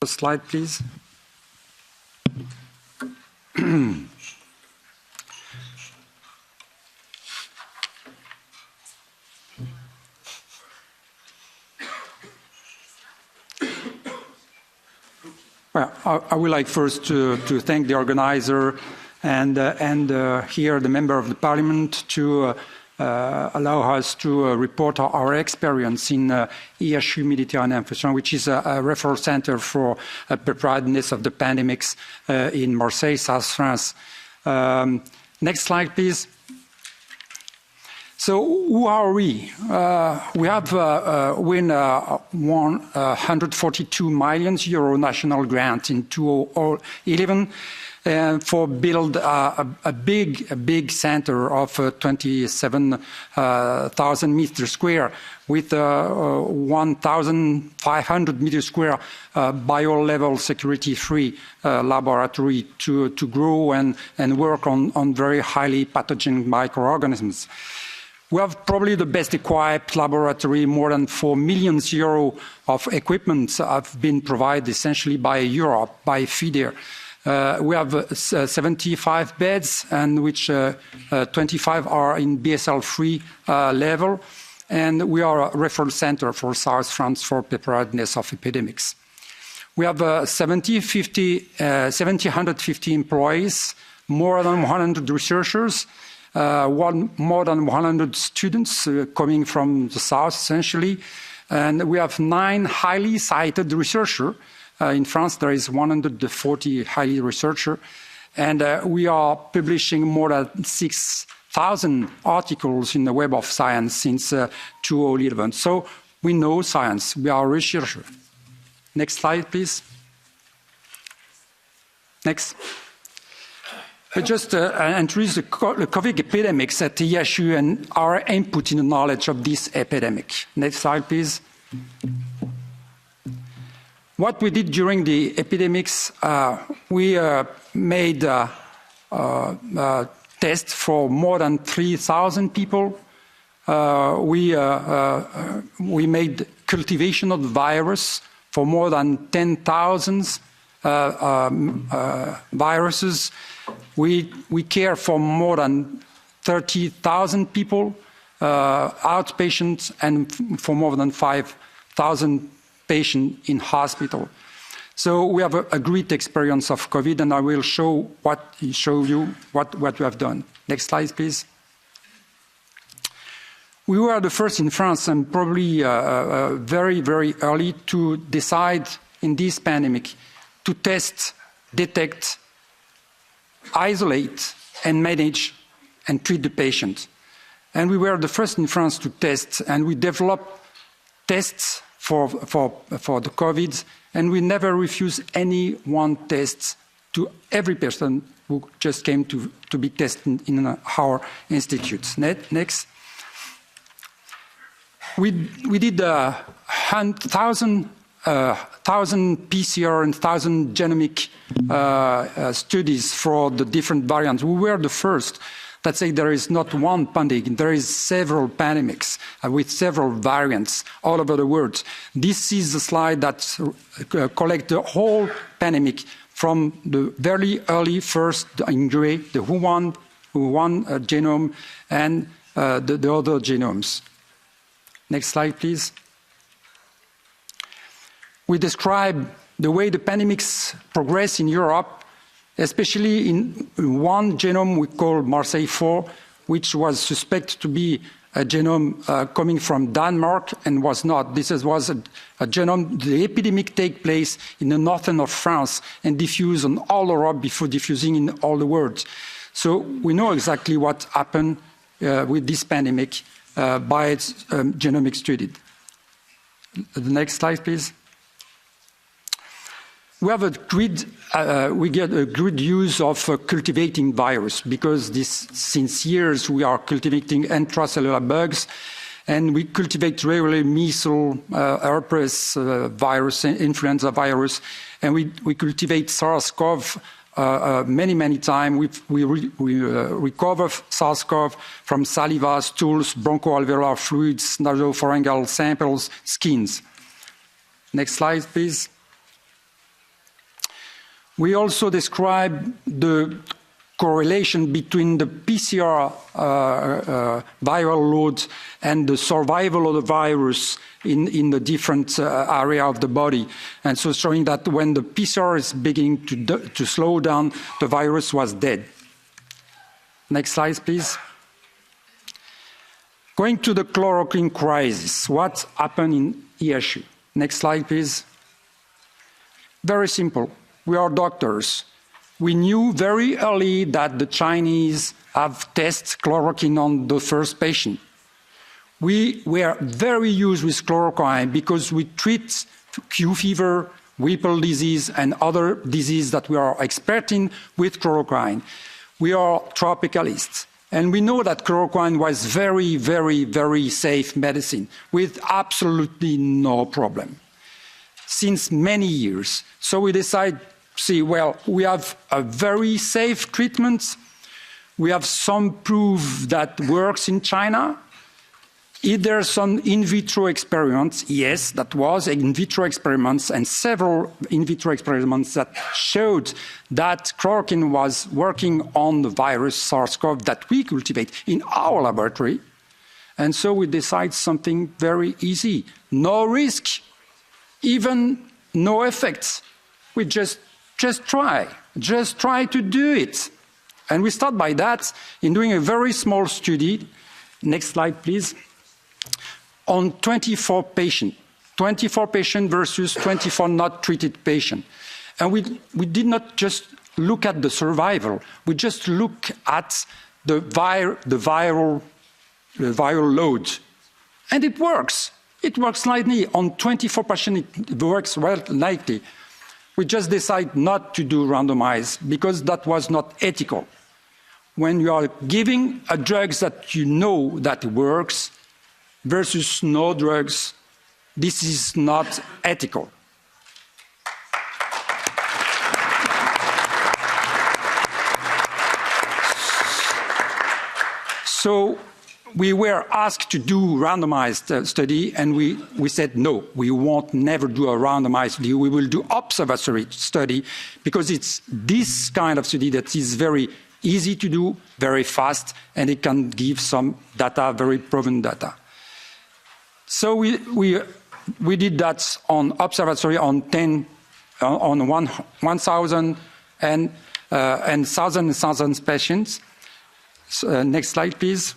Slide, please. Well, I would like first to thank the organizer and here the member of the parliament to allow us to report our experience in EHU Mediterranean, which is a referral center for preparedness of the pandemics in Marseille, South France. Next slide, please. So who are we? We have won 142 million euro national grant in 2011. for build a big center of 27,000 meters square with 1,500 meters square bio-level security-free laboratory to grow and work on very highly pathogenic microorganisms. We have probably the best equipped laboratory. More than €4 million of equipment have been provided essentially by Europe, by FIDER. We have 75 beds, and which 25 are in BSL-free level. And we are a referral center for South France for preparedness of epidemics. We have 150 employees, more than 100 researchers, more than 100 students coming from the south, essentially. And we have 9 highly cited researchers. In France, there is 140 highly researchers. And we are publishing more than 6,000 articles in the Web of Science since 2011. So we know science. We are researchers. Next slide, please. Next. I just introduced the COVID epidemics at ESU and our input in the knowledge of this epidemic. Next slide, please. What we did during the epidemics, we made tests for more than 3,000 people. We made cultivation of the virus for more than 10,000 viruses. We care for more than 30,000 people, outpatients, and for more than 5,000 patients in hospital. So we have a great experience of COVID, and I will show you what we have done. Next slide, please. We were the first in France, and probably very, very early, to decide in this pandemic to test, detect, isolate, and manage and treat the patient. And we were the first in France to test, and we developed tests for the COVID, and we never refused any one test to every person who just came to be tested in our institutes. Next. We did 1,000 PCR and 1,000 genomic studies for the different variants. We were the first that say there is not one pandemic, there is several pandemics with several variants all over the world. This is a slide that collects the whole pandemic from the very early first in gray, the Wuhan genome, and the other genomes. Next slide, please. We describe the way the pandemics progress in Europe, especially in one genome we call Marseille 4, which was suspected to be a genome coming from Denmark and was not. This was a genome, the epidemic take place in the northern of France and diffused on all Europe before diffusing in all the world. So we know exactly what happened with this pandemic by its genomic study. The next slide, please. We have we get a good use of cultivating virus because since years we are cultivating intracellular bugs, and we cultivate regularly measles, herpes virus, influenza virus, and we cultivate SARS-CoV many times. We recover SARS-CoV from saliva, stools, bronchoalveolar fluids, nasopharyngeal samples, skins. Next slide, please. We also describe the correlation between the PCR viral load and the survival of the virus in the different area of the body. And so showing that when the PCR is beginning to slow down, the virus was dead. Next slide, please. Going to the chloroquine crisis, what happened in ESU? Next slide, please. Very simple. We are doctors. We knew very early that the Chinese have tested chloroquine on the first patient. We were very used with chloroquine because we treat Q fever, Whipple disease, and other diseases that we are expert in with chloroquine. We are tropicalists. And we know that chloroquine was very, very, very safe medicine with absolutely no problem since many years. So we decided, see, well, we have a very safe treatment. We have some proof that works in China. Is there some in vitro experiments? Yes, that was in vitro experiments and several in vitro experiments that showed that chloroquine was working on the virus SARS-CoV that we cultivate in our laboratory. And so we decide something very easy. No risk, even no effects. We just try to do it. And we start by that in doing a very small study. Next slide, please. On 24 patients versus 24 not treated patients. And we did not just look at the survival, we just look at the viral load. And it works. It works slightly. On 24 patients, it works well likely. We just decided not to do randomized because that was not ethical. When you are giving a drug that you know that works versus no drugs, this is not ethical. So we were asked to do randomized study, and we said no, we won't never do a randomized study. We will do observatory study because it's this kind of study that is very easy to do, very fast, and it can give some data, very proven data. So we did that on observatory on 1,000 and thousands patients. So, next slide, please.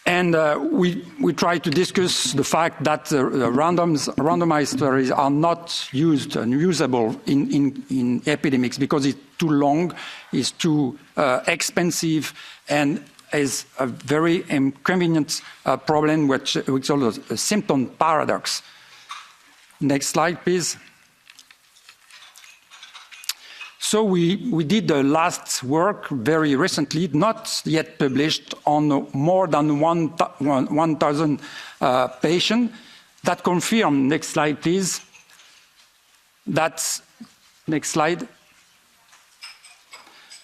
And we try to discuss the fact that randomized studies are not used and usable in epidemics because it's too long, it's too expensive, and is a very inconvenient problem, which is also a symptom paradox. Next slide, please. So we did the last work very recently, not yet published, on more than 1,000 patients that confirm, next slide please, next slide,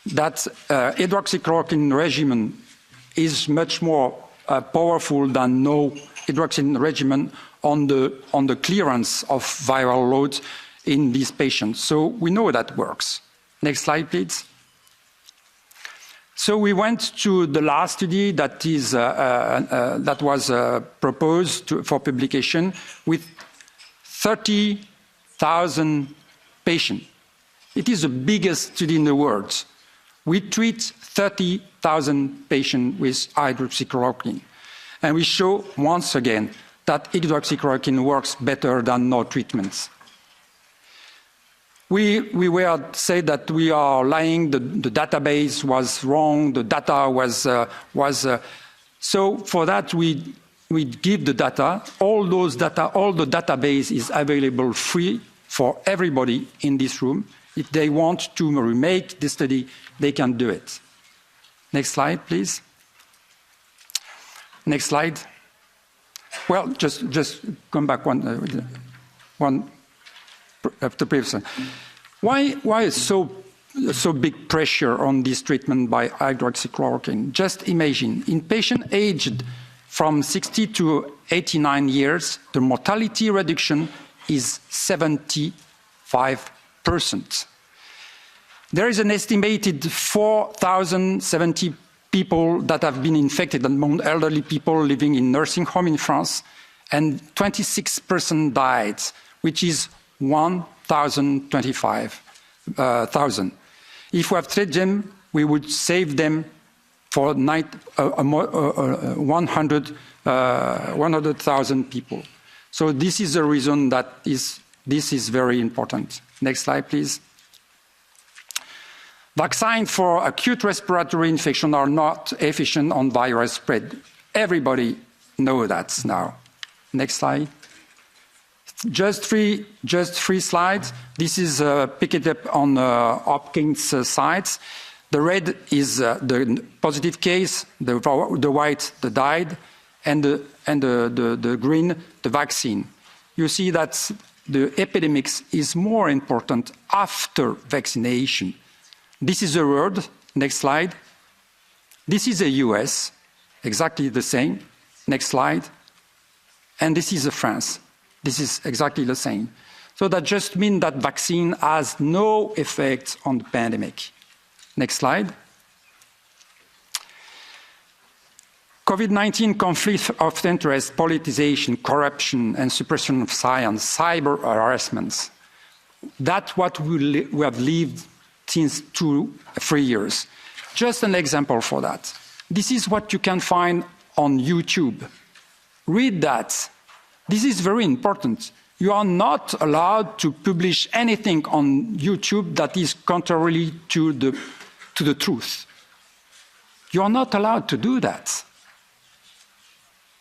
that hydroxychloroquine regimen is much more powerful than no hydroxychloroquine regimen on the clearance of viral loads in these patients. So we know that works. Next slide, please. So we went to the last study that was proposed for publication with 30,000 patients. It is the biggest study in the world. We treat 30,000 patients with hydroxychloroquine. And we show once again that hydroxychloroquine works better than no treatments. We were said that we are lying, the database was wrong, the data was so for that we give the data, all the database is available free for everybody in this room. If they want to remake the study, they can do it. Next slide, please. Next slide. Well, just come back one after previous. Why is so big pressure on this treatment by hydroxychloroquine? Just imagine, in patients aged from 60 to 89 years, the mortality reduction is 75%. There is an estimated 4,070 people that have been infected among elderly people living in nursing home in France, and 26% died, which is 1,025,000. If we have treated them, we would save them for 100,000 people. So this is the reason that this is very important. Next slide, please. Vaccines for acute respiratory infection are not efficient on virus spread. Everybody knows that now. Next slide. Just three slides. This is picked up on Hopkins sites. The red is the positive case, the white, the died, and the green, the vaccine. You see that the epidemics is more important after vaccination. This is the world. Next slide. This is the US, exactly the same. Next slide. And this is France. This is exactly the same. So that just means that vaccine has no effect on the pandemic. Next slide. COVID-19 conflict of interest, politicization, corruption, and suppression of science, cyber harassments. That's what we have lived since 2-3 years. Just an example for that. This is what you can find on YouTube. Read that. This is very important. You are not allowed to publish anything on YouTube that is contrary to the truth. You are not allowed to do that.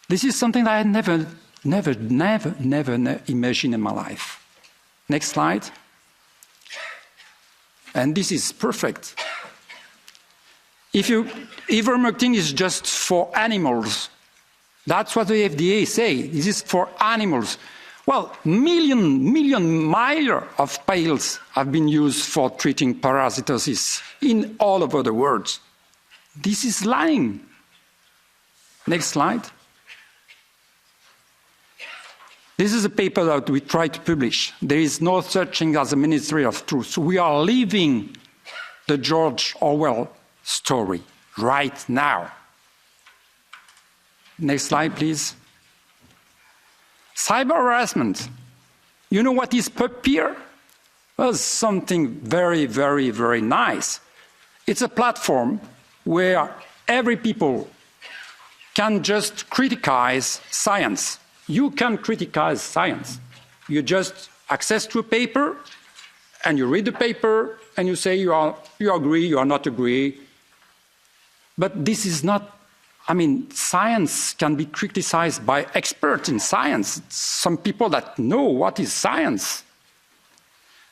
This is something that I never imagined in my life. Next slide. And this is perfect. If ivermectin is just for animals, that's what the FDA say. This is for animals. Well, million miles of pills have been used for treating parasitosis in all over the world. This is lying. Next slide. This is a paper that we try to publish. There is no such thing as a Ministry of Truth. We are living the George Orwell story right now. Next slide, please. Cyber harassment. You know what is PubPeer? Well, something very, very, very nice. It's a platform where every people can just criticize science. You can criticize science. You just access to a paper, and you read the paper, and you say you agree, you are not agree. But this is not, I mean, science can be criticized by experts in science, some people that know what is science.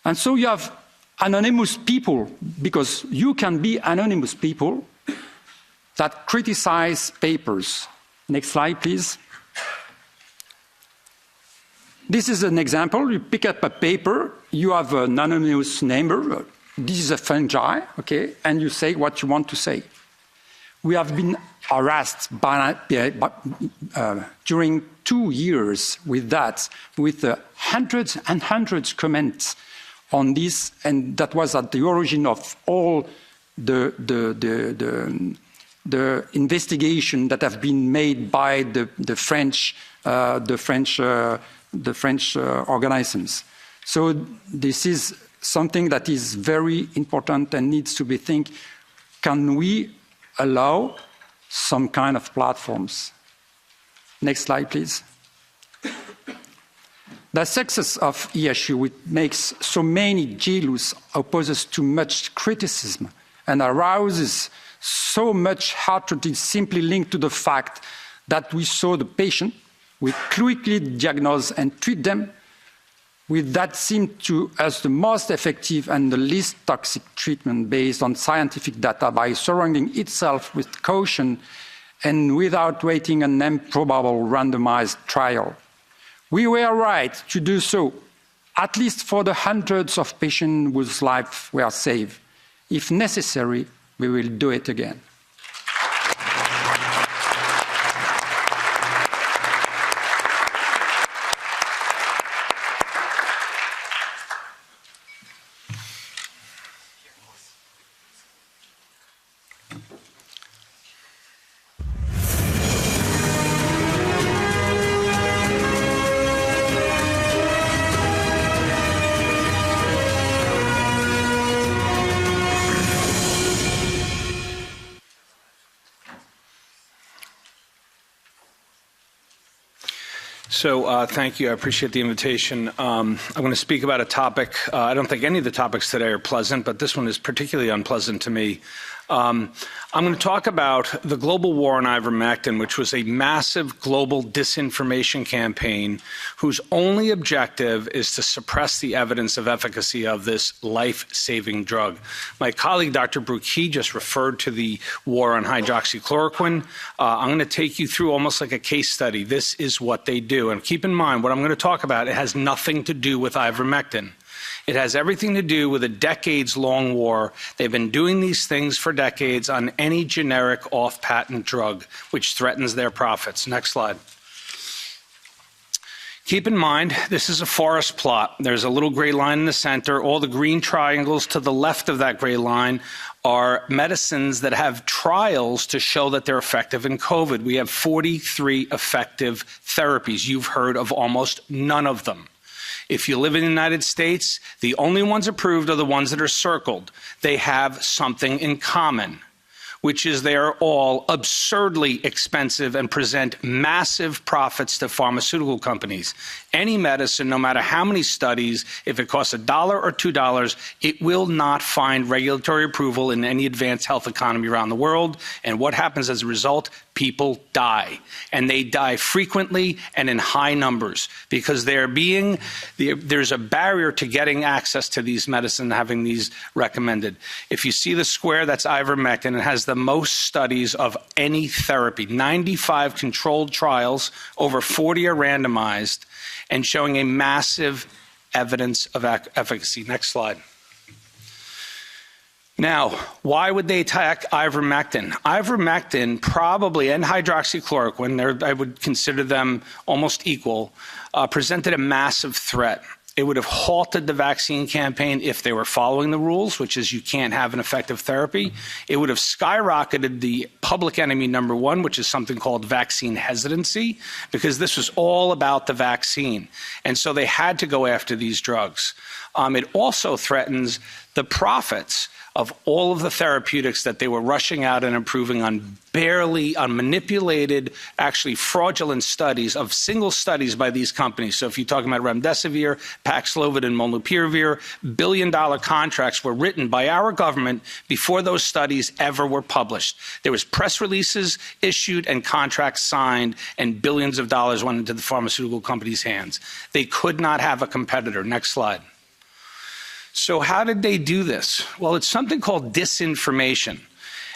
And so you have anonymous people, because you can be anonymous people that criticize papers. Next slide, please. This is an example. You pick up a paper, you have an anonymous number. This is a fungi, okay, and you say what you want to say. We have been harassed during 2 years with that, with hundreds and hundreds of comments on this, and that was at the origin of all the investigation that have been made by the French organisms. So this is something that is very important and needs to be think. Can we allow some kind of platforms? Next slide, please. The success of ESU, which makes so many jealous, opposes too much criticism and arouses so much hatred is simply linked to the fact that we saw the patient, we quickly diagnose and treat them with that seemed to us the most effective and the least toxic treatment based on scientific data by surrounding itself with caution and without waiting an improbable randomized trial. We were right to do so, at least for the hundreds of patients whose lives were saved. If necessary, we will do it again. So thank you. I appreciate the invitation. I'm going to speak about a topic. I don't think any of the topics today are pleasant, but this one is particularly unpleasant to me. I'm going to talk about the global war on ivermectin, which was a massive global disinformation campaign whose only objective is to suppress the evidence of efficacy of this life-saving drug. My colleague, Dr. Brucki, just referred to the war on hydroxychloroquine. I'm going to take you through almost like a case study. This is what they do. And keep in mind, what I'm going to talk about, it has nothing to do with ivermectin. It has everything to do with a decades-long war. They've been doing these things for decades on any generic off-patent drug, which threatens their profits. Next slide. Keep in mind, this is a forest plot. There's a little gray line in the center. All the green triangles to the left of that gray line are medicines that have trials to show that they're effective in COVID. We have 43 effective therapies. You've heard of almost none of them. If you live in the United States, the only ones approved are the ones that are circled. They have something in common, which is they are all absurdly expensive and present massive profits to pharmaceutical companies. Any medicine, no matter how many studies, if it costs $1 or $2, it will not find regulatory approval in any advanced health economy around the world. And what happens as a result? People die. And they die frequently and in high numbers because there's a barrier to getting access to these medicines, having these recommended. If you see the square, that's ivermectin. It has the most studies of any therapy. 95 controlled trials, over 40 are randomized, and showing a massive evidence of efficacy. Next slide. Now, why would they attack ivermectin? Ivermectin probably, and hydroxychloroquine, I would consider them almost equal, presented a massive threat. It would have halted the vaccine campaign if they were following the rules, which is you can't have an effective therapy. It would have skyrocketed the public enemy number one, which is something called vaccine hesitancy, because this was all about the vaccine. And so they had to go after these drugs. It also threatens the profits of all of the therapeutics that they were rushing out and improving on manipulated, actually fraudulent studies of single studies by these companies. So if you're talking about remdesivir, Paxlovid, and molnupiravir, billion-dollar contracts were written by our government before those studies ever were published. There was press releases issued and contracts signed, and billions of dollars went into the pharmaceutical companies' hands. They could not have a competitor. Next slide. So how did they do this? Well, it's something called disinformation.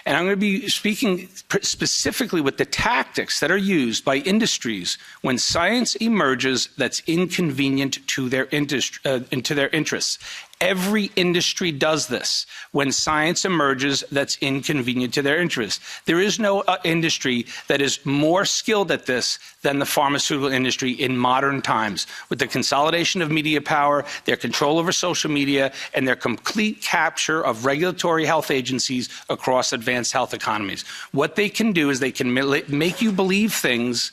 And I'm going to be speaking specifically with the tactics that are used by industries when science emerges that's inconvenient to their interests. Every industry does this when science emerges that's inconvenient to their interests. There is no industry that is more skilled at this than the pharmaceutical industry in modern times, with the consolidation of media power, their control over social media, and their complete capture of regulatory health agencies across advanced health economies. What they can do is they can make you believe things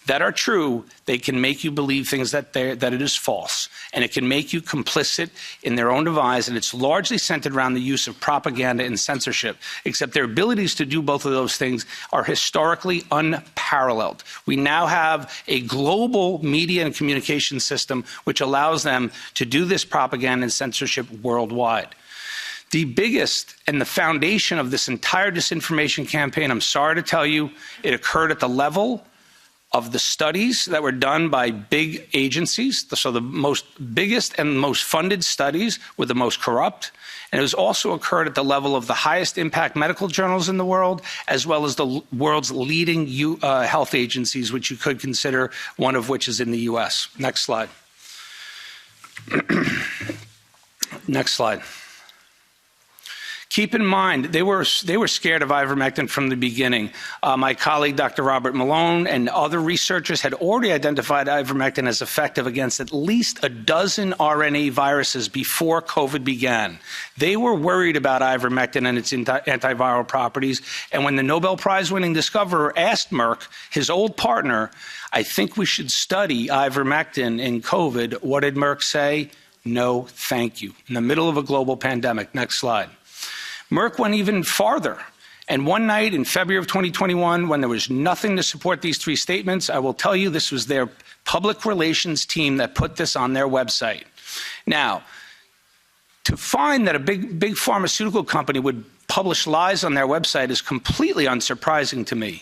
that are true. They can make you believe things that it is false. And it can make you complicit in their own device, and it's largely centered around the use of propaganda and censorship, except their abilities to do both of those things are historically unparalleled. We now have a global media and communication system which allows them to do this propaganda and censorship worldwide. The biggest and the foundation of this entire disinformation campaign, I'm sorry to tell you, it occurred at the level of the studies that were done by big agencies. So the biggest and most funded studies were the most corrupt. And it was also occurred at the level of the highest impact medical journals in the world, as well as the world's leading health agencies, which you could consider, one of which is in the US. Next slide. Next slide. Keep in mind, they were scared of ivermectin from the beginning. My colleague, Dr. Robert Malone, and other researchers had already identified ivermectin as effective against at least a dozen RNA viruses before COVID began. They were worried about ivermectin and its antiviral properties. And when the Nobel Prize-winning discoverer asked Merck, his old partner, I think we should study ivermectin in COVID, what did Merck say? No, thank you. In the middle of a global pandemic. Next slide. Merck went even farther. And one night in February of 2021, when there was nothing to support these three statements, I will tell you this was their public relations team that put this on their website. Now, to find that a big pharmaceutical company would publish lies on their website is completely unsurprising to me.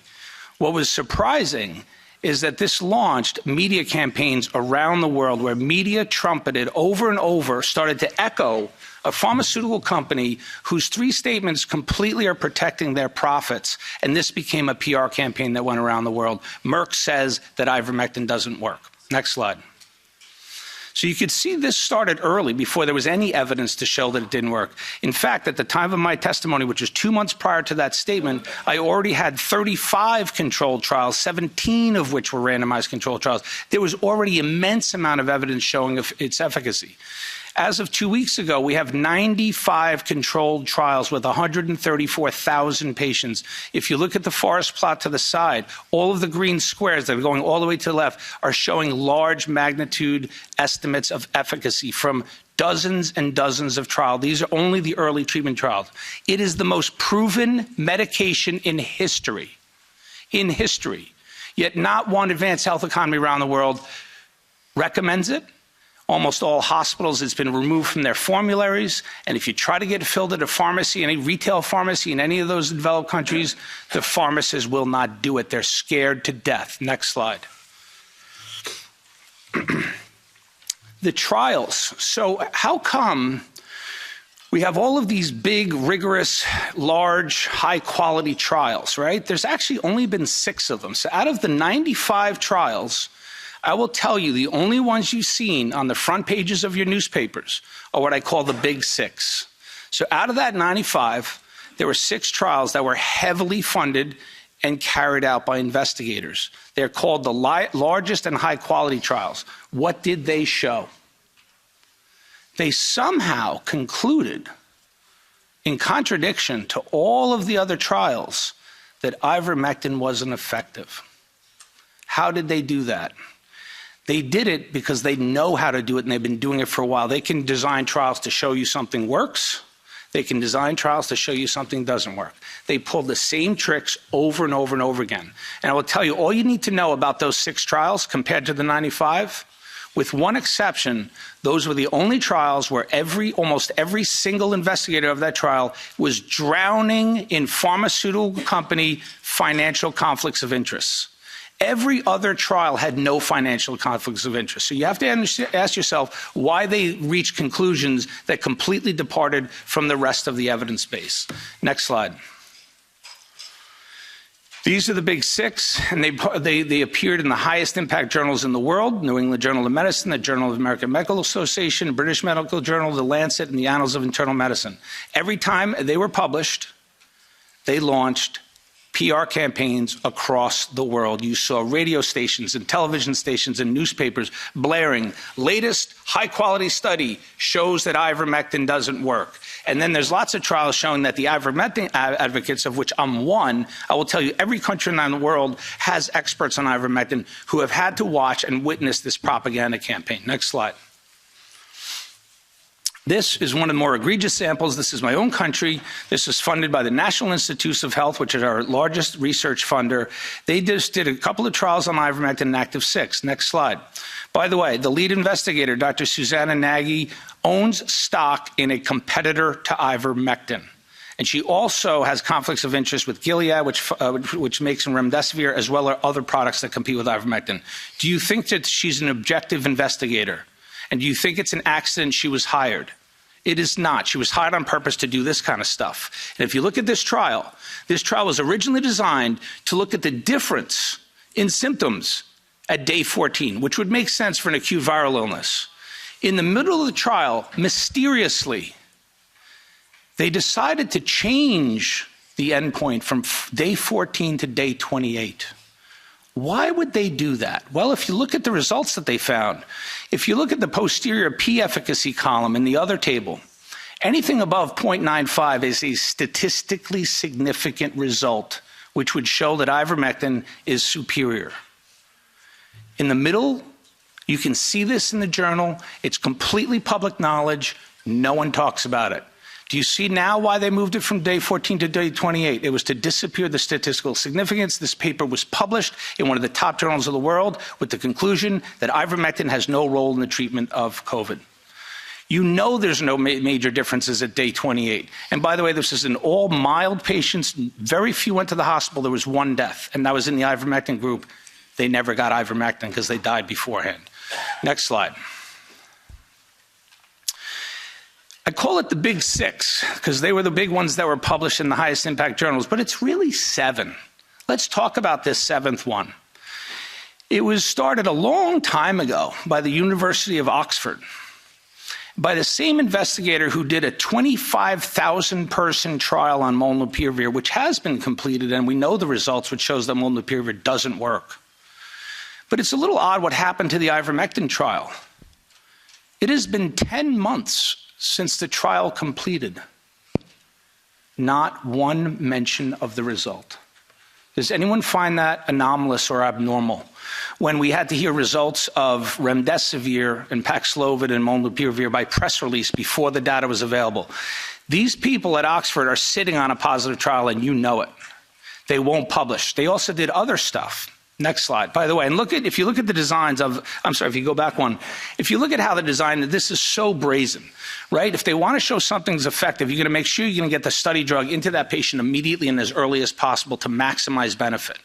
What was surprising is that this launched media campaigns around the world where media trumpeted over and over, started to echo a pharmaceutical company whose three statements completely are protecting their profits. And this became a PR campaign that went around the world. Merck says that ivermectin doesn't work. Next slide. So you could see this started early before there was any evidence to show that it didn't work. In fact, at the time of my testimony, which was 2 months prior to that statement, I already had 35 controlled trials, 17 of which were randomized controlled trials. There was already immense amount of evidence showing of its efficacy. As of 2 weeks ago, we have 95 controlled trials with 134,000 patients. If you look at the forest plot to the side, all of the green squares that are going all the way to the left are showing large magnitude estimates of efficacy from dozens and dozens of trials. These are only the early treatment trials. It is the most proven medication in history. In history. Yet not one advanced health economy around the world recommends it. Almost all hospitals, it's been removed from their formularies. And if you try to get it filled at a pharmacy, any retail pharmacy in any of those developed countries, the pharmacists will not do it. They're scared to death. Next slide. The trials. So how come we have all of these big, rigorous, large, high-quality trials, right? There's actually only been 6 of them. So out of the 95 trials, I will tell you the only ones you've seen on the front pages of your newspapers are what I call the big 6. So out of that 95, there were 6 trials that were heavily funded and carried out by investigators. They're called the largest and high-quality trials. What did they show? They somehow concluded, in contradiction to all of the other trials, that ivermectin wasn't effective. How did they do that? They did it because they know how to do it and they've been doing it for a while. They can design trials to show you something works. They can design trials to show you something doesn't work. They pulled the same tricks over and over and over again. And I will tell you, all you need to know about those 6 trials compared to the 95, with one exception, those were the only trials where almost every single investigator of that trial was drowning in pharmaceutical company financial conflicts of interest. Every other trial had no financial conflicts of interest. So you have to ask yourself why they reached conclusions that completely departed from the rest of the evidence base. Next slide. These are the big 6, and they appeared in the highest impact journals in the world: New England Journal of Medicine, the Journal of the American Medical Association, British Medical Journal, The Lancet, and the Annals of Internal Medicine. Every time they were published, they launched PR campaigns across the world. You saw radio stations and television stations and newspapers blaring, latest high-quality study shows that ivermectin doesn't work. And then there's lots of trials showing that the ivermectin advocates, of which I'm one, I will tell you every country in the world has experts on ivermectin who have had to watch and witness this propaganda campaign. Next slide. This is one of the more egregious samples. This is my own country. This is funded by the National Institutes of Health, which is our largest research funder. They just did a couple of trials on ivermectin in Active 6. Next slide. By the way, the lead investigator, Dr. Susanna Nagy, owns stock in a competitor to ivermectin. And she also has conflicts of interest with Gilead, which makes remdesivir, as well as other products that compete with ivermectin. Do you think that she's an objective investigator? And do you think it's an accident she was hired? It is not. She was hired on purpose to do this kind of stuff. And if you look at this trial was originally designed to look at the difference in symptoms at day 14, which would make sense for an acute viral illness. In the middle of the trial, mysteriously, they decided to change the endpoint from day 14 to day 28. Why would they do that? Well, if you look at the results that they found, if you look at the posterior P efficacy column in the other table, anything above 0.95 is a statistically significant result, which would show that ivermectin is superior. In the middle, you can see this in the journal. It's completely public knowledge. No one talks about it. Do you see now why they moved it from day 14 to day 28? It was to disappear the statistical significance. This paper was published in one of the top journals of the world with the conclusion that ivermectin has no role in the treatment of COVID. You know there's no major differences at day 28. And by the way, this is in all mild patients. Very few went to the hospital. There was one death, and that was in the ivermectin group. They never got ivermectin because they died beforehand. Next slide. I call it the big six because they were the big ones that were published in the highest impact journals, but it's really 7. Let's talk about this 7th one. It was started a long time ago by the University of Oxford, by the same investigator who did a 25,000 person trial on molnupiravir, which has been completed, and we know the results, which shows that molnupiravir doesn't work. But it's a little odd what happened to the ivermectin trial. It has been 10 months since the trial completed. Not one mention of the result. Does anyone find that anomalous or abnormal? When we had to hear results of remdesivir and Paxlovid and molnupiravir by press release before the data was available. These people at Oxford are sitting on a positive trial and you know it. They won't publish. They also did other stuff. Next slide. By the way, and if you look at the designs of, I'm sorry, if you go back one, if you look at how they're designed, this is so brazen, right? If they want to show something's effective, you're going to make sure you're going to get the study drug into that patient immediately and as early as possible to maximize benefit.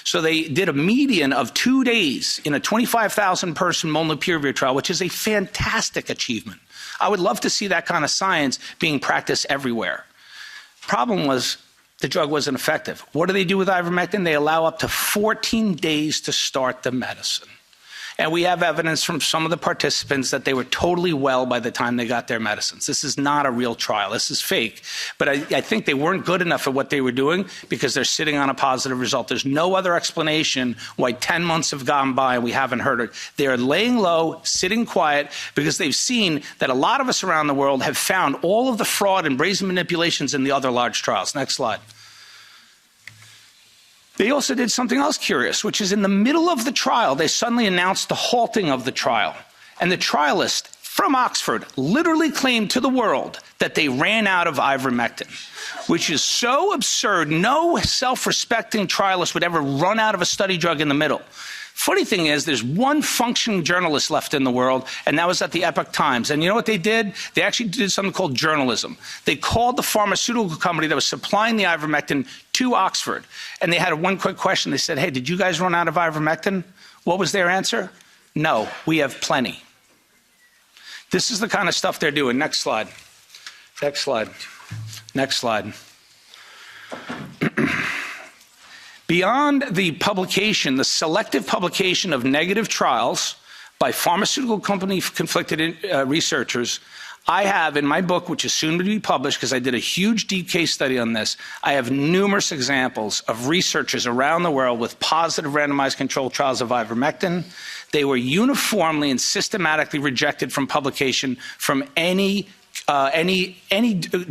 So they did a median of 2 days in a 25,000 person molnupiravir trial, which is a fantastic achievement. I would love to see that kind of science being practiced everywhere. Problem was, the drug wasn't effective. What do they do with ivermectin? They allow up to 14 days to start the medicine. And we have evidence from some of the participants that they were totally well by the time they got their medicines. This is not a real trial. This is fake. But I think they weren't good enough at what they were doing because they're sitting on a positive result. There's no other explanation why 10 months have gone by and we haven't heard it. They're laying low, sitting quiet, because they've seen that a lot of us around the world have found all of the fraud and brazen manipulations in the other large trials. Next slide. They also did something else curious, which is in the middle of the trial, they suddenly announced the halting of the trial. And the trialist from Oxford literally claimed to the world that they ran out of ivermectin, which is so absurd. No self-respecting trialist would ever run out of a study drug in the middle. Funny thing is, there's one functioning journalist left in the world, and that was at the Epoch Times. And you know what they did? They actually did something called journalism. They called the pharmaceutical company that was supplying the ivermectin to Oxford, and they had one quick question. They said, hey, did you guys run out of ivermectin? What was their answer? No, we have plenty. This is the kind of stuff they're doing. Next slide. Next slide. Next slide. Beyond the publication, the selective publication of negative trials by pharmaceutical company conflicted researchers, I have in my book, which is soon to be published because I did a huge deep case study on this, I have numerous examples of researchers around the world with positive randomized controlled trials of ivermectin. They were uniformly and systematically rejected from publication from any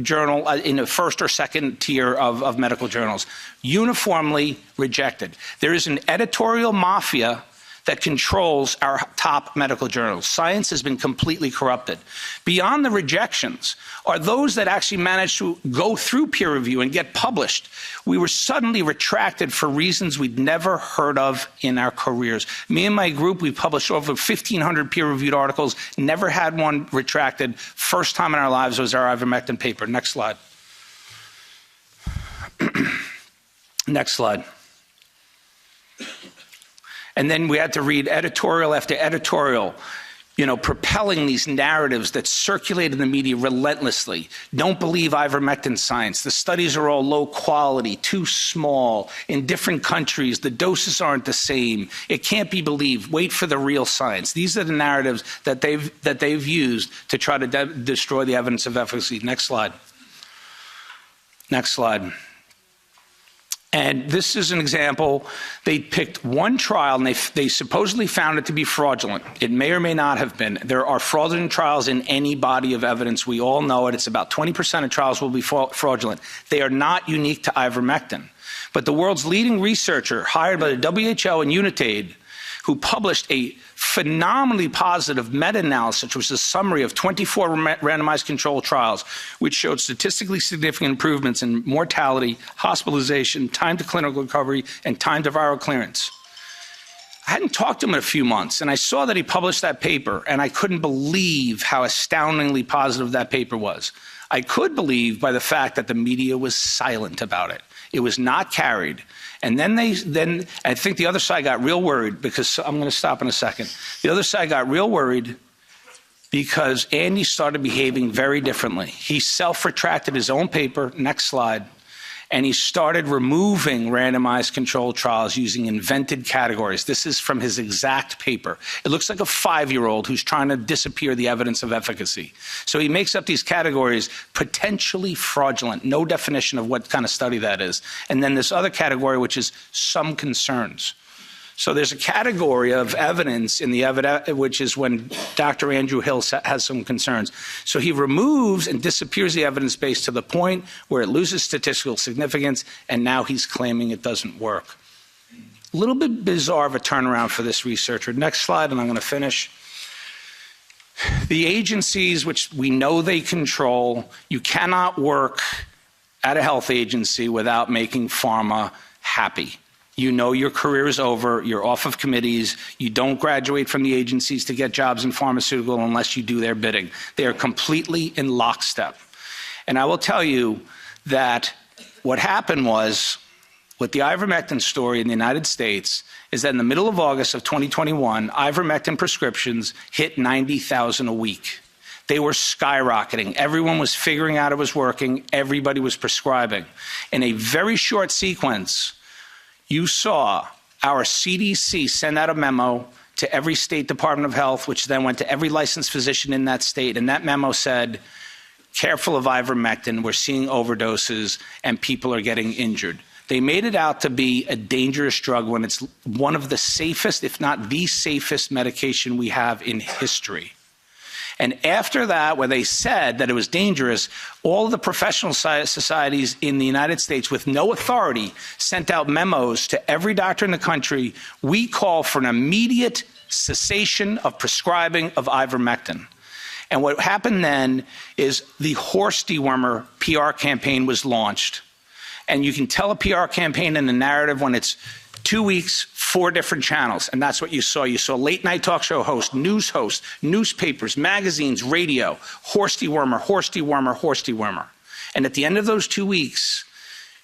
journal in the first or second tier of medical journals, uniformly rejected. There is an editorial mafia that controls our top medical journals. Science has been completely corrupted. Beyond the rejections are those that actually managed to go through peer review and get published. We were suddenly retracted for reasons we'd never heard of in our careers. Me and my group, we published over 1,500 peer-reviewed articles, never had one retracted. First time in our lives was our ivermectin paper. Next slide. Next slide. And then we had to read editorial after editorial, propelling these narratives that circulate in the media relentlessly. Don't believe ivermectin science. The studies are all low quality, too small. In different countries, the doses aren't the same. It can't be believed. Wait for the real science. These are the narratives that they've used to try to destroy the evidence of efficacy. Next slide. Next slide. And this is an example. They picked one trial, and they supposedly found it to be fraudulent. It may or may not have been. There are fraudulent trials in any body of evidence. We all know it. It's about 20% of trials will be fraudulent. They are not unique to ivermectin. But the world's leading researcher, hired by the WHO and UNITAID, who published a phenomenally positive meta-analysis, which was a summary of 24 randomized controlled trials, which showed statistically significant improvements in mortality, hospitalization, time to clinical recovery, and time to viral clearance. I hadn't talked to him in a few months, and I saw that he published that paper, and I couldn't believe how astoundingly positive that paper was. I could believe by the fact that the media was silent about it. It was not carried. And then I think the other side got real worried, because I'm going to stop in a second. The other side got real worried because Andy started behaving very differently. He self-retracted his own paper, next slide, and he started removing randomized controlled trials using invented categories. This is from his exact paper. It looks like a 5-year-old who's trying to disappear the evidence of efficacy. So he makes up these categories, potentially fraudulent, no definition of what kind of study that is. And then this other category, which is some concerns. So there's a category of evidence in the which is when Dr. Andrew Hill has some concerns. So he removes and disappears the evidence base to the point where it loses statistical significance, and now he's claiming it doesn't work. A little bit bizarre of a turnaround for this researcher. Next slide, and I'm going to finish. The agencies which we know they control, you cannot work at a health agency without making pharma happy. You know your career is over, you're off of committees, you don't graduate from the agencies to get jobs in pharmaceutical unless you do their bidding. They are completely in lockstep. And I will tell you that what happened was, with the ivermectin story in the United States, is that in the middle of August of 2021, ivermectin prescriptions hit 90,000 a week. They were skyrocketing. Everyone was figuring out it was working. Everybody was prescribing. In a very short sequence, you saw our CDC send out a memo to every state Department of Health, which then went to every licensed physician in that state, and that memo said, careful of ivermectin, we're seeing overdoses, and people are getting injured. They made it out to be a dangerous drug when it's one of the safest, if not the safest medication we have in history. And after that, where they said that it was dangerous, all of the professional societies in the United States with no authority sent out memos to every doctor in the country. We call for an immediate cessation of prescribing of ivermectin. And what happened then is the horse dewormer PR campaign was launched. And you can tell a PR campaign in the narrative when it's 2 weeks, 4 different channels, and that's what you saw. You saw late night talk show hosts, newspapers, magazines, radio, horse dewormer, horse dewormer, horse dewormer. And at the end of those 2 weeks,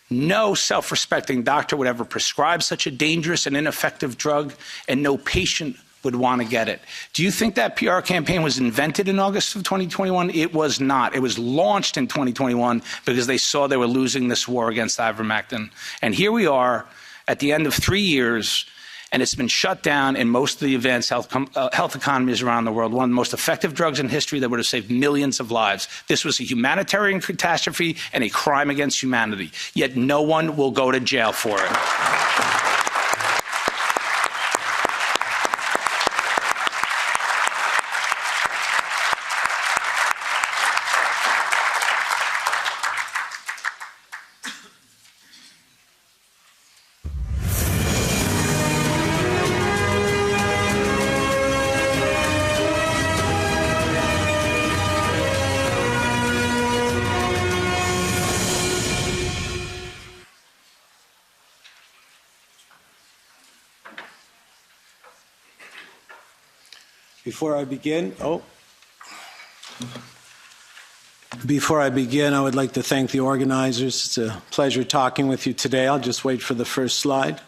no self-respecting doctor would ever prescribe such a dangerous and ineffective drug, and no patient would want to get it. Do you think that PR campaign was invented in August of 2021? It was not. It was launched in 2021 because they saw they were losing this war against ivermectin. And here we are, at the end of 3 years, and it's been shut down in most of the advanced health economies around the world, one of the most effective drugs in history that would have saved millions of lives. This was a humanitarian catastrophe and a crime against humanity, yet no one will go to jail for it. Before I begin, I would like to thank the organizers. It's a pleasure talking with you today. I'll just wait for the first slide.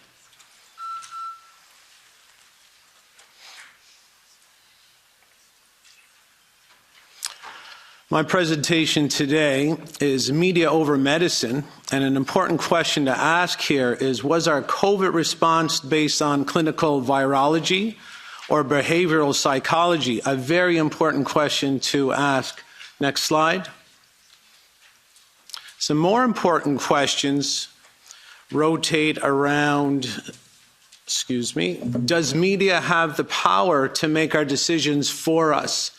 My presentation today is media over medicine, and an important question to ask here is, was our COVID response based on clinical virology or behavioral psychology? A very important question to ask. Next slide. Some more important questions rotate around, does media have the power to make our decisions for us?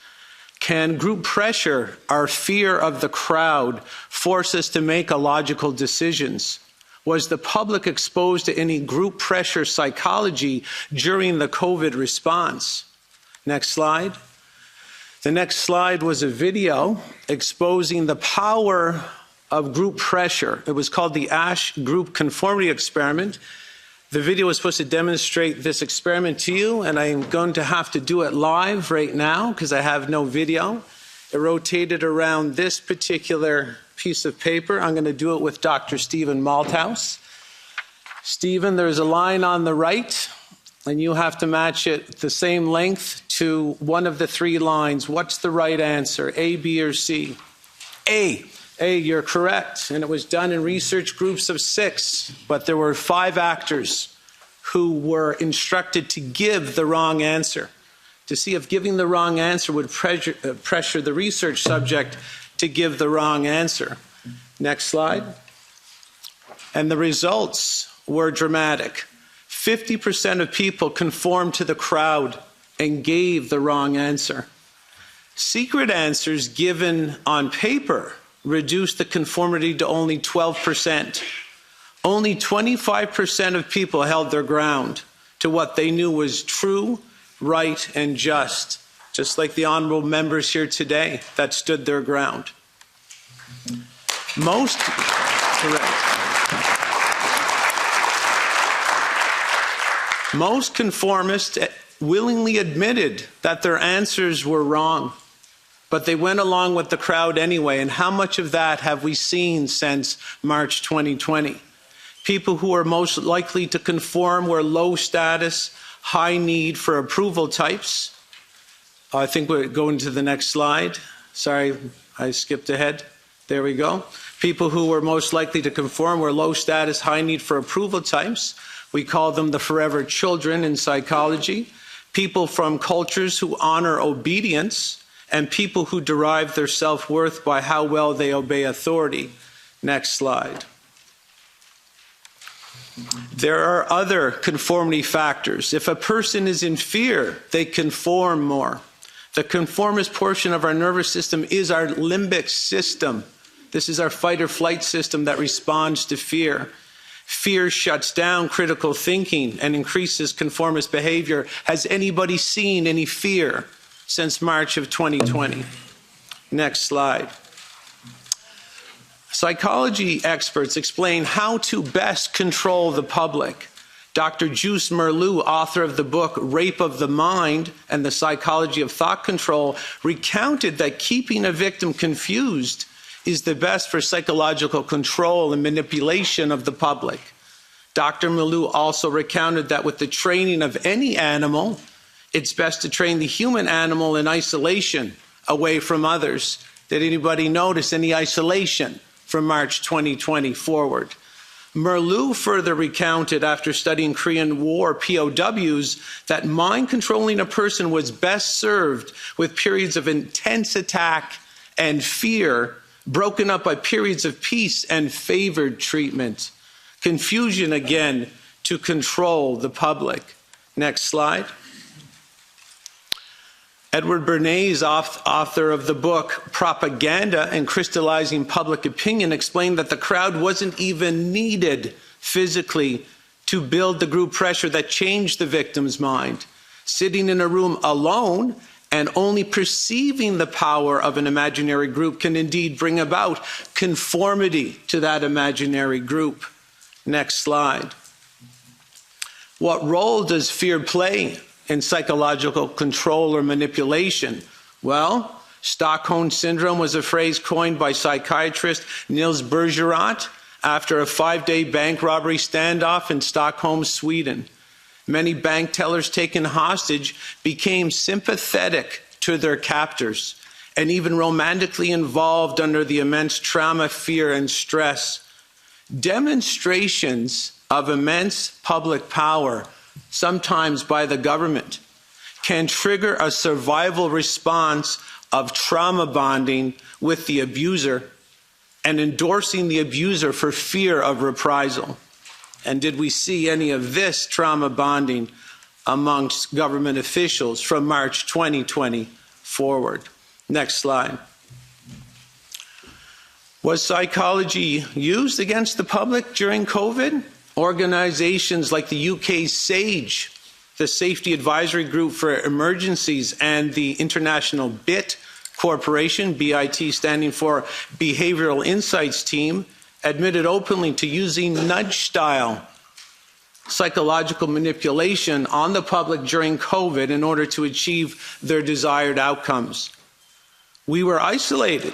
Can group pressure, our fear of the crowd, force us to make illogical decisions? Was the public exposed to any group pressure psychology during the COVID response? Next slide. The next slide was a video exposing the power of group pressure. It was called the ASH Group Conformity Experiment. The video was supposed to demonstrate this experiment to you, and I'm going to have to do it live right now because I have no video. It rotated around this particular piece of paper. I'm going to do it with Dr. Stephen Malthouse. Stephen, there's a line on the right, and you have to match it the same length to one of the three lines. What's the right answer, A, B, or C? A. A, you're correct. And it was done in research groups of 6, but there were 5 actors who were instructed to give the wrong answer, to see if giving the wrong answer would pressure the research subject to give the wrong answer. Next slide. And the results were dramatic. 50% of people conformed to the crowd and gave the wrong answer. Secret answers given on paper reduced the conformity to only 12%. Only 25% of people held their ground to what they knew was true, right, and just like the honorable members here today that stood their ground. Most conformists willingly admitted that their answers were wrong, but they went along with the crowd anyway. And how much of that have we seen since March 2020? People who are most likely to conform were low status, high need for approval types. I think we're going to the next slide. Sorry, I skipped ahead. There we go. People who were most likely to conform were low status, high need for approval types. We call them the forever children in psychology. People from cultures who honor obedience, and people who derive their self-worth by how well they obey authority. Next slide. There are other conformity factors. If a person is in fear, they conform more. The conformist portion of our nervous system is our limbic system. This is our fight or flight system that responds to fear. Fear shuts down critical thinking and increases conformist behavior. Has anybody seen any fear since March of 2020? Next slide. Psychology experts explain how to best control the public. Dr. Juice Merleau, author of the book Rape of the Mind and the Psychology of Thought Control, recounted that keeping a victim confused is the best for psychological control and manipulation of the public. Dr. Merleau also recounted that with the training of any animal, it's best to train the human animal in isolation, away from others. Did anybody notice any isolation from March 2020 forward? Merleau further recounted, after studying Korean War POWs, that mind controlling a person was best served with periods of intense attack and fear, broken up by periods of peace and favored treatment. Confusion, again, to control the public. Next slide. Edward Bernays, author of the book Propaganda and Crystallizing Public Opinion, explained that the crowd wasn't even needed physically to build the group pressure that changed the victim's mind. Sitting in a room alone and only perceiving the power of an imaginary group can indeed bring about conformity to that imaginary group. Next slide. What role does fear play in psychological control or manipulation? Well, Stockholm Syndrome was a phrase coined by psychiatrist Nils Bergerath after a 5-day bank robbery standoff in Stockholm, Sweden. Many bank tellers taken hostage became sympathetic to their captors and even romantically involved under the immense trauma, fear, and stress. Demonstrations of immense public power, sometimes by the government, can trigger a survival response of trauma bonding with the abuser and endorsing the abuser for fear of reprisal. And did we see any of this trauma bonding amongst government officials from March 2020 forward? Next slide. Was psychology used against the public during COVID? Organizations like the UK's SAGE, the Safety Advisory Group for Emergencies, and the International BIT Corporation, BIT standing for Behavioral Insights Team, admitted openly to using nudge-style psychological manipulation on the public during COVID in order to achieve their desired outcomes. We were isolated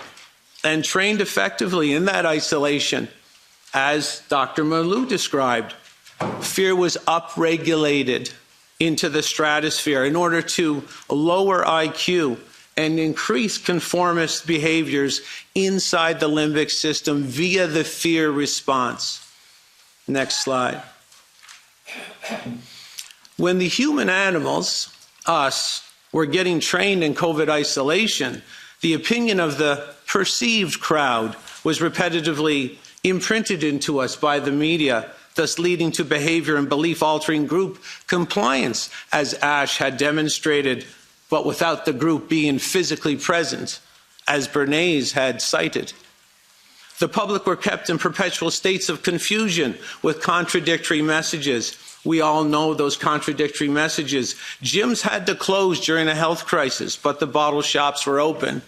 and trained effectively in that isolation, as Dr. Malou described. Fear was upregulated into the stratosphere in order to lower IQ and increase conformist behaviors inside the limbic system via the fear response. Next slide. When the human animals, us, were getting trained in COVID isolation, the opinion of the perceived crowd was repetitively imprinted into us by the media, thus leading to behavior and belief-altering group compliance, as Ash had demonstrated, but without the group being physically present, as Bernays had cited. The public were kept in perpetual states of confusion with contradictory messages. We all know those contradictory messages. Gyms had to close during a health crisis, but the bottle shops were open.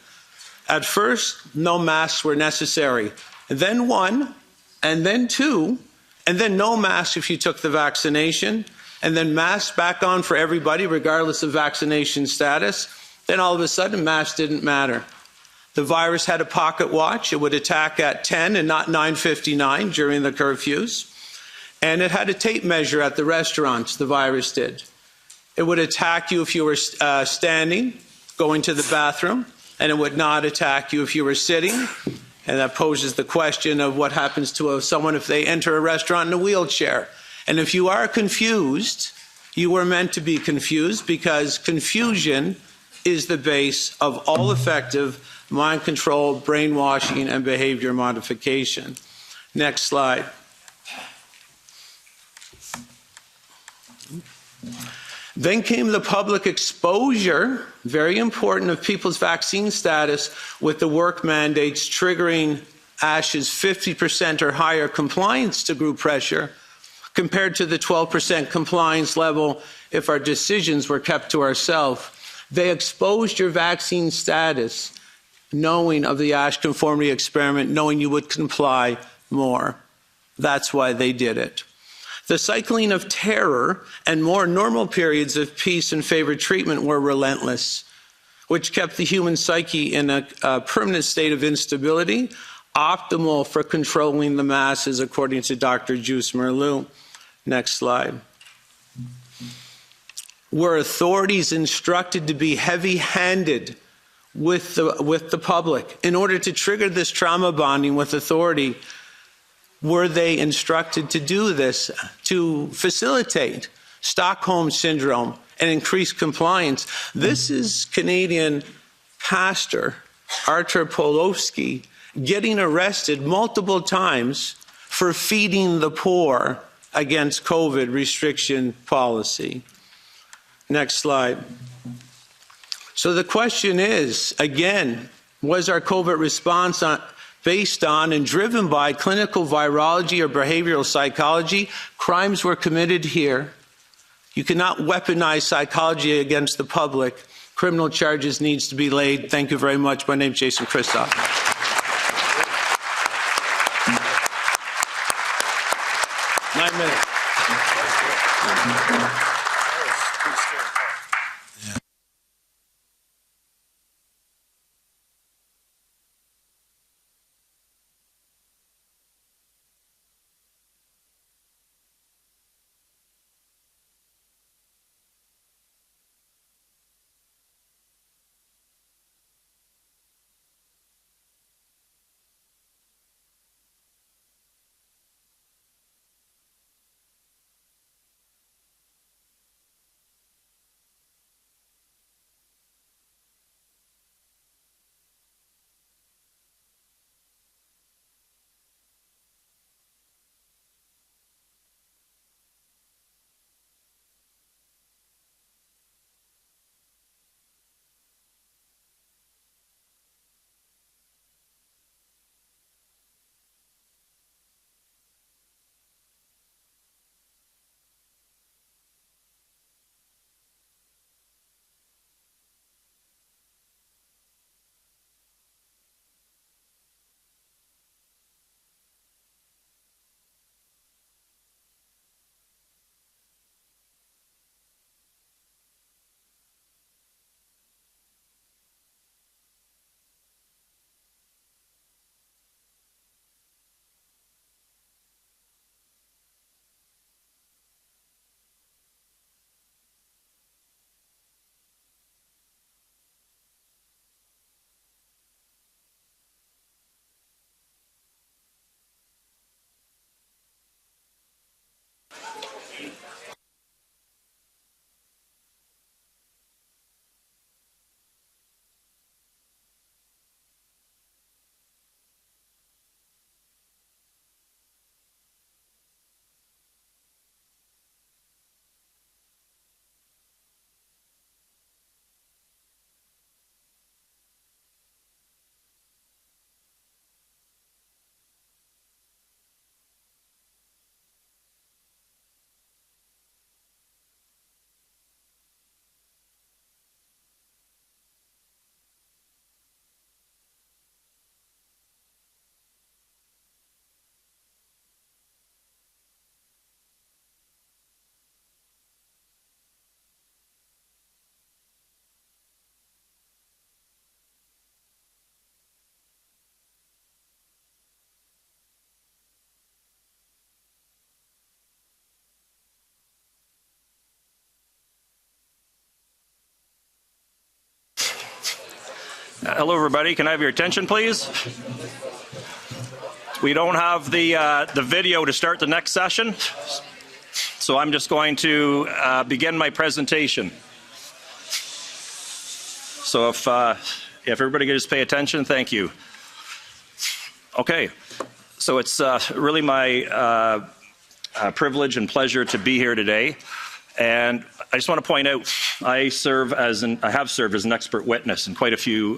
At first, no masks were necessary. And then one, and then two, and then no mask if you took the vaccination, and then masks back on for everybody regardless of vaccination status. Then all of a sudden, masks didn't matter. The virus had a pocket watch. It would attack at 10 and not 9:59 during the curfews. And it had a tape measure at the restaurants, the virus did. It would attack you if you were standing, going to the bathroom, and it would not attack you if you were sitting. And that poses the question of what happens to someone if they enter a restaurant in a wheelchair. And if you are confused, you were meant to be confused, because confusion is the base of all effective mind control, brainwashing, and behavior modification. Next slide. Then came the public exposure, very important, of people's vaccine status with the work mandates triggering ASH's 50% or higher compliance to group pressure, compared to the 12% compliance level if our decisions were kept to ourselves. They exposed your vaccine status, knowing of the ASH conformity experiment, knowing you would comply more. That's why they did it. The cycling of terror and more normal periods of peace and favored treatment were relentless, which kept the human psyche in a permanent state of instability, optimal for controlling the masses, according to Dr. Juice Merleau. Next slide. Were authorities instructed to be heavy-handed with the public in order to trigger this trauma bonding with authority? Were they instructed to do this to facilitate Stockholm Syndrome and increase compliance? This is Canadian pastor Artur Pawlowski getting arrested multiple times for feeding the poor against COVID restriction policy. Next slide. So the question is, again, was our COVID response based on and driven by clinical virology or behavioral psychology? Crimes were committed here. You cannot weaponize psychology against the public. Criminal charges needs to be laid. Thank you very much. My name is Jason Christoph. 9 minutes. Hello, everybody. Can I have your attention, please? We don't have the video to start the next session, so I'm just going to begin my presentation. So if everybody could just pay attention, thank you. Okay, so it's really my privilege and pleasure to be here today. And I just want to point out, I have served as an expert witness in quite a few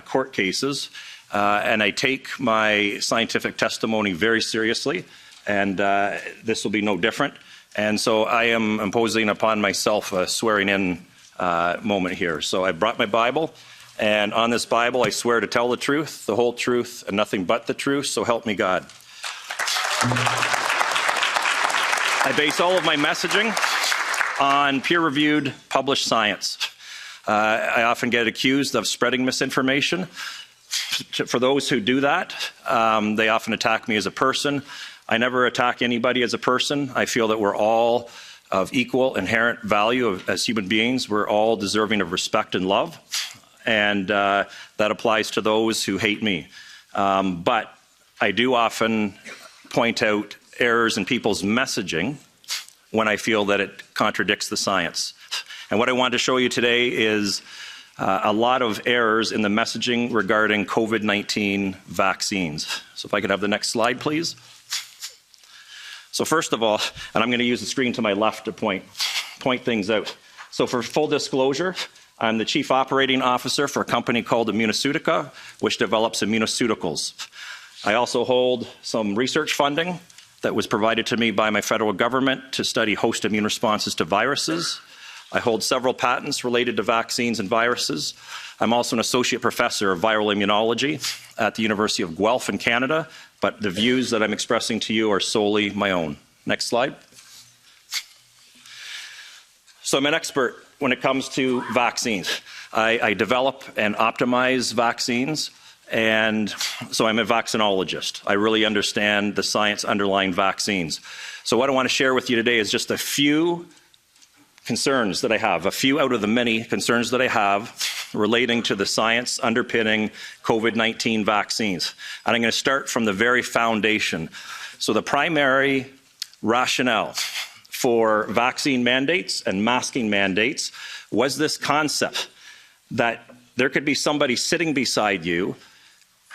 court cases, and I take my scientific testimony very seriously, and this will be no different. And so I am imposing upon myself a swearing-in moment here. So I brought my Bible, and on this Bible I swear to tell the truth, the whole truth, and nothing but the truth, so help me God. I base all of my messaging on peer-reviewed, published science. I often get accused of spreading misinformation. For those who do that, they often attack me as a person. I never attack anybody as a person. I feel that we're all of equal inherent value as human beings. We're all deserving of respect and love, and that applies to those who hate me. But I do often point out errors in people's messaging when I feel that it contradicts the science. And what I want to show you today is a lot of errors in the messaging regarding COVID-19 vaccines. So if I could have the next slide, please. So first of all, and I'm going to use the screen to my left to point things out. So for full disclosure, I'm the Chief Operating Officer for a company called Immunoceutica, which develops immunoceuticals. I also hold some research funding that was provided to me by my federal government to study host immune responses to viruses. I hold several patents related to vaccines and viruses. I'm also an associate professor of viral immunology at the University of Guelph in Canada, but the views that I'm expressing to you are solely my own. Next slide. So I'm an expert when it comes to vaccines. I develop and optimize vaccines. And so I'm a vaccinologist. I really understand the science underlying vaccines. So what I want to share with you today is just a few concerns that I have, a few out of the many concerns that I have relating to the science underpinning COVID-19 vaccines. And I'm going to start from the very foundation. So the primary rationale for vaccine mandates and masking mandates was this concept that there could be somebody sitting beside you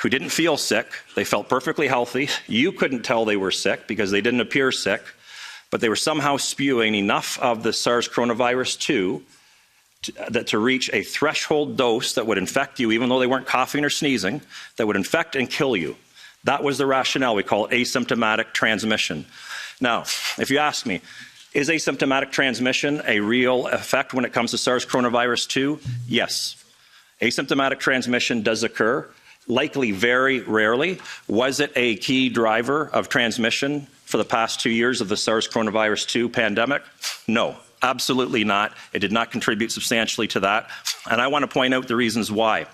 who didn't feel sick. They felt perfectly healthy. You couldn't tell they were sick because they didn't appear sick, but they were somehow spewing enough of the SARS coronavirus 2 to reach a threshold dose that would infect you, even though they weren't coughing or sneezing, that would infect and kill you. That was the rationale. We call it asymptomatic transmission. Now, if you ask me, is asymptomatic transmission a real effect when it comes to SARS coronavirus 2? Yes. Asymptomatic transmission does occur, likely very rarely. Was it a key driver of transmission for the past 2 years of the SARS coronavirus 2 pandemic? No, absolutely not. It did not contribute substantially to that. And I want to point out the reasons why.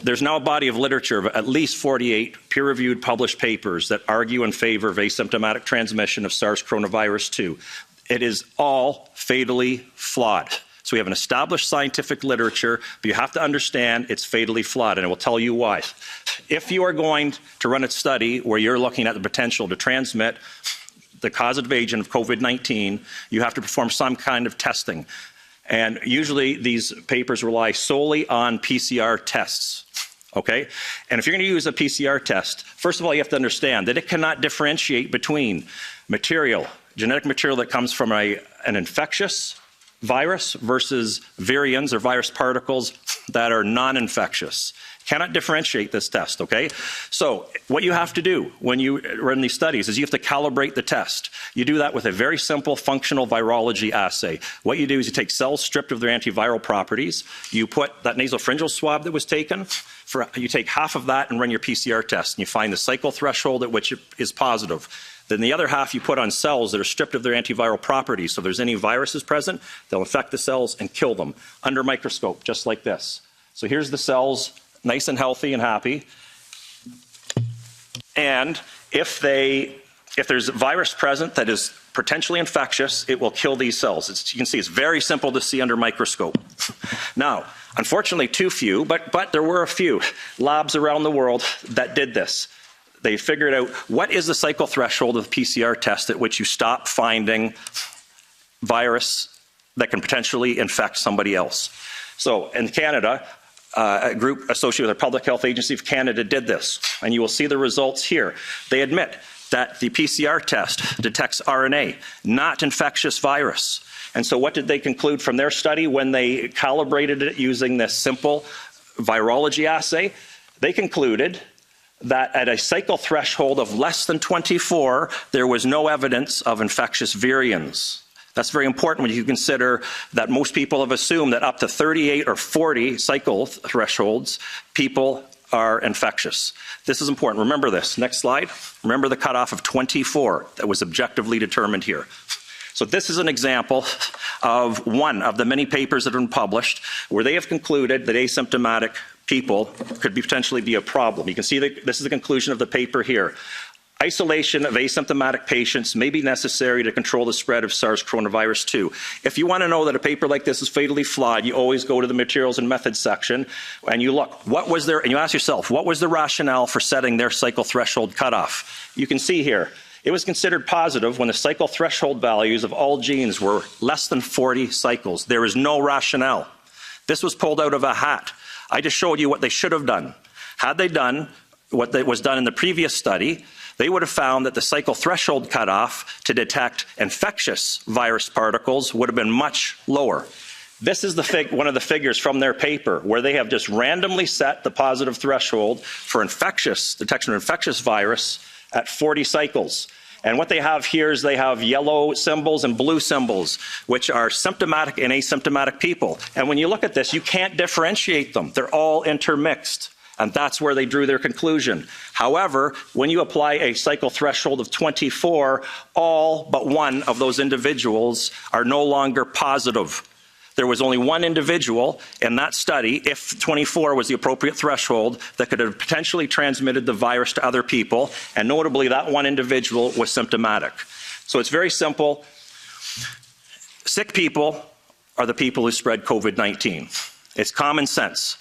There's now a body of literature of at least 48 peer-reviewed published papers that argue in favor of asymptomatic transmission of SARS coronavirus 2. It is all fatally flawed. So we have an established scientific literature, but you have to understand it's fatally flawed, and I will tell you why. If you are going to run a study where you're looking at the potential to transmit the causative agent of COVID-19, you have to perform some kind of testing. And usually these papers rely solely on PCR tests, okay? And if you're going to use a PCR test, first of all, you have to understand that it cannot differentiate between material, genetic material that comes from an infectious virus versus virions or virus particles that are non-infectious. Cannot differentiate this test, okay? So what you have to do when you run these studies is you have to calibrate the test. You do that with a very simple functional virology assay. What you do is you take cells stripped of their antiviral properties, you put that nasopharyngeal swab that was taken, you take half of that and run your PCR test, and you find the cycle threshold at which it is positive. Then the other half you put on cells that are stripped of their antiviral properties. So if there's any viruses present, they'll infect the cells and kill them under a microscope, just like this. So here's the cells, nice and healthy and happy. And if they if there's a virus present that is potentially infectious, it will kill these cells. You can see it's very simple to see under microscope. Now, unfortunately, too few, but there were a few labs around the world that did this. They figured out what is the cycle threshold of the PCR test at which you stop finding virus that can potentially infect somebody else. So in Canada, a group associated with the Public Health Agency of Canada did this, and you will see the results here. They admit that the PCR test detects RNA, not infectious virus. And so what did they conclude from their study when they calibrated it using this simple virology assay? They concluded that at a cycle threshold of less than 24, there was no evidence of infectious virions. That's very important when you consider that most people have assumed that up to 38 or 40 cycle thresholds, people are infectious. This is important. Remember this. Next slide. Remember the cutoff of 24 that was objectively determined here. So this is an example of one of the many papers that have been published where they have concluded that asymptomatic people could potentially be a problem. You can see that this is the conclusion of the paper here. Isolation of asymptomatic patients may be necessary to control the spread of SARS coronavirus 2. If you want to know that a paper like this is fatally flawed, you always go to the materials and methods section and you look, what was there, and you ask yourself, what was the rationale for setting their cycle threshold cutoff? You can see here, it was considered positive when the cycle threshold values of all genes were less than 40 cycles. There is no rationale. This was pulled out of a hat. I just showed you what they should have done. Had they done what was done in the previous study, they would have found that the cycle threshold cutoff to detect infectious virus particles would have been much lower. This is one of the figures from their paper where they have just randomly set the positive threshold for infectious detection of infectious virus at 40 cycles. And what they have here is they have yellow symbols and blue symbols, which are symptomatic and asymptomatic people. And when you look at this, you can't differentiate them. They're all intermixed. And that's where they drew their conclusion. However, when you apply a cycle threshold of 24, all but one of those individuals are no longer positive. There was only one individual in that study, if 24 was the appropriate threshold, that could have potentially transmitted the virus to other people, and notably that one individual was symptomatic. So it's very simple. Sick people are the people who spread COVID-19. It's common sense.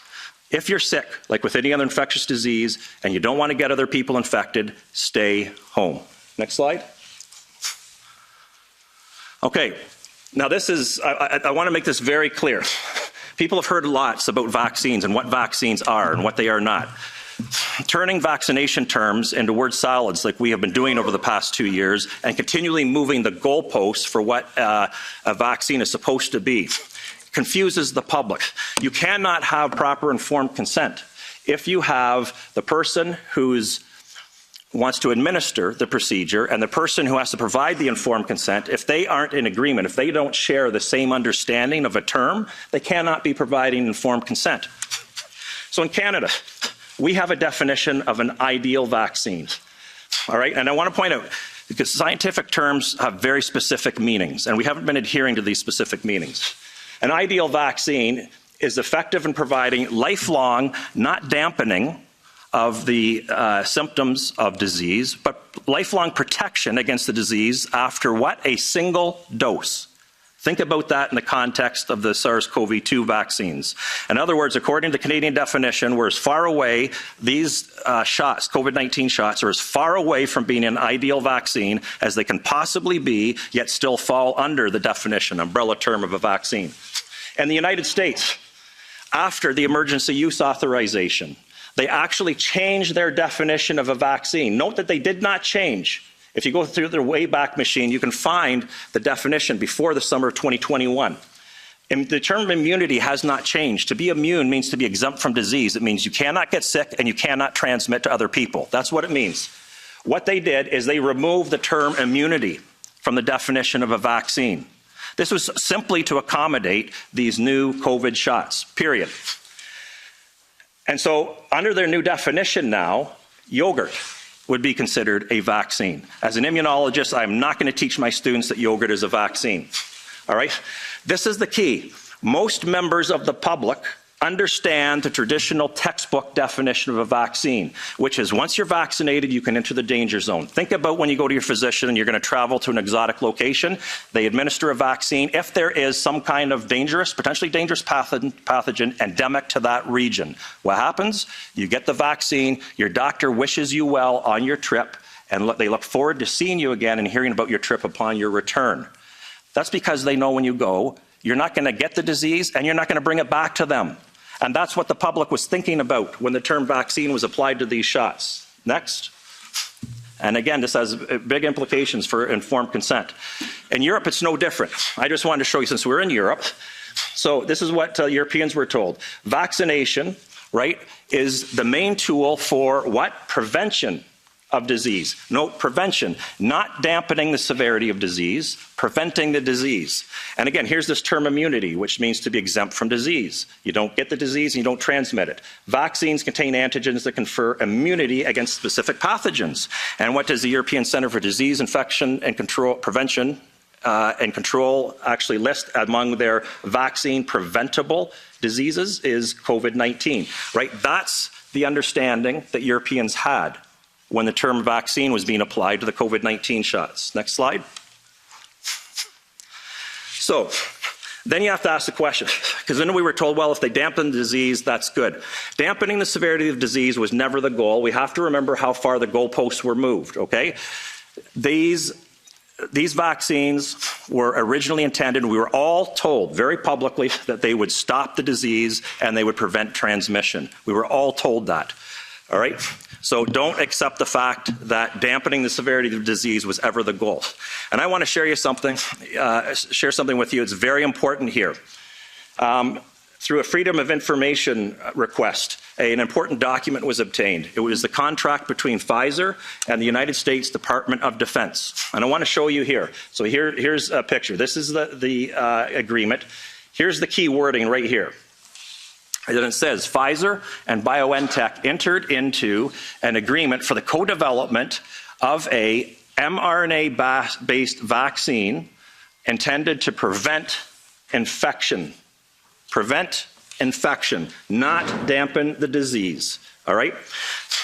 If you're sick, like with any other infectious disease, and you don't want to get other people infected, stay home. Next slide. Okay. Now this is, I want to make this very clear. People have heard lots about vaccines and what vaccines are and what they are not. Turning vaccination terms into word salads like we have been doing over the past 2 years and continually moving the goalposts for what a vaccine is supposed to be confuses the public. You cannot have proper informed consent if you have the person who's wants to administer the procedure and the person who has to provide the informed consent, if they aren't in agreement, if they don't share the same understanding of a term, they cannot be providing informed consent. So in Canada, we have a definition of an ideal vaccine. All right, and I want to point out, because scientific terms have very specific meanings, and we haven't been adhering to these specific meanings. An ideal vaccine is effective in providing lifelong, not dampening, of the symptoms of disease, but lifelong protection against the disease after what? A single dose. Think about that in the context of the SARS-CoV-2 vaccines. In other words, according to the Canadian definition, we're as far away, these shots, COVID-19 shots, are as far away from being an ideal vaccine as they can possibly be, yet still fall under the definition, umbrella term of a vaccine. In the United States, after the emergency use authorization, they actually changed their definition of a vaccine. Note that they did not change. If you go through their Wayback Machine, you can find the definition before the summer of 2021. And the term immunity has not changed. To be immune means to be exempt from disease. It means you cannot get sick and you cannot transmit to other people. That's what it means. What they did is they removed the term immunity from the definition of a vaccine. This was simply to accommodate these new COVID shots, period. And so under their new definition now, yogurt would be considered a vaccine. As an immunologist, I'm not going to teach my students that yogurt is a vaccine. All right? This is the key. Most members of the public understand the traditional textbook definition of a vaccine, which is once you're vaccinated, you can enter the danger zone. Think about when you go to your physician and you're going to travel to an exotic location. They administer a vaccine if there is some kind of dangerous, potentially dangerous pathogen endemic to that region. What happens? You get the vaccine, your doctor wishes you well on your trip, and they look forward to seeing you again and hearing about your trip upon your return. That's because they know when you go, you're not going to get the disease and you're not going to bring it back to them. And that's what the public was thinking about when the term vaccine was applied to these shots. Next. And again, this has big implications for informed consent. In Europe, it's no different. I just wanted to show you, since we're in Europe, so this is what Europeans were told. Vaccination, right, is the main tool for what? Prevention of disease. Note, prevention, not dampening the severity of disease, preventing the disease. And again, here's this term immunity, which means to be exempt from disease. You don't get the disease and you don't transmit it. Vaccines contain antigens that confer immunity against specific pathogens. And what does the European Centre for Disease, Infection and Control, Prevention and Control actually list among their vaccine preventable diseases is COVID-19, right? That's the understanding that Europeans had when the term vaccine was being applied to the COVID-19 shots. Next slide. So then you have to ask the question, because then we were told, well, if they dampen the disease, that's good. Dampening the severity of disease was never the goal. We have to remember how far the goalposts were moved, okay? These vaccines were originally intended, we were all told very publicly that they would stop the disease and they would prevent transmission. We were all told that, all right? So don't accept the fact that dampening the severity of disease was ever the goal. And I want to share something with you. It's very important here. Through a Freedom of Information request, an important document was obtained. It was the contract between Pfizer and the United States Department of Defense. And I want to show you here. So here's a picture. This is the agreement. Here's the key wording right here. And then it says, Pfizer and BioNTech entered into an agreement for the co-development of a mRNA-based vaccine intended to prevent infection. Prevent infection, not dampen the disease. All right?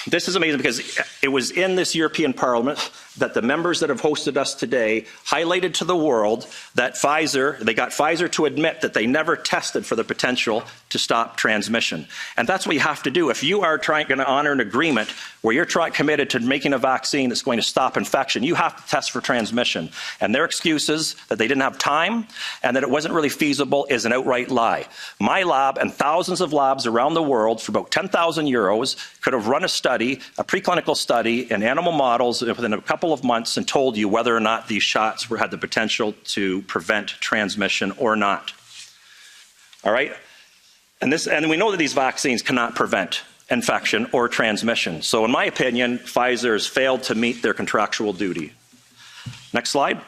This is amazing because it was in this European Parliament that the members that have hosted us today highlighted to the world that they got Pfizer to admit that they never tested for the potential to stop transmission. And that's what you have to do. If you are going to honor an agreement where you're committed to making a vaccine that's going to stop infection, you have to test for transmission. And their excuses that they didn't have time and that it wasn't really feasible is an outright lie. My lab and thousands of labs around the world for about 10,000 euros could have run a preclinical study in animal models within a couple of months and told you whether or not these shots had the potential to prevent transmission or not. All right? And we know that these vaccines cannot prevent infection or transmission. So in my opinion, Pfizer has failed to meet their contractual duty. Next slide.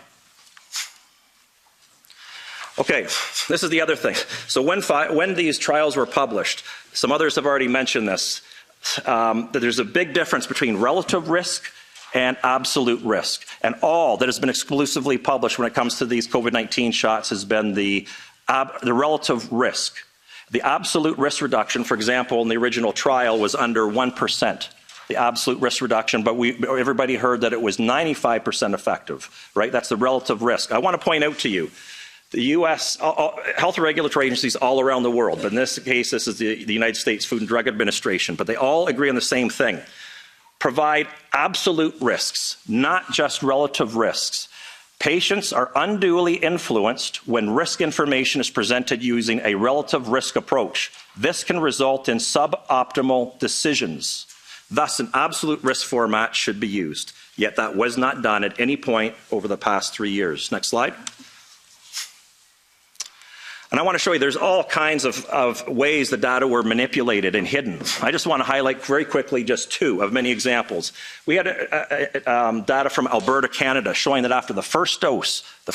Okay, this is the other thing. So when these trials were published, some others have already mentioned this, that there's a big difference between relative risk and absolute risk. And all that has been exclusively published when it comes to these COVID-19 shots has been the relative risk. The absolute risk reduction, for example, in the original trial was under 1%, the absolute risk reduction, but everybody heard that it was 95% effective, right? That's the relative risk. I want to point out to you, the U.S. health regulatory agencies all around the world, but in this case, this is the United States Food and Drug Administration, but they all agree on the same thing. Provide absolute risks, not just relative risks. Patients are unduly influenced when risk information is presented using a relative risk approach. This can result in suboptimal decisions. Thus, an absolute risk format should be used. Yet that was not done at any point over the past 3 years. Next slide. And I want to show you there's all kinds of ways the data were manipulated and hidden. I just want to highlight very quickly just two of many examples. We had data from Alberta, Canada, showing that after the first dose of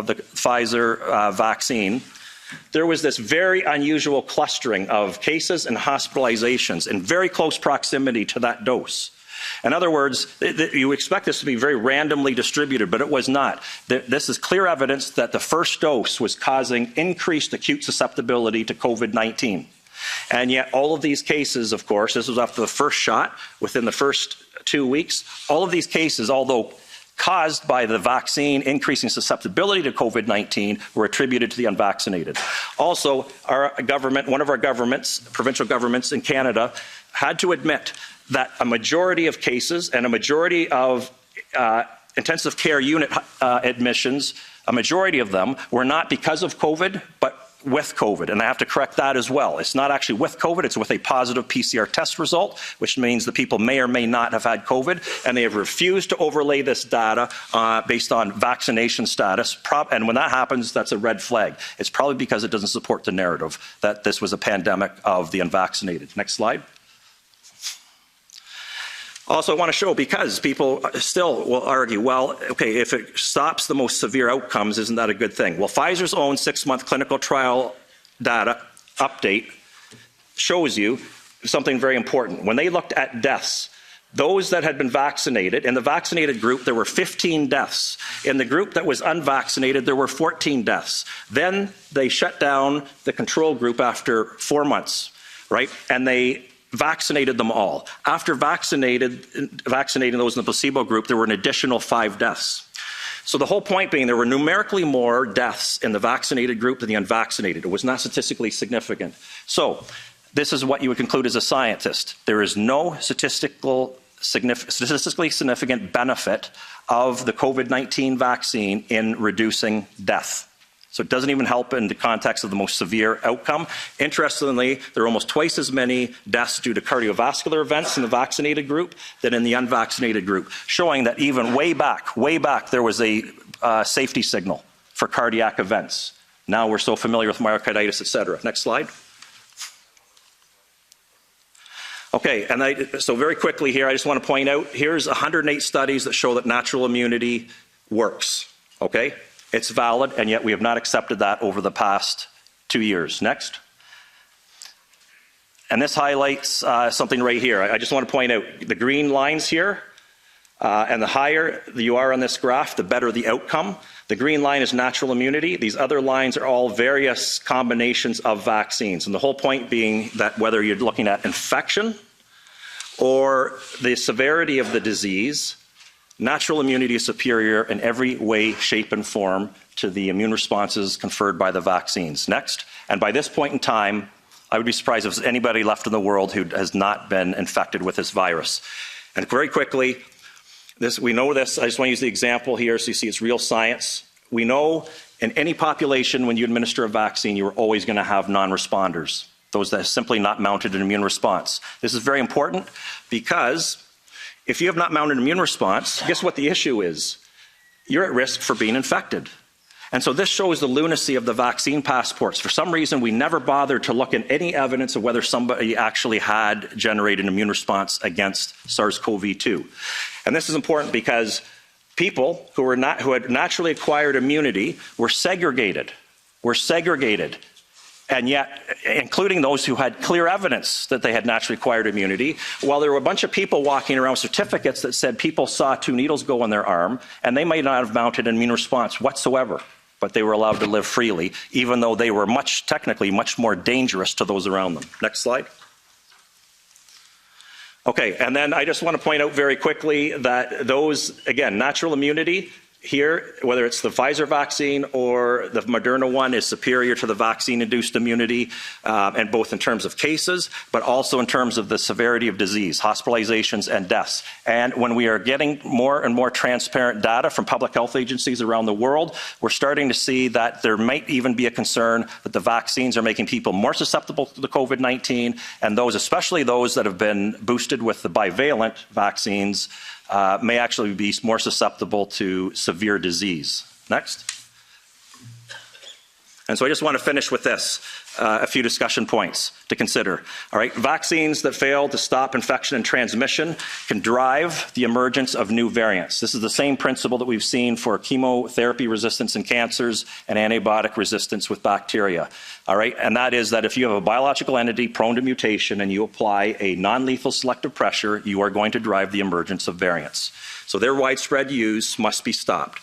the Pfizer vaccine, there was this very unusual clustering of cases and hospitalizations in very close proximity to that dose. In other words, you expect this to be very randomly distributed, but it was not. This is clear evidence that the first dose was causing increased acute susceptibility to COVID-19. And yet all of these cases, of course, this was after the first shot, within the first 2 weeks, all of these cases, although caused by the vaccine increasing susceptibility to COVID-19, were attributed to the unvaccinated. Also, our government, one of our governments, provincial governments in Canada, had to admit that a majority of cases and a majority of intensive care unit admissions, a majority of them were not because of COVID, but with COVID, and I have to correct that as well. It's not actually with COVID, it's with a positive PCR test result, which means the people may or may not have had COVID, and they have refused to overlay this data based on vaccination status. And when that happens, that's a red flag. It's probably because it doesn't support the narrative that this was a pandemic of the unvaccinated. Next slide. Also, I want to show, because people still will argue, well, okay, if it stops the most severe outcomes, isn't that a good thing? Well, Pfizer's own 6-month clinical trial data update shows you something very important. When they looked at deaths, those that had been vaccinated, in the vaccinated group, there were 15 deaths. In the group that was unvaccinated, there were 14 deaths. Then they shut down the control group after 4 months, right? And they vaccinated them all. After vaccinating those in the placebo group, there were an additional 5 deaths. So the whole point being, there were numerically more deaths in the vaccinated group than the unvaccinated. It was not statistically significant. So this is what you would conclude as a scientist. There is no statistically significant benefit of the COVID-19 vaccine in reducing death. So it doesn't even help in the context of the most severe outcome. Interestingly, there are almost twice as many deaths due to cardiovascular events in the vaccinated group than in the unvaccinated group, showing that even way back, there was a safety signal for cardiac events. Now we're so familiar with myocarditis, et cetera. Next slide. Okay, and so very quickly here, I just want to point out, here's 108 studies that show that natural immunity works, okay? It's valid, and yet we have not accepted that over the past 2 years. Next. And this highlights something right here. I just want to point out the green lines here, and the higher you are on this graph, the better the outcome. The green line is natural immunity. These other lines are all various combinations of vaccines. And the whole point being that whether you're looking at infection or the severity of the disease, natural immunity is superior in every way, shape, and form to the immune responses conferred by the vaccines. Next. And by this point in time, I would be surprised if there's anybody left in the world who has not been infected with this virus. And very quickly, we know this. I just want to use the example here so you see it's real science. We know in any population, when you administer a vaccine, you are always going to have non-responders, those that have simply not mounted an immune response. This is very important because if you have not mounted an immune response, guess what the issue is? You're at risk for being infected. And so this shows the lunacy of the vaccine passports. For some reason, we never bothered to look at any evidence of whether somebody actually had generated an immune response against SARS-CoV-2. And this is important because people who had naturally acquired immunity were segregated. And yet, including those who had clear evidence that they had naturally acquired immunity, while there were a bunch of people walking around with certificates that said people saw 2 needles go in their arm, and they might not have mounted an immune response whatsoever, but they were allowed to live freely, even though they were technically much more dangerous to those around them. Next slide. Okay, and then I just want to point out very quickly that those, again, natural immunity, here, whether it's the Pfizer vaccine or the Moderna one, is superior to the vaccine-induced immunity, and both in terms of cases, but also in terms of the severity of disease, hospitalizations, and deaths. And when we are getting more and more transparent data from public health agencies around the world, we're starting to see that there might even be a concern that the vaccines are making people more susceptible to the COVID-19, and those, especially those that have been boosted with the bivalent vaccines, may actually be more susceptible to severe disease. Next. And so I just want to finish with this, a few discussion points to consider. All right, vaccines that fail to stop infection and transmission can drive the emergence of new variants. This is the same principle that we've seen for chemotherapy resistance in cancers and antibiotic resistance with bacteria. All right, and that is that if you have a biological entity prone to mutation and you apply a non-lethal selective pressure, you are going to drive the emergence of variants. So their widespread use must be stopped.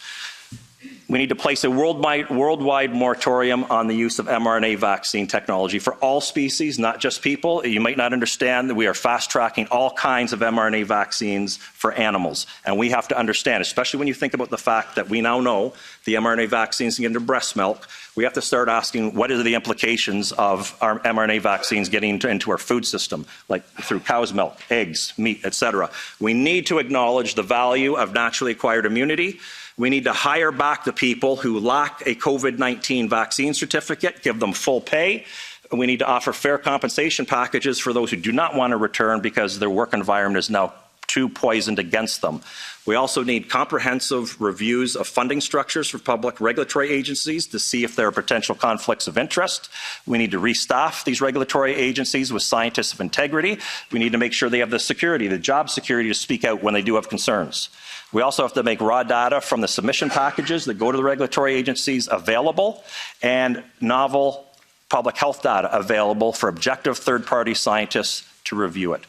We need to place a worldwide moratorium on the use of mRNA vaccine technology for all species, not just people. You might not understand that we are fast-tracking all kinds of mRNA vaccines for animals. And we have to understand, especially when you think about the fact that we now know the mRNA vaccines get into breast milk, we have to start asking what are the implications of our mRNA vaccines getting into our food system, like through cow's milk, eggs, meat, etc. We need to acknowledge the value of naturally acquired immunity. We need to hire back the people who lack a COVID-19 vaccine certificate, give them full pay. We need to offer fair compensation packages for those who do not want to return because their work environment is now too poisoned against them. We also need comprehensive reviews of funding structures for public regulatory agencies to see if there are potential conflicts of interest. We need to restaff these regulatory agencies with scientists of integrity. We need to make sure they have the security, the job security to speak out when they do have concerns. We also have to make raw data from the submission packages that go to the regulatory agencies available and novel public health data available for objective third-party scientists to review it.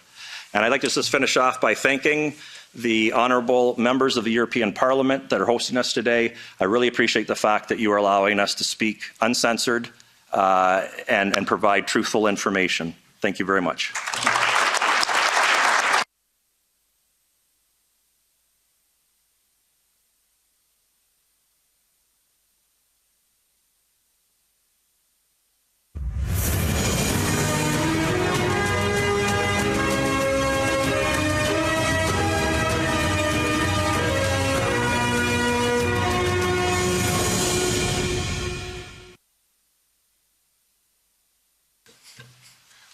And I'd like to just finish off by thanking the honourable members of the European Parliament that are hosting us today. I really appreciate the fact that you are allowing us to speak uncensored and provide truthful information. Thank you very much.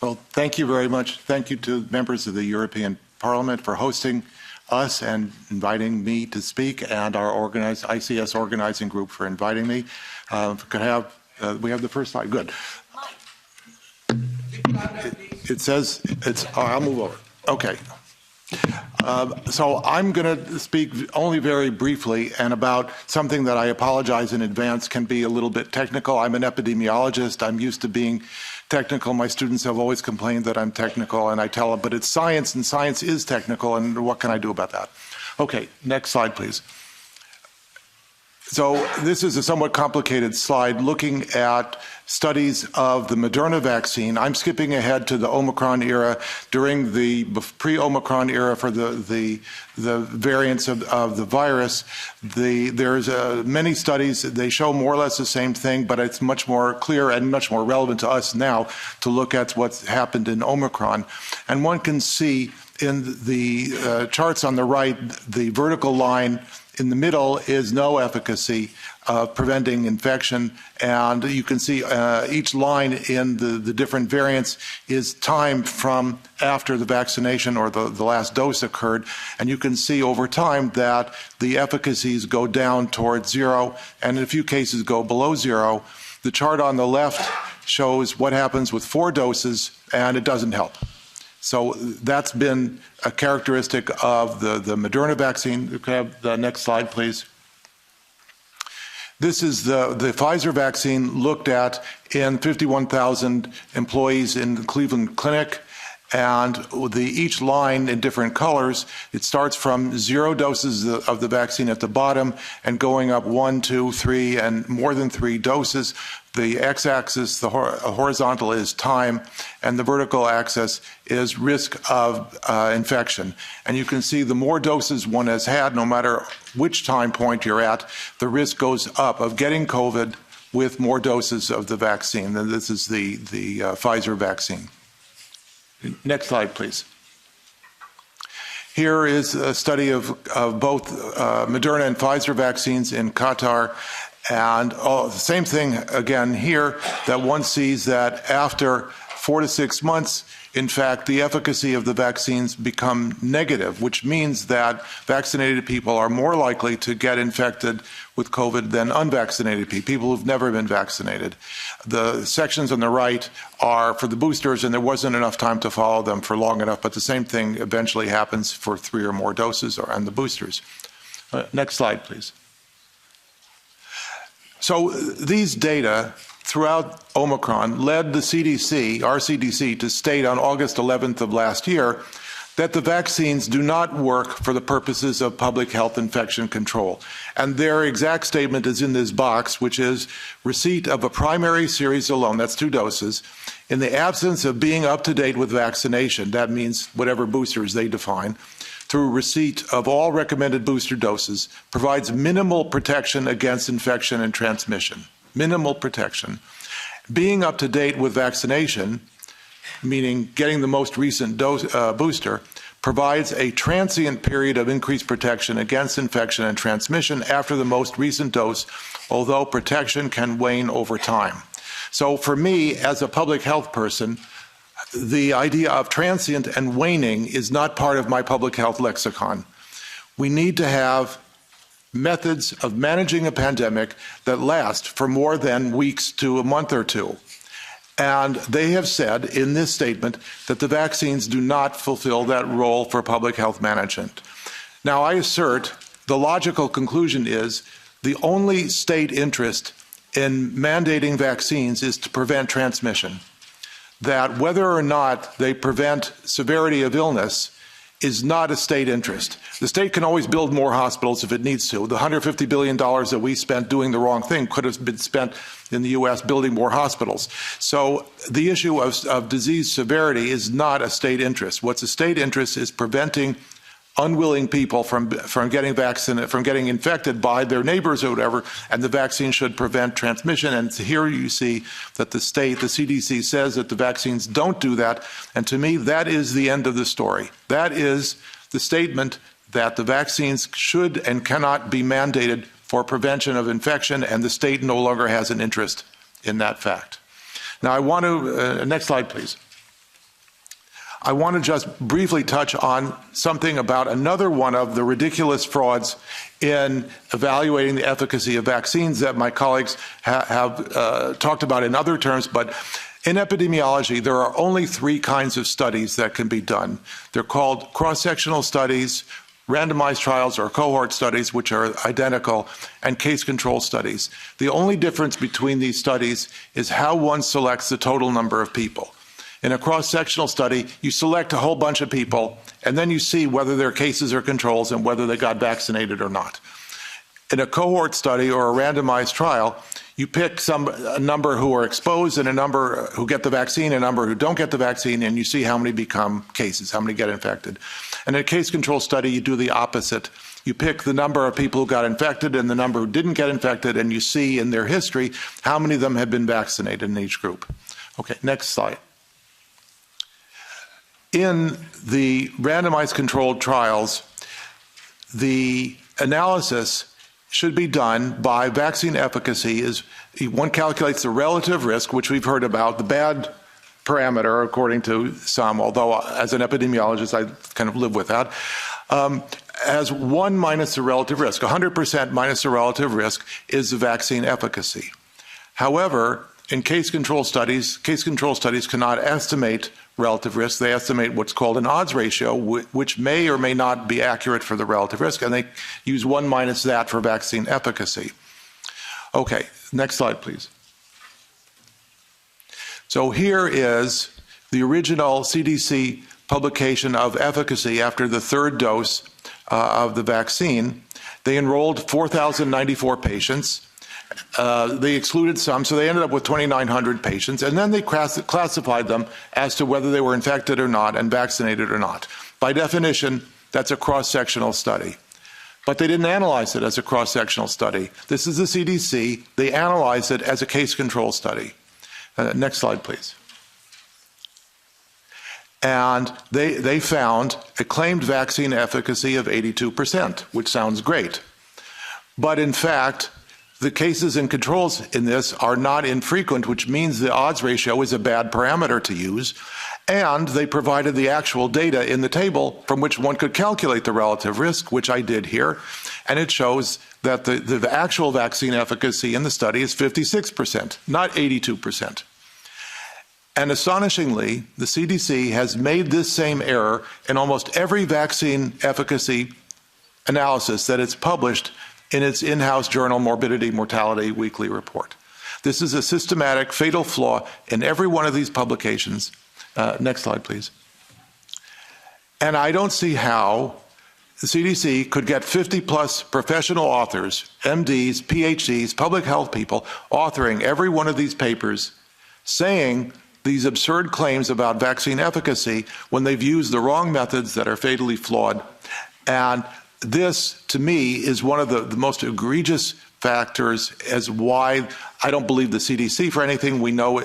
Well, thank you very much. Thank you to members of the European Parliament for hosting us and inviting me to speak, and our ICS organizing group for inviting me. We have the first slide. Good. It says I'll move over. Okay. So I'm going to speak only very briefly and about something that I apologize in advance can be a little bit technical. I'm an epidemiologist. I'm used to being technical. My students have always complained that I'm technical, and I tell them, but it's science, and science is technical, and what can I do about that? Okay, next slide, please. So this is a somewhat complicated slide looking at studies of the Moderna vaccine. I'm skipping ahead to the Omicron era. During the pre-Omicron era for the variants of the virus, there's many studies. They show more or less the same thing, but it's much more clear and much more relevant to us now to look at what's happened in Omicron. And one can see in the charts on the right, the vertical line in the middle is no efficacy of preventing infection, and you can see each line in the different variants is time from after the vaccination or the last dose occurred, and you can see over time that the efficacies go down towards zero, and in a few cases go below zero. The chart on the left shows what happens with 4 doses, and it doesn't help. So that's been a characteristic of the Moderna vaccine. You can have the next slide, please. This is the Pfizer vaccine looked at in 51,000 employees in the Cleveland Clinic, and each line in different colors, it starts from 0 doses of the vaccine at the bottom and going up 1, 2, 3, and more than 3 doses. The x-axis, the horizontal, is time, and the vertical axis is risk of infection. And you can see the more doses one has had, no matter which time point you're at, the risk goes up of getting COVID with more doses of the vaccine. And this is the Pfizer vaccine. Next slide, please. Here is a study of both Moderna and Pfizer vaccines in Qatar. And the same thing again here, that one sees that after 4 to 6 months, in fact, the efficacy of the vaccines become negative, which means that vaccinated people are more likely to get infected with COVID than unvaccinated people who've never been vaccinated. The sections on the right are for the boosters, and there wasn't enough time to follow them for long enough, but the same thing eventually happens for 3 or more doses on the boosters. Next slide, please. So these data throughout Omicron led the CDC, our CDC, to state on August 11th of last year that the vaccines do not work for the purposes of public health infection control. And their exact statement is in this box, which is receipt of a primary series alone, that's 2 doses, in the absence of being up to date with vaccination, that means whatever boosters they define, through receipt of all recommended booster doses, provides minimal protection against infection and transmission. Minimal protection. Being up to date with vaccination, meaning getting the most recent booster, provides a transient period of increased protection against infection and transmission after the most recent dose, although protection can wane over time. So for me, as a public health person, the idea of transient and waning is not part of my public health lexicon. We need to have methods of managing a pandemic that last for more than weeks to a month or 2. And they have said in this statement that the vaccines do not fulfill that role for public health management. Now, I assert the logical conclusion is the only state interest in mandating vaccines is to prevent transmission. That whether or not they prevent severity of illness is not a state interest. The state can always build more hospitals if it needs to. The $150 billion that we spent doing the wrong thing could have been spent in the U.S. building more hospitals. So the issue of disease severity is not a state interest. What's a state interest is preventing unwilling people from getting vaccinated, from getting infected by their neighbors or whatever, and the vaccine should prevent transmission. And here you see that the state, the CDC, says that the vaccines don't do that. And to me, that is the end of the story. That is the statement that the vaccines should and cannot be mandated for prevention of infection, and the state no longer has an interest in that fact. Now, I want to, next slide, please. I want to just briefly touch on something about another one of the ridiculous frauds in evaluating the efficacy of vaccines that my colleagues have talked about in other terms, but in epidemiology, there are only 3 kinds of studies that can be done. They're called cross-sectional studies, randomized trials or cohort studies, which are identical, and case control studies. The only difference between these studies is how one selects the total number of people. In a cross-sectional study, you select a whole bunch of people, and then you see whether they're cases or controls and whether they got vaccinated or not. In a cohort study or a randomized trial, you pick a number who are exposed and a number who get the vaccine, a number who don't get the vaccine, and you see how many become cases, how many get infected. And in a case control study, you do the opposite. You pick the number of people who got infected and the number who didn't get infected, and you see in their history how many of them have been vaccinated in each group. Okay, next slide. In the randomized controlled trials, the analysis should be done by vaccine efficacy. One calculates the relative risk, which we've heard about, the bad parameter according to some, although as an epidemiologist I kind of live with that, as 1 minus the relative risk. 100% minus the relative risk is the vaccine efficacy. However, in case control studies cannot estimate relative risk. They estimate what's called an odds ratio, which may or may not be accurate for the relative risk, and they use 1 minus that for vaccine efficacy. Okay, next slide, please. So here is the original CDC publication of efficacy after the 3rd dose of the vaccine. They enrolled 4,094 patients. They excluded some, so they ended up with 2,900 patients, and then they classified them as to whether they were infected or not and vaccinated or not. By definition, that's a cross-sectional study. But they didn't analyze it as a cross-sectional study. This is the CDC. They analyzed it as a case control study. Next slide, please. And they found a claimed vaccine efficacy of 82%, which sounds great. But in fact, The cases and controls in this are not infrequent, which means the odds ratio is a bad parameter to use. And they provided the actual data in the table from which one could calculate the relative risk, which I did here. And it shows that the actual vaccine efficacy in the study is 56%, not 82%. And astonishingly, the CDC has made this same error in almost every vaccine efficacy analysis that it's published in its in-house journal Morbidity Mortality Weekly Report. This is a systematic fatal flaw in every one of these publications. Next slide, please. And I don't see how the CDC could get 50-plus professional authors, MDs, PhDs, public health people, authoring every one of these papers, saying these absurd claims about vaccine efficacy when they've used the wrong methods that are fatally flawed. And this, to me, is one of the most egregious factors as why I don't believe the CDC for anything. We know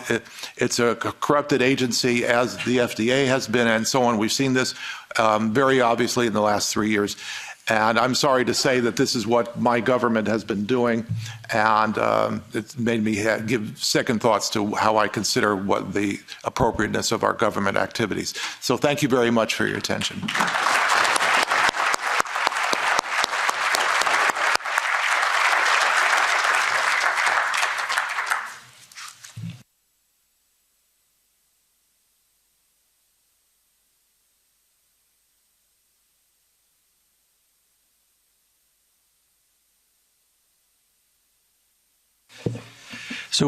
it's a corrupted agency, as the FDA has been, and so on. We've seen this very obviously in the last 3 years. And I'm sorry to say that this is what my government has been doing, and it's made me give second thoughts to how I consider what the appropriateness of our government activities. So thank you very much for your attention.